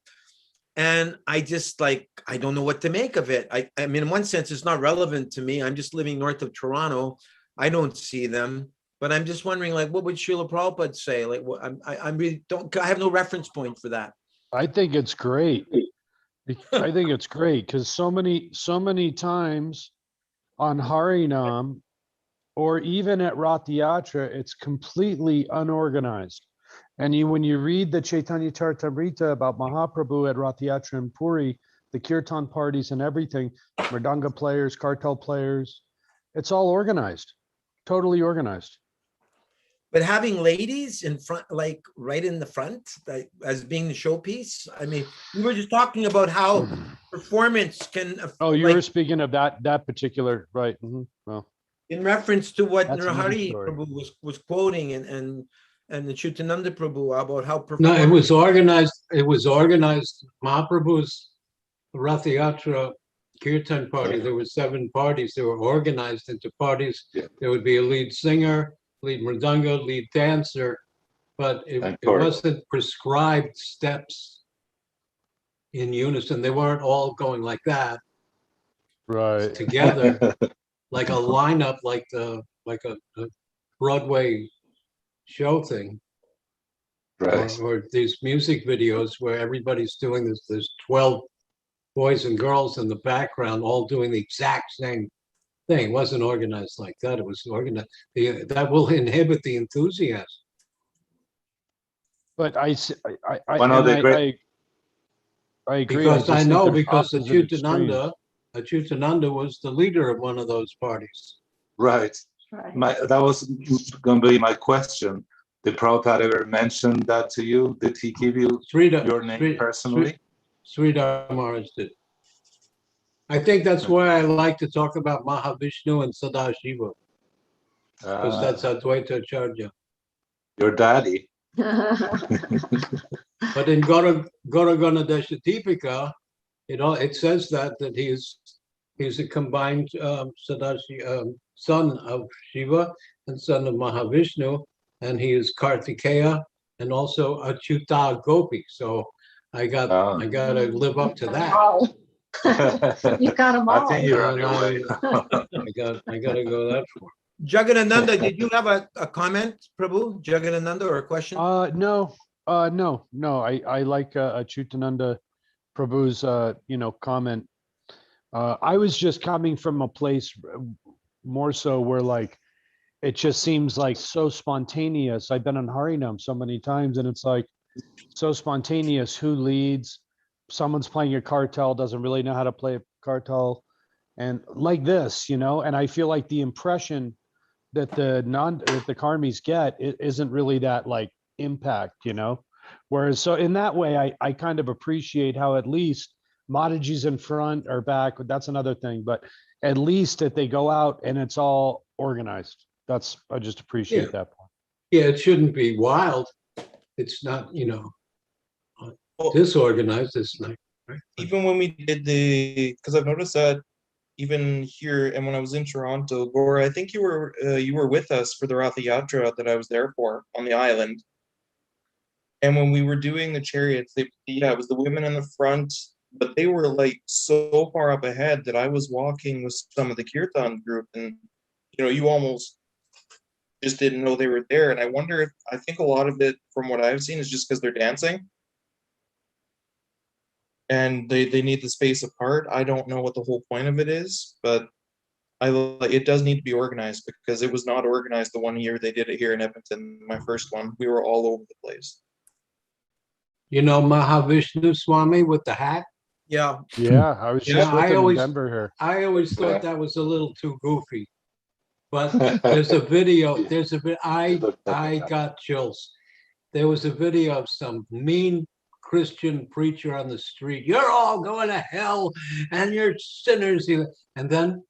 And I just like, I don't know what to make of it. I mean, in one sense, it's not relevant to me. I'm just living north of Toronto. I don't see them. But I'm just wondering, like, what would Srila Prabhupada say? Like, I really don't, I have no reference point for that. I think it's great. I think it's great because so many times on Harinam or even at Rath Yatra, it's completely unorganized. And when you read the Chaitanya Charitamrita about Mahaprabhu at Rath Yatra in Puri, the kirtan parties and everything, mridanga players, kartal players, it's all organized, totally organized. But having ladies in front, like right in the front, like, as being the showpiece. I mean, we were just talking about how performance can. Oh, you were speaking of that particular, right? Mm-hmm. Well, in reference to what that's another Narahari story. Prabhu was quoting and the Acyutananda Prabhu about how No, performance. it was organized. It was organized. Mahaprabhu's Rath Yatra Kirtan party. There were 7 parties. They were organized into parties. There would be a lead singer, lead mridanga, lead dancer, but it wasn't prescribed steps in unison. They weren't all going like that, right, together, like a lineup, like a Broadway show thing, Right. or these music videos where everybody's doing this. There's 12 boys and girls in the background, all doing the exact same thing. It wasn't organized like that. It was organized. That will inhibit the enthusiasm. but I agree. Because I just know, think there's because opposite extremes. Acyutananda was the leader of one of those parties. Right. That was going to be my question. Did Prabhupada ever mention that to you? Did he give you your name personally? Sridhar Maharaj did. I think that's why I like to talk about Mahavishnu and Sadashiva, because that's Advaita Acharya. Your daddy. But in Gaura Ganadesha Deepika, It says that he's a combined son of Shiva and son of Mahavishnu, and he is Kartikeya and also Achyuta Gopi. So I got to live up to that. Wow. You got them all. I think you're on your way. I got to go that far. Jagadananda, did you have a comment, Prabhu? Jagadananda, or a question? No. I like Acyutananda Prabhu's comment. I was just coming from a place more so where like it just seems like so spontaneous. I've been on Harinam so many times, and it's like so spontaneous. Who leads? Someone's playing a cartel, doesn't really know how to play a cartel, and like this, and I feel like the impression that the karmis get isn't really that like impact, whereas so in that way I kind of appreciate how at least Mataji's in front or back, that's another thing, but at least that they go out and it's all organized. I just appreciate that part. Yeah, it shouldn't be wild. It's not, disorganized. It's like, right? Even when we did because I've noticed that even here, and when I was in Toronto, Gaura, I think you were with us for the Ratha Yatra that I was there for on the island. And when we were doing the chariots, it was the women in the front, but they were like so far up ahead that I was walking with some of the kirtan group, and you almost just didn't know they were there. And I think a lot of it, from what I've seen, is just because they're dancing. And they need the space apart. I don't know what the whole point of it is, but it does need to be organized, because it was not organized the one year they did it here in Edmonton, my first one. We were all over the place. Mahavishnu Swami with the hat? Yeah. Yeah, I was just with him in Denver here. I always thought that was a little too goofy. But there's a video, I got chills. There was a video of some mean Christian preacher on the street. You're all going to hell and you're sinners. And then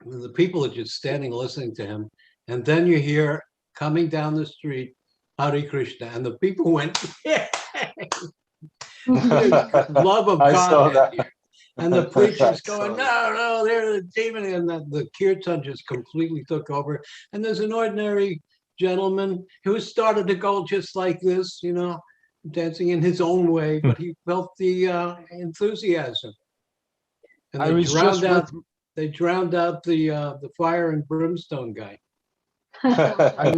the people are just standing listening to him. And then you hear coming down the street, Hare Krishna. And the people went, yeah. Love of God. And the preacher's going, no, they're the demon. And the kirtan just completely took over. And there's an ordinary gentleman who started to go just like this, dancing in his own way, but he felt the enthusiasm. And they drowned out the fire and brimstone guy. I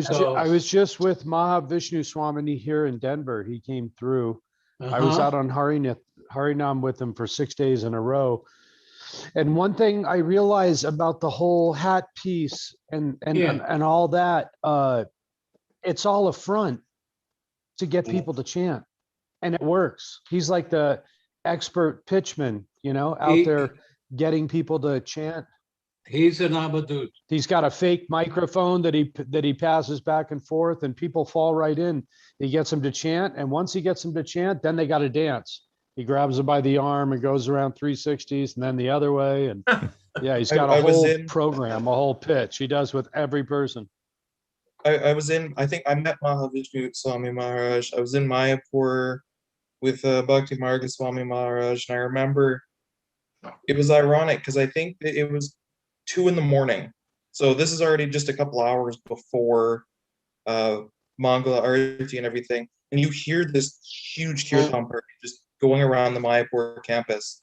was just with Mahavishnu Swamini here in Denver. He came through. I was out on Harinam with him for 6 days in a row. And one thing I realized about the whole hat piece and all that, it's all a front to get people to chant, and it works. He's like the expert pitchman, out there getting people to chant. He's an abadut. He's got a fake microphone that he passes back and forth, and people fall right in. He gets them to chant, and once he gets them to chant, then they got to dance. He grabs them by the arm and goes around 360s, and then the other way. And yeah, he's got a whole program, a whole pitch. He does with every person. I think I met Mahavishnu Swami Maharaj. I was in Mayapur with Bhakti Marga Swami Maharaj. And I remember it was ironic because I think that it was 2 a.m. So this is already just a couple hours before Mangala Arati and everything. And you hear this huge kirtan party just going around the Mayapur campus.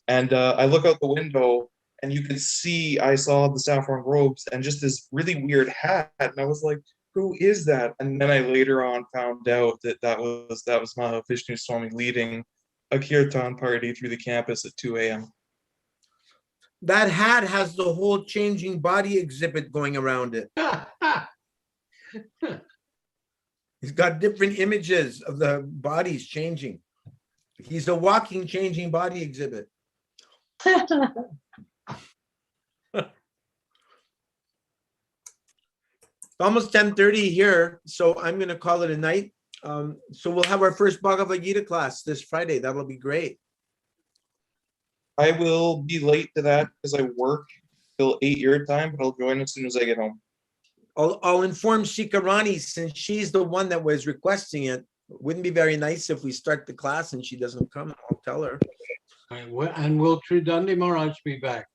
And I look out the window, and you could see, I saw the saffron robes and just this really weird hat. And I was like, who is that? And then I later on found out that was Mahavishnu Swami leading a kirtan party through the campus at 2 a.m. That hat has the whole changing body exhibit going around it. He's got different images of the bodies changing. He's a walking changing body exhibit. Almost 10:30 here, so I'm going to call it a night. So we'll have our first Bhagavad Gita class this Friday. That'll be great. I will be late to that because I work till 8 your time, but I'll join as soon as I get home. I'll inform Shikarani, since she's the one that was requesting it. Wouldn't be very nice if we start the class and she doesn't come. I'll tell her. And will Tridandi Maharaj be back?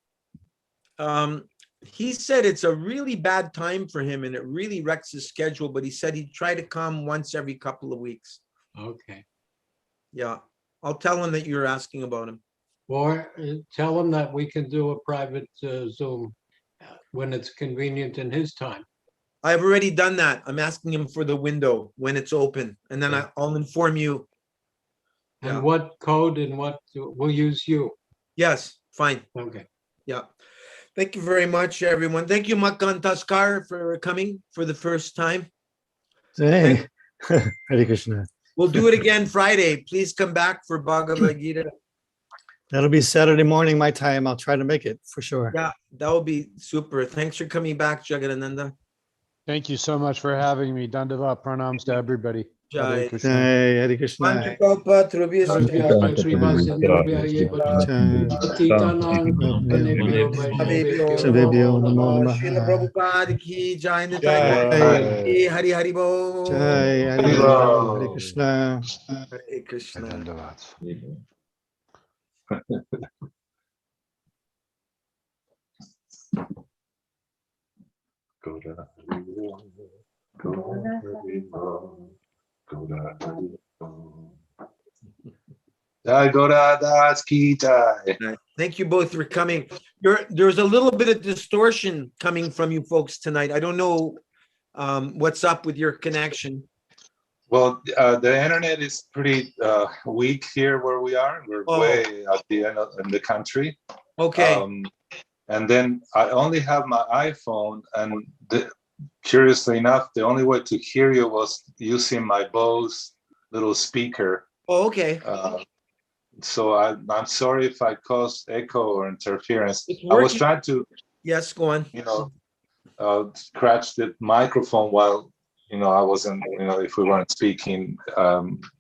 He said it's a really bad time for him and it really wrecks his schedule, but he said he'd try to come once every couple of weeks. Okay. Yeah, I'll tell him that you're asking about him. Or tell him that we can do a private Zoom when it's convenient in his time. I've already done that. I'm asking him for the window when it's open, and then I'll inform you. And Yeah. what code and what we'll use you. Yes, fine. Okay. Yeah. Thank you very much, everyone. Thank you, Makan Taskar, for coming for the first time. Hey, Hare Krishna. We'll do it again Friday. Please come back for Bhagavad Gita. That'll be Saturday morning, my time. I'll try to make it for sure. Yeah, that will be super. Thanks for coming back, Jagadananda. Thank you so much for having me. Dandavat pranams to everybody. Jai. Hare Krishna. Jai, Hare Krishna. Panchakalpa, Trubhyasya, Shavebhyo Namo Srila Namaha. Prabhupada ki Jai, Jai. Nitai Hari Hari Bo. Jai, Hare Krishna. Hare Krishna. Dandavat. Jai Gaura Das ki jai. Thank you both for coming. There's a little bit of distortion coming from you folks tonight. I don't know what's up with your connection. Well, the internet is pretty weak here where we are. We're way at the end of in the country. Okay. And then I only have my iPhone, and curiously enough, the only way to hear you was using my Bose little speaker. Oh, okay. So I'm sorry if I caused echo or interference. It's I was working. trying to, Yes, go on. scratch the microphone while, I wasn't, if we weren't speaking,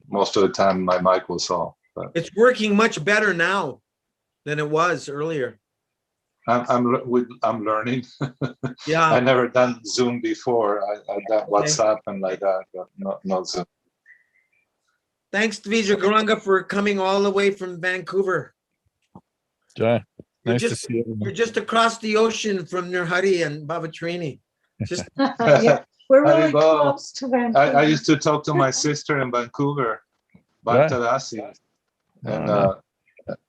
most of the time my mic was off. But It's working much better now than it was earlier. I'm learning. Yeah. I never done Zoom before. I done WhatsApp and like that, but not Zoom. Thanks, Dvija Garanga, for coming all the way from Vancouver. Jai. You're Nice to just, see you. you're just across the ocean from Nirhari and Bavatrini. Just Yeah, we're really Haribo. close to Vancouver. I used to talk to my sister in Vancouver, Bhaktadasi,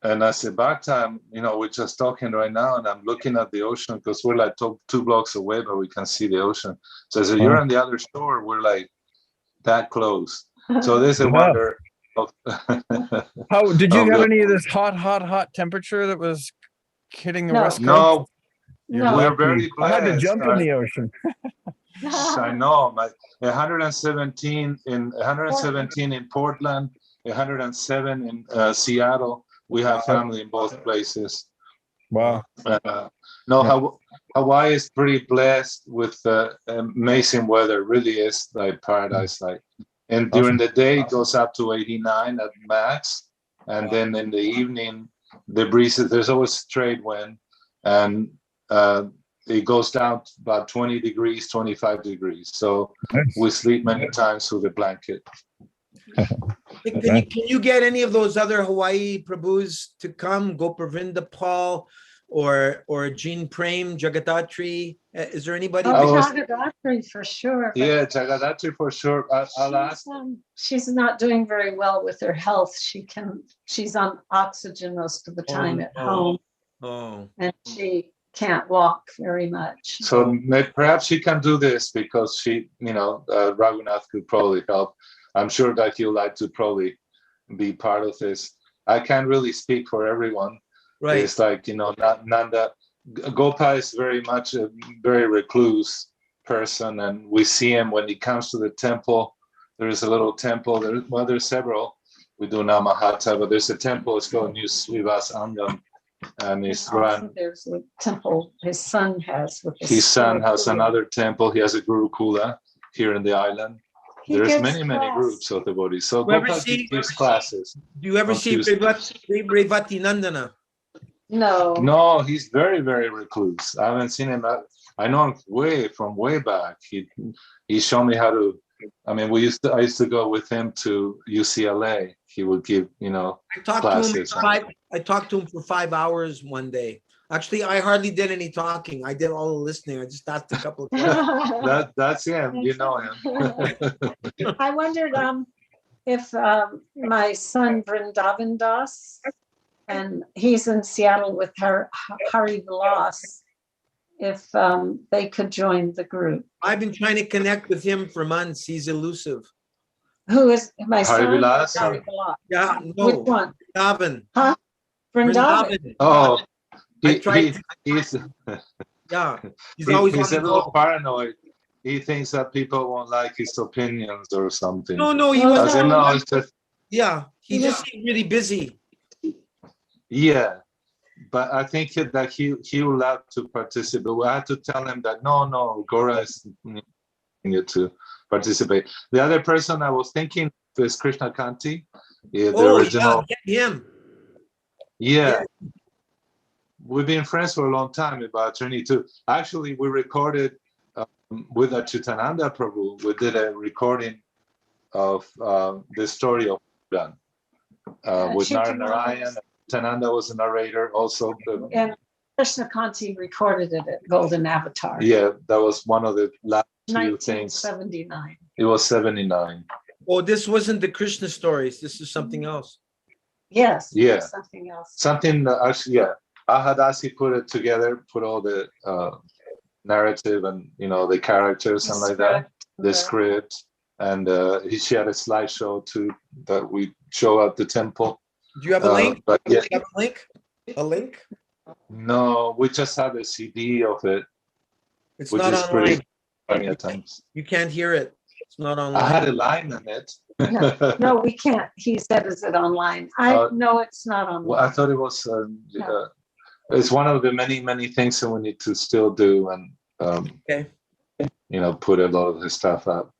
and I said, Bhakta, we're just talking right now, and I'm looking at the ocean because we're like 2 blocks away, but we can see the ocean. So I said, you're on the other shore. We're like that close. So there's a wonder of How did you of have the- any of this hot temperature that was hitting the No. West Coast? No, No. we're very I had to blessed. jump in the ocean. I know, 117 in Portland, 107 in Seattle. We have family in both places. Wow. Hawaii is pretty blessed with amazing weather. Really is like paradise. And during the day it goes up to 89 at max, and then in the evening the breezes. There's always straight wind, and it goes down to about 20 degrees, 25 degrees. So we sleep many times with a blanket. Can you get any of those other Hawaii Prabhus to come? Gopravinda Paul or Jean Prem, Jagadatri? Is there anybody? Jagadatri for sure. Yeah, Jagadatri for sure. I'll ask. She's not doing very well with her health. She's on oxygen most of the time at home. And she can't walk very much. So perhaps she can do this because she, Raghunath could probably help. I'm sure that he'll like to probably be part of this. I can't really speak for everyone. Right. It's like, Nanda, Gopa is very much a very recluse person, and we see him when he comes to the temple. There is a little temple. There's several. We do Namahata, but there's a temple. It's called New Srivas Angam. And there's a temple his son has. His son has another temple. He has a Gurukula here in the island. There's many groups of devotees. So Gopal gives classes. Do you ever see Revati Nandana? No. No, he's very, very recluse. I haven't seen him. I know him way back. He showed me how to I mean, I used to go with him to UCLA. He would give, I talked classes. I talked to him for 5 hours one day. Actually, I hardly did any talking. I did all the listening. I just asked a couple of questions. That's him. You know him. I wondered if my son Vrindavan Das, and he's in Seattle with Hari Vilas, if they could join the group. I've been trying to connect with him for months. He's elusive. Who is my son? Hari Vilas? Hari Vilas. Yeah, no. Which one? Vrindavan. Huh? Vrindavan. Oh, he's always he's on a the little go. paranoid. He thinks that people won't like his opinions or something. No, he I was. said, no, it's just, Yeah, he just seemed really busy. yeah. But I think that he would love to participate. We had to tell him that no, Gaura is you to participate. The other person I was thinking is Krishna Kanti, the original. Yeah, get him. Yeah. We've been friends for a long time, about 22. Actually, we recorded with Acyutananda Prabhu. We did a recording of the story of Buddha with Narayan. Acyutananda was the narrator also. And Krishna Kanti recorded it at Golden Avatar. Yeah, that was one of the last few things. 1979. It was 79. Oh, this wasn't the Krishna stories. This is something else. Yes. Yeah. Something else. Something actually, yeah. Ahadasi put it together, put all the narrative and the characters and like that, the script, and she had a slideshow too that we show at the temple. Do you have a link? But yeah, Do you have a link? A link? no, we just have a CD of it. It's which not is online. pretty funny at times. You can't hear it. It's not online. I had a line in it. No, we can't. He said, "Is it online?" No, it's not online. Well, I thought it was. It's one of the many things that we need to still do, and put a lot of the stuff up.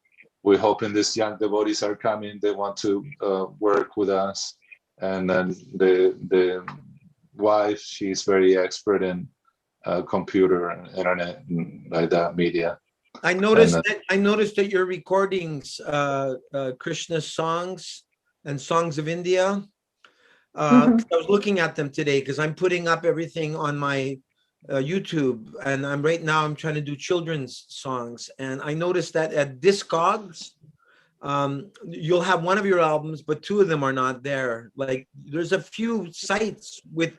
We're hoping these young devotees are coming. They want to work with us, and then the wife, she's very expert in computer and internet and like that media. I noticed that your recordings, Krishna songs and songs of India. I was looking at them today because I'm putting up everything on my YouTube, and I'm trying to do children's songs. And I noticed that at Discogs, you'll have one of your albums, but two of them are not there. Like there's a few sites with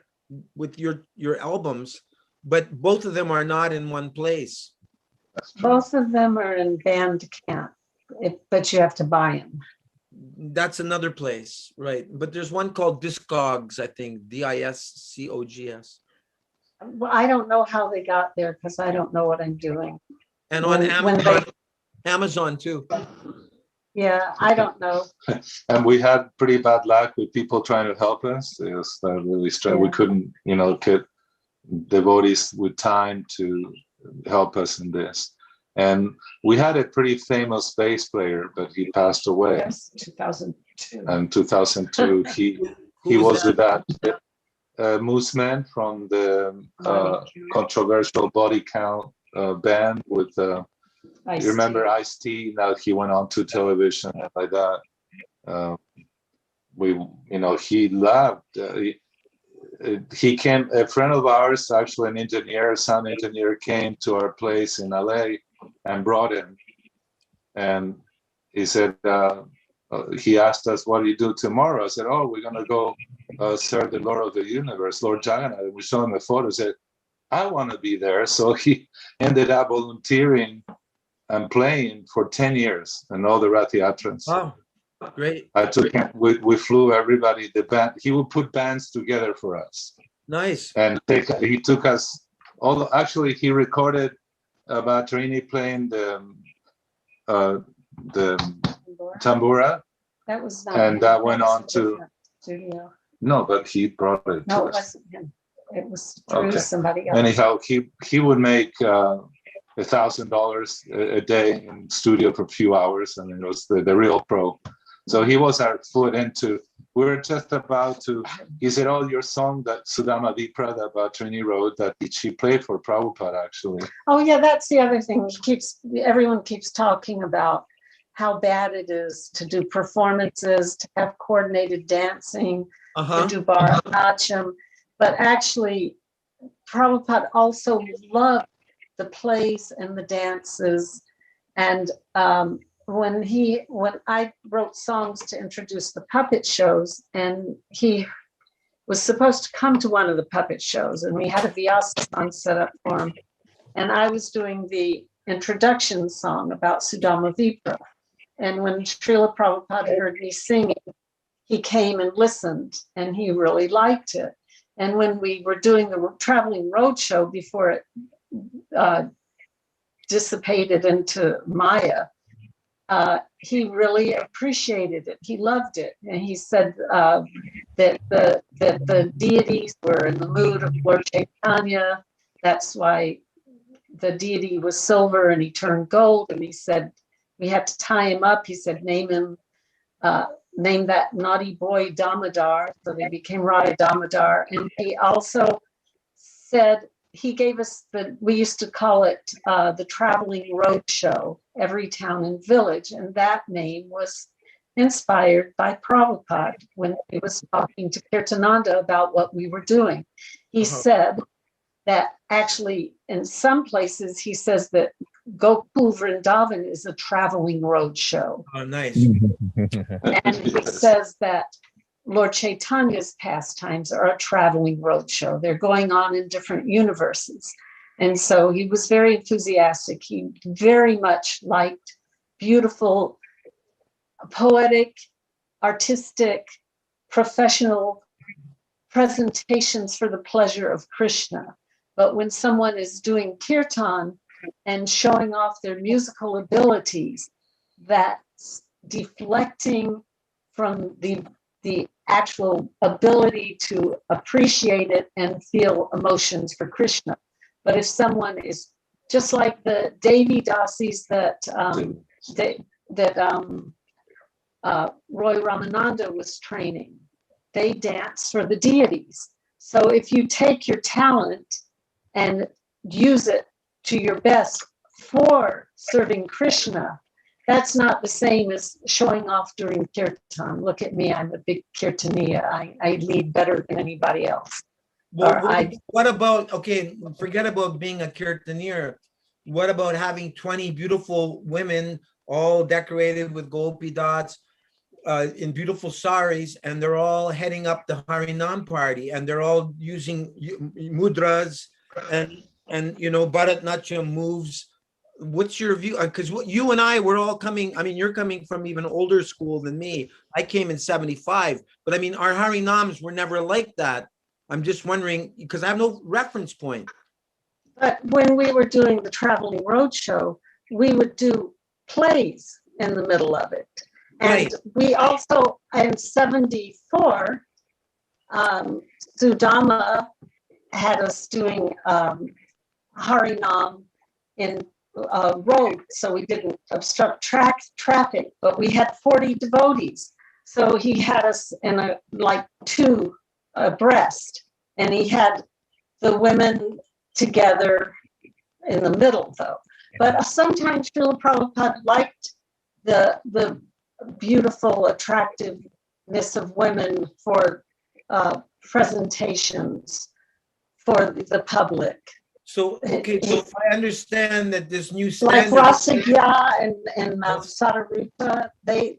your albums, but both of them are not in one place. Both of them are in Bandcamp, but you have to buy them. That's another place, right? But there's one called Discogs, I think, Discogs. Well, I don't know how they got there because I don't know what I'm doing. And on Amazon too. Yeah, I don't know. And we had pretty bad luck with people trying to help us. It was really strange. We couldn't, get devotees with time to help us in this. And we had a pretty famous bass player, but he passed away. Yes, 2002. In 2002, he was with that Moose Man from the controversial Body Count band with, you remember Ice-T? Now he went on to television and like that. He loved, he came, a friend of ours, actually an engineer, sound engineer, came to our place in LA and brought him. And he said, he asked us, what do you do tomorrow? I said, oh, we're going to go serve the Lord of the universe, Lord Jagannath. We showed him a photo, said, I want to be there. So he ended up volunteering and playing for 10 years and all the Rath Yatrans. Wow, great. I took him, we flew everybody, the band, he would put bands together for us. Nice. And he took us, actually he recorded Bhattarini playing the tambura. That was not and him. that went on to studio. No, but he brought it. No, to it us. wasn't him. It was through somebody else. Anyhow, he would make $1,000 a day in studio for a few hours, and it was the real pro. So he was our foot into. We were just about to. He said, "Oh, your song that Sudama Vipra that Bhattarini wrote that she played for Prabhupada actually." Oh yeah, that's the other thing. Everyone keeps talking about how bad it is to do performances, to have coordinated dancing, to do Bharatanatyam. But actually, Prabhupada also loved the plays and the dances. And when I wrote songs to introduce the puppet shows, and he was supposed to come to one of the puppet shows, and we had a Vyasa song set up for him. And I was doing the introduction song about Sudama Vipra. And when Srila Prabhupada heard me singing, he came and listened, and he really liked it. And when we were doing the traveling roadshow before it dissipated into Maya, he really appreciated it. He loved it. And he said that the deities were in the mood of Lord Chaitanya. That's why the deity was silver and he turned gold. And he said, we had to tie him up. He said, name that naughty boy Damodar. So they became Radha Damodar. And he also said, he gave us we used to call it the traveling road show, every town and village. And that name was inspired by Prabhupada when he was talking to Kirtananda about what we were doing. He said that actually in some places, he says that Gokul Vrindavan is a traveling road show. Oh, nice. And he says that Lord Chaitanya's pastimes are a traveling roadshow. They're going on in different universes. And so he was very enthusiastic. He very much liked beautiful, poetic, artistic, professional presentations for the pleasure of Krishna. But when someone is doing kirtan and showing off their musical abilities, that's deflecting from the actual ability to appreciate it and feel emotions for Krishna. But if someone is just like the Devi Dasis that Roy Ramananda was training, they dance for the deities. So if you take your talent and use it to your best for serving Krishna, that's not the same as showing off during kirtan. Look at me, I'm a big kirtaniya. I lead better than anybody else. What about, okay, forget about being a kirtanier. What about having 20 beautiful women all decorated with gopi dots in beautiful saris, and they're all heading up the Harinam party, and they're all using mudras and Bharatanatyam moves. What's your view? Because you and I were all coming, I mean, you're coming from even older school than me. I came in 75, but I mean, our Harinams were never like that. I'm just wondering, because I have no reference point. But when we were doing the traveling roadshow, we would do plays in the middle of it. And we also, in 74, Sudama had us doing Harinam in road, so we didn't obstruct traffic, but we had 40 devotees. So he had us in two abreast, and he had the women together in the middle, though. But sometimes Srila Prabhupada liked the beautiful attractiveness of women for presentations for the public. So, okay, so if I understand that this new standard, like Rasagya and Sadarupa, they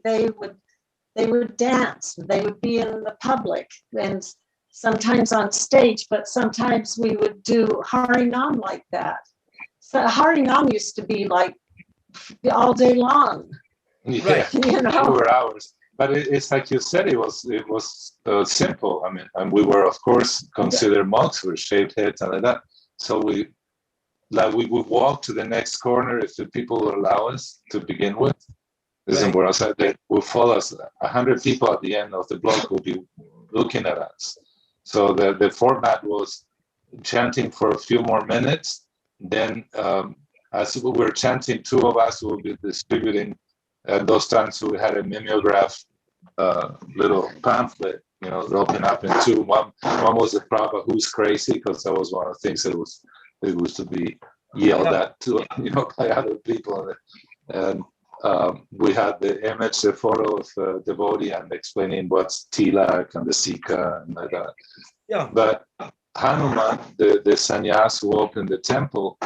would dance. They would be in the public and sometimes on stage, but sometimes we would do Harinam like that. So Harinam used to be like all day long. Yeah, for hours. But it's like you said, it was simple. I mean, and we were of course considered monks with shaved heads and like that. So we would walk to the next corner if the people would allow us to begin with. This is where I said they would follow us. 100 people at the end of the block would be looking at us. So the format was chanting for a few more minutes. Then as we were chanting, two of us will be distributing. At those times we had a mimeograph little pamphlet, broken up in two. One was the Prabhu who's crazy, because that was one of the things that was to be yelled at to by other people. And we had the image, the photo of the devotee and explaining what's tilak and the sika and like that. Yeah. But Hanuman, the sannyas who opened the temple,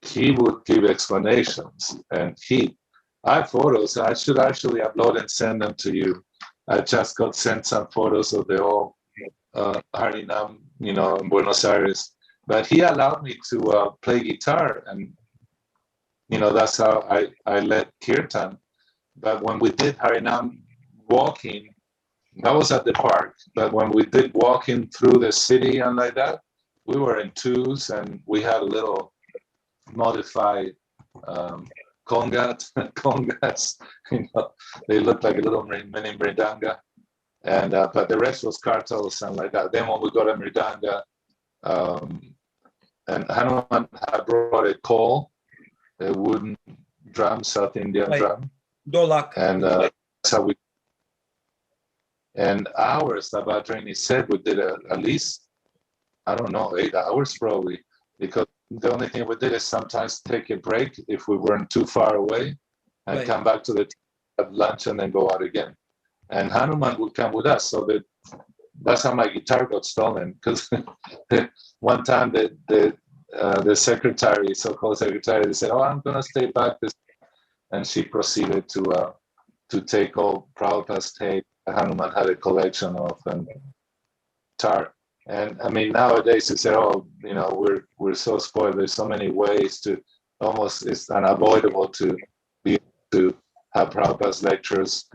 he would give explanations, and I have photos. I should actually upload and send them to you. I just got sent some photos of the whole Harinam, in Buenos Aires. But he allowed me to play guitar, and that's how I led kirtan. But when we did Harinam walking, that was at the park. But when we did walking through the city and like that, we were in twos, and we had a little modified congas. They looked like a little mini mridanga, and but the rest was cartels and like that. Then when we got a mridanga, and Hanuman had brought a call, a wooden drum, South Indian drum, dolak, and that's how we. And hours, Abhadrini said we did at least, I don't know, 8 hours probably, because the only thing we did is sometimes take a break if we weren't too far away, and come back to the have lunch and then go out again. And Hanuman would come with us, so that's how my guitar got stolen. Because one time the secretary, so-called secretary, they said, "Oh, I'm gonna stay back," and she proceeded to take all Prabhupada's tape. Hanuman had a collection of guitar. And I mean, nowadays you say, "Oh, we're so spoiled. There's so many ways to almost. It's unavoidable to be able to have Prabhupada's lectures.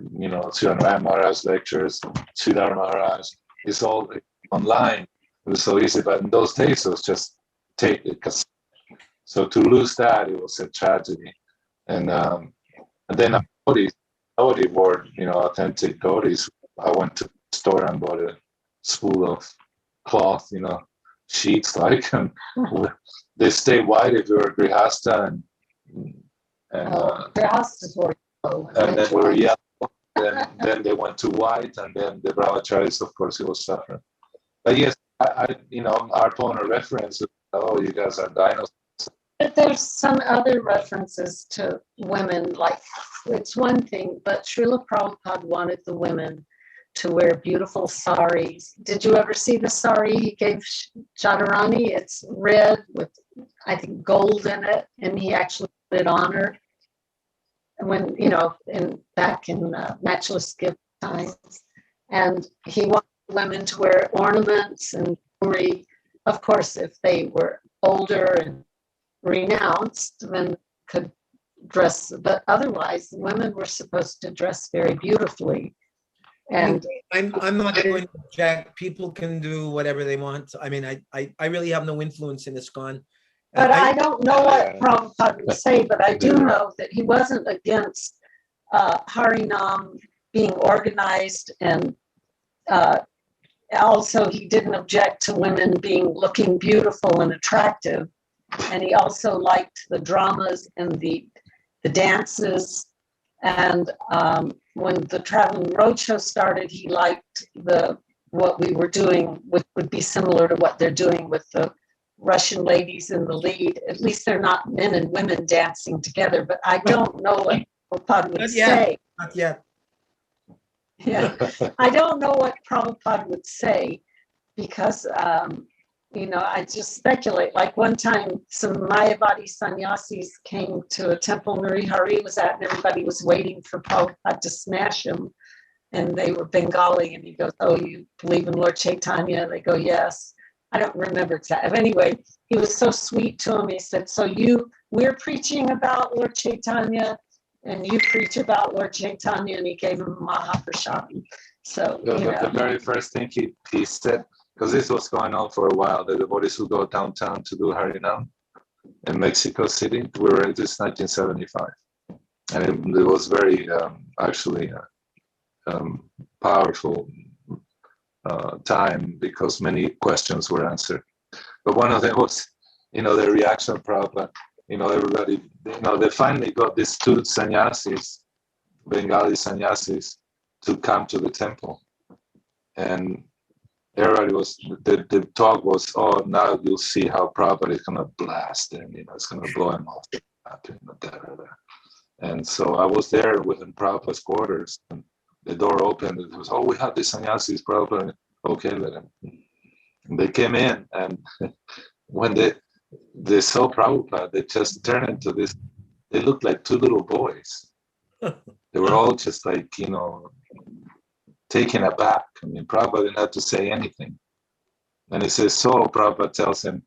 Sridhar Maharaj's lectures, Sridhar Maharaj. It's all online. It was so easy. But in those days, it was just tape. So to lose that, it was a tragedy. And then nobody wore authentic dhotis. I went to the store and bought a spool of cloth, sheets and they stay white if you're a grihasta, grihastas were and then we're yellow. Then they went to white, and then the brahmacharis, of course, he was suffering. But yes, our point of reference is, oh, you guys are dinosaurs. But there's some other references to women, like it's one thing, but Srila Prabhupada wanted the women to wear beautiful saris. Did you ever see the sari he gave Jadharani? It's red with, I think, gold in it, and he actually put it on her. When, back in matchless gift times. And he wanted women to wear ornaments and jewelry. Of course, if they were older and renounced, then could dress, but otherwise women were supposed to dress very beautifully. And I'm not going to object. People can do whatever they want. I mean, I really have no influence in ISKCON. But I don't know what Prabhupada would say, but I do know that he wasn't against Harinam being organized, and also he didn't object to women looking beautiful and attractive. And he also liked the dramas and the dances. And when the traveling roadshow started, he liked what we were doing, which would be similar to what they're doing with the Russian ladies in the lead. At least they're not men and women dancing together, but I don't know what Prabhupada would say. Not yet. Yeah, I don't know what Prabhupada would say, because I just speculate. Like one time, some Mayavadi sannyasis came to a temple Nari Hari was at, and everybody was waiting for Prabhupada to smash him. And they were Bengali, and he goes, "Oh, you believe in Lord Chaitanya?" They go, "Yes." I don't remember exactly. But anyway, he was so sweet to him. He said, "So we're preaching about Lord Chaitanya, and you preach about Lord Chaitanya," and he gave him Mahaprasad. So the very first thing he said, because this was going on for a while, the devotees who go downtown to do Harinam in Mexico City. We were in this 1975, and it was very powerful time, because many questions were answered. But one of them was, the reaction of Prabhupada. Everybody, they finally got these two sannyasis, Bengali sannyasis, to come to the temple. And everybody the talk was, "Oh, now you'll see how Prabhupada is going to blast them, it's going to blow him off." And so I was there within Prabhupada's quarters. And the door opened. It was, oh, we have the sannyasis, Prabhupada. Okay, let them. And they came in, and when they saw Prabhupada, they just turned into this. They looked like two little boys. They were all just like, taken aback. I mean, Prabhupada didn't have to say anything. And he says, so Prabhupada tells him,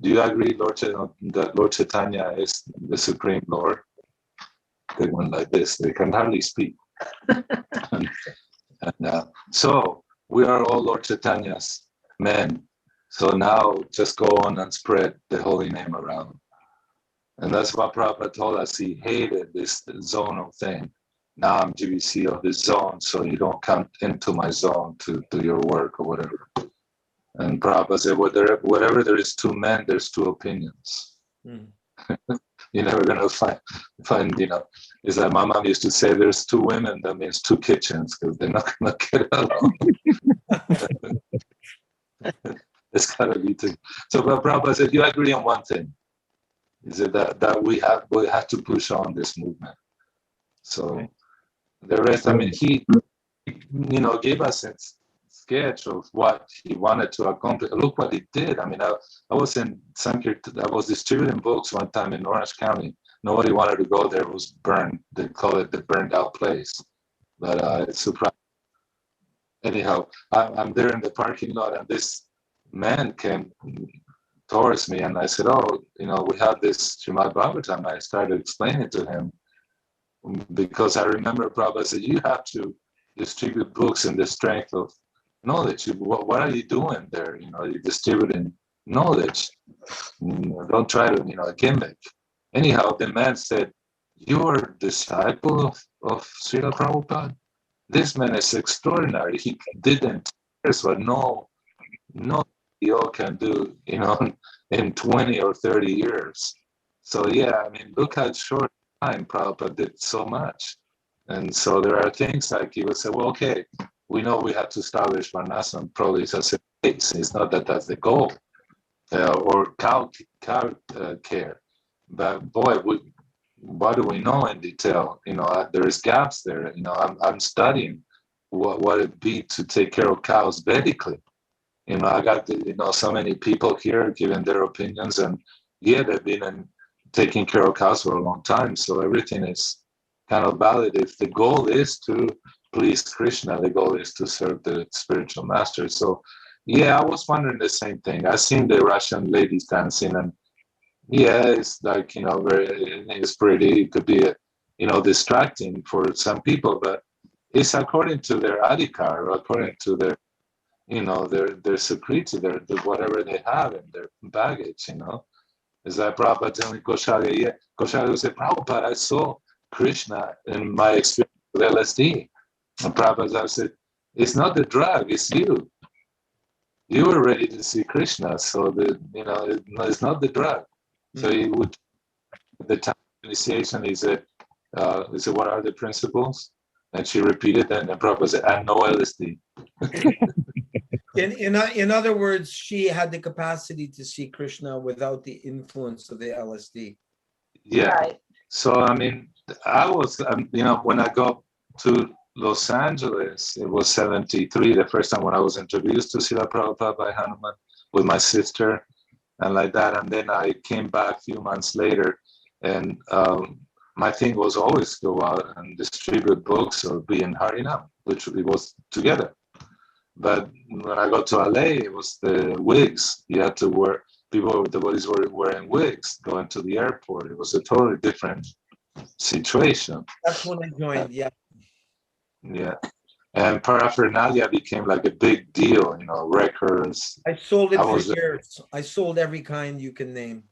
do you agree, that Lord Chaitanya is the Supreme Lord? They went like this. They can hardly speak. So we are all Lord Chaitanya's men. So now just go on and spread the holy name around. And that's what Prabhupada told us. He hated this zonal thing. Now I'm GBC of this zone, so you don't come into my zone to do your work or whatever. And Prabhupada said, whatever there is two men, there's two opinions. You're never going to find, it's like my mom used to say, there's two women, that means two kitchens, because they're not going to get along. It's got to be two. So Prabhupada said, you agree on one thing. He said that we have to push on this movement. So the rest, I mean, he gave us a sketch of what he wanted to accomplish. Look what he did. I mean, I was in Sankirtan, I was distributing books one time in Orange County. Nobody wanted to go there. It was burned. They call it the burned out place. But it's surprising. Anyhow, I'm there in the parking lot, and this man came towards me, and I said, oh, we have this Srimad Bhagavatam. I started explaining to him, because I remember Prabhupada said, you have to distribute books in the strength of knowledge. What are you doing there? You're distributing knowledge. Don't try to, a gimmick. Anyhow, the man said, you're a disciple of Srila Prabhupada? This man is extraordinary. He didn't what no CEO can do, in 20 or 30 years. So yeah, I mean, look how short time Prabhupada did so much. And so there are things like he would say, well, okay, we know we have to establish Varnasam probably as a base. It's not that that's the goal, or cow care. But boy, what do we know in detail? There's gaps there. I'm studying what it'd be to take care of cows medically. I got so many people here giving their opinions, and they've been taking care of cows for a long time. So everything is kind of valid. If the goal is to please Krishna, the goal is to serve the spiritual master. So I was wondering the same thing. I've seen the Russian ladies dancing, and it's like, it's pretty, it could be, distracting for some people, but it's according to their adhikar, or according to their, their security, their whatever they have in their baggage, Is that Prabhupada telling Koshaga, Koshaga would say, Prabhupada, I saw Krishna in my experience with LSD. And Prabhupada said, it's not the drug, it's you. You were ready to see Krishna, so it's not the drug. So he would, the time of initiation, he said, what are the principles? And she repeated that, and Prabhupada said, and no LSD. In other words, she had the capacity to see Krishna without the influence of the LSD. Yeah. Right. So, I mean, I was, when I got to Los Angeles, it was 73, the first time when I was introduced to Srila Prabhupada by Hanuman with my sister and like that. And then I came back a few months later, and my thing was always go out and distribute books or be in Harinam, which we was together. But when I got to LA, it was the wigs. You had to wear, the bodies were wearing wigs going to the airport. It was a totally different situation. That's when I joined, yeah. Yeah. And paraphernalia became like a big deal, records. I sold it for years. I sold every kind you can name.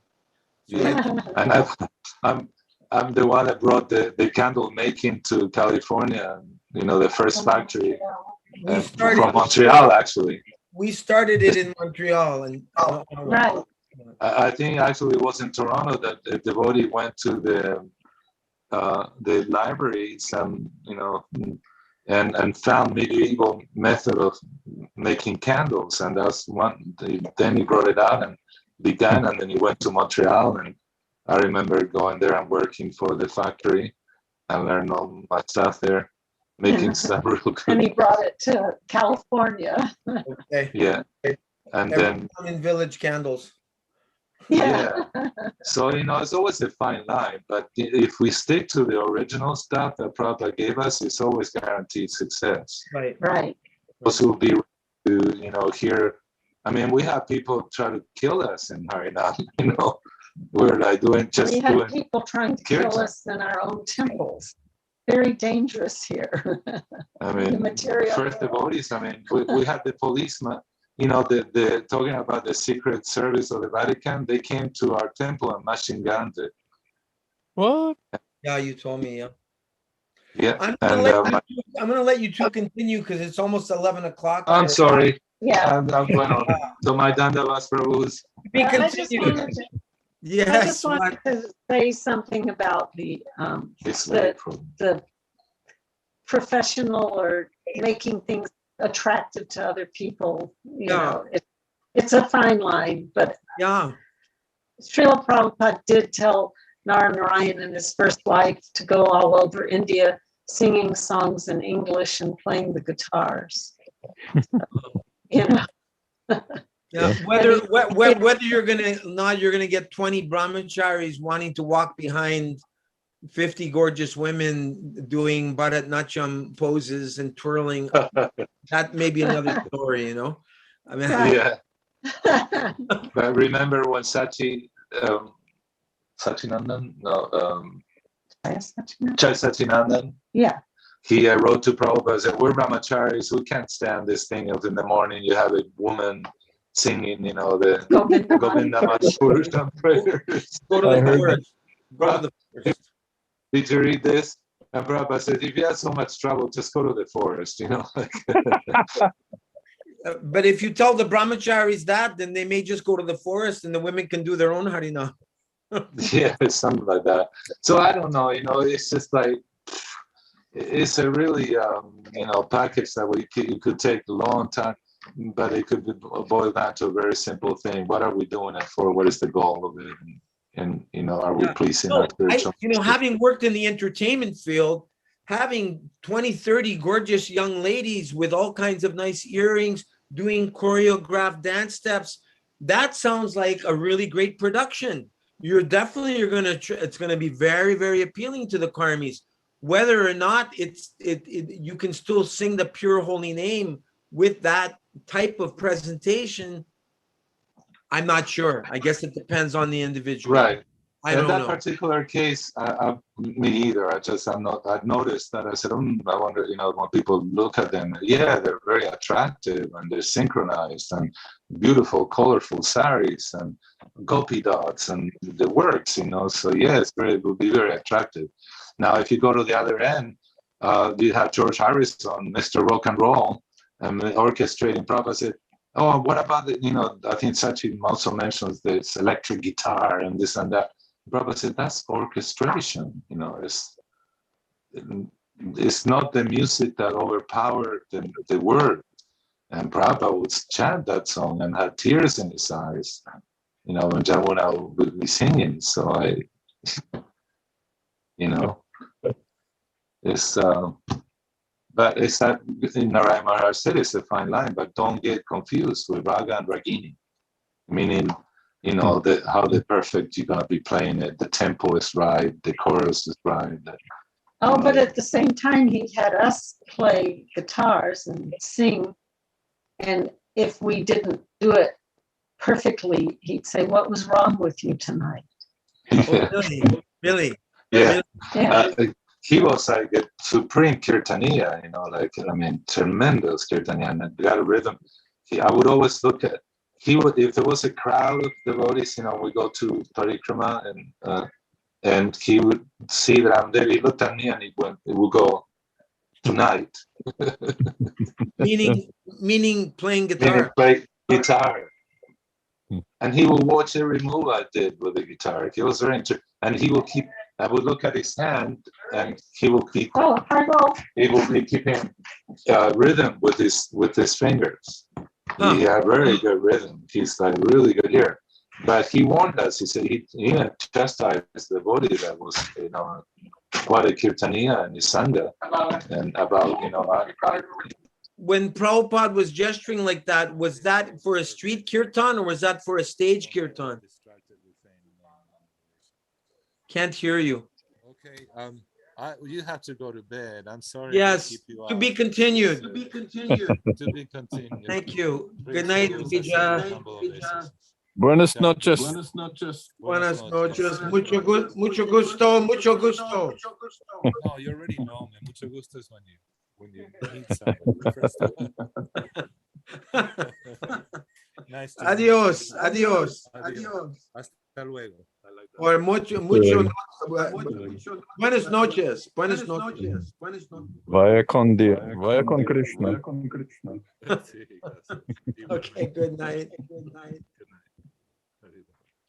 Yeah. And I'm the one that brought the candle making to California, the first factory. From Montreal, actually. We started it in Montreal, and right. I think actually it was in Toronto that the devotee went to the libraries and found medieval method of making candles, and that's one. Then he brought it out and began, and then he went to Montreal, and I remember going there and working for the factory. I learned all my stuff there, making stuff real And good. he brought it to California. Okay. Yeah. And then, in Village Candles. yeah. So, you know, it's always a fine line, but if we stick to the original stuff that Prabhupada gave us, it's always guaranteed success. Right. Right. Those who will be, to, you know, hear, I mean, we have people try to kill us in Harinam, you know, we're like doing, just We had doing, people trying to kill kirtan. us in our own temples. Very dangerous here. I The mean, material first world. devotees, I mean, we had the policeman, you know, the talking about the secret service of the Vatican, they came to our temple and machine gunned it. What? Yeah, you told me. Yeah. Yeah. I'm And gonna let you two continue because it's almost 11 o'clock. I'm here. sorry. Yeah. I'm going on. So my Dandavas Prabhus. Be I just continued. wanted to, I Yes. just wanted to say something about the It's very the professional or making things attractive to other people. You Yeah. know, it's a fine line, but Yeah. Srila Prabhupada did tell Narayan and his first wife to go all over India singing songs in English and playing the guitars. You know. Yeah, whether you're gonna get 20 brahmacharis wanting to walk behind 50 gorgeous women doing Bharatnatyam poses and twirling. That may be another story, you know. I mean, yeah. But remember when Sachinandan? No, Chai Sachinandan? Yeah. He wrote to Prabhupada, said, we're brahmacharis, we can't stand this thing of in the morning, you have a woman singing, you know, the Govinda Purusham prayers. Go to the forest. Go to the forest. Did you read this? And Prabhupada said, if you have so much trouble, just go to the forest, you know. But if you tell the brahmacharis that, then they may just go to the forest and the women can do their own harina. Yeah, something like that. So I don't know, you know, it's just like, it's a really, you know, package that you could take a long time, but it could boil down to a very simple thing. What are we doing it for? What is the goal of it? And you know, are we pleasing our spiritual? You know, having worked in the entertainment field, having 20, 30 gorgeous young ladies with all kinds of nice earrings, doing choreographed dance steps, that sounds like a really great production. It's gonna be very, very appealing to the karmis. Whether or not you can still sing the pure holy name with that type of presentation, I'm not sure. I guess it depends on the individual. Right. I In don't that know. particular case, me either. I've noticed that. I said, I wonder, you know, when people look at them, yeah, they're very attractive and they're synchronized and beautiful, colorful saris and gopi dots and the works, you know. So yes, it will be very attractive. Now, if you go to the other end, you have George Harrison, Mr. Rock and Roll, and orchestrating. Prabhupada said, oh, what about the, you know, I think Sachin also mentions this electric guitar and this and that. Prabhupada said, that's orchestration, you know, it's not the music that overpowered the word. And Prabhupada would chant that song and had tears in his eyes, you know, when Jamuna would be singing. So you know, it's, but it's that in Narayan Maharaj said it's a fine line, but don't get confused with Raga and Ragini, meaning, you know, how the perfect you're gonna be playing it. The tempo is right, the chorus is right. Oh, but at the same time, he had us play guitars and sing. And if we didn't do it perfectly, he'd say, what was wrong with you tonight? Oh, really? Yeah. Yeah. He was like a supreme kirtaniya, you know, like, I mean, tremendous kirtaniya, and got a rhythm. I would always look at, if there was a crowd of devotees, you know, we go to parikrama and he would see that I'm there. He looked at me and he would go, tonight. meaning playing guitar. Meaning play guitar. And he will watch every move I did with the guitar. He was very interested. And he will keep, I would look at his hand and he will keep, he will be keeping rhythm with his fingers. He had very good rhythm. He's like really good here. But he warned us, he said, he even chastised the body that was, you know, quite a kirtaniya and Sangha, and about, When Prabhupada was gesturing like that, was that for a street kirtan or was that for a stage kirtan? Can't hear you. Okay, you have to go to bed. I'm sorry. Yes, to keep you to out. be continued. To be continued. Thank you. Please Good night, follow us Vija. as humble obeisances. Buenas noches. Buenas noches. Buenas noches. Mucho gusto. Mucho gusto. No, you already know, man. Mucho gusto is when you meet somebody. First of all. Nice to meet you. Adios. Adios. Adios. Hasta luego. I like that. Or mucho. Buenas noches. Buenas noches. Vaya con Dios. Vaya con Krishna. Sí, gracias. Okay, good night. Good night.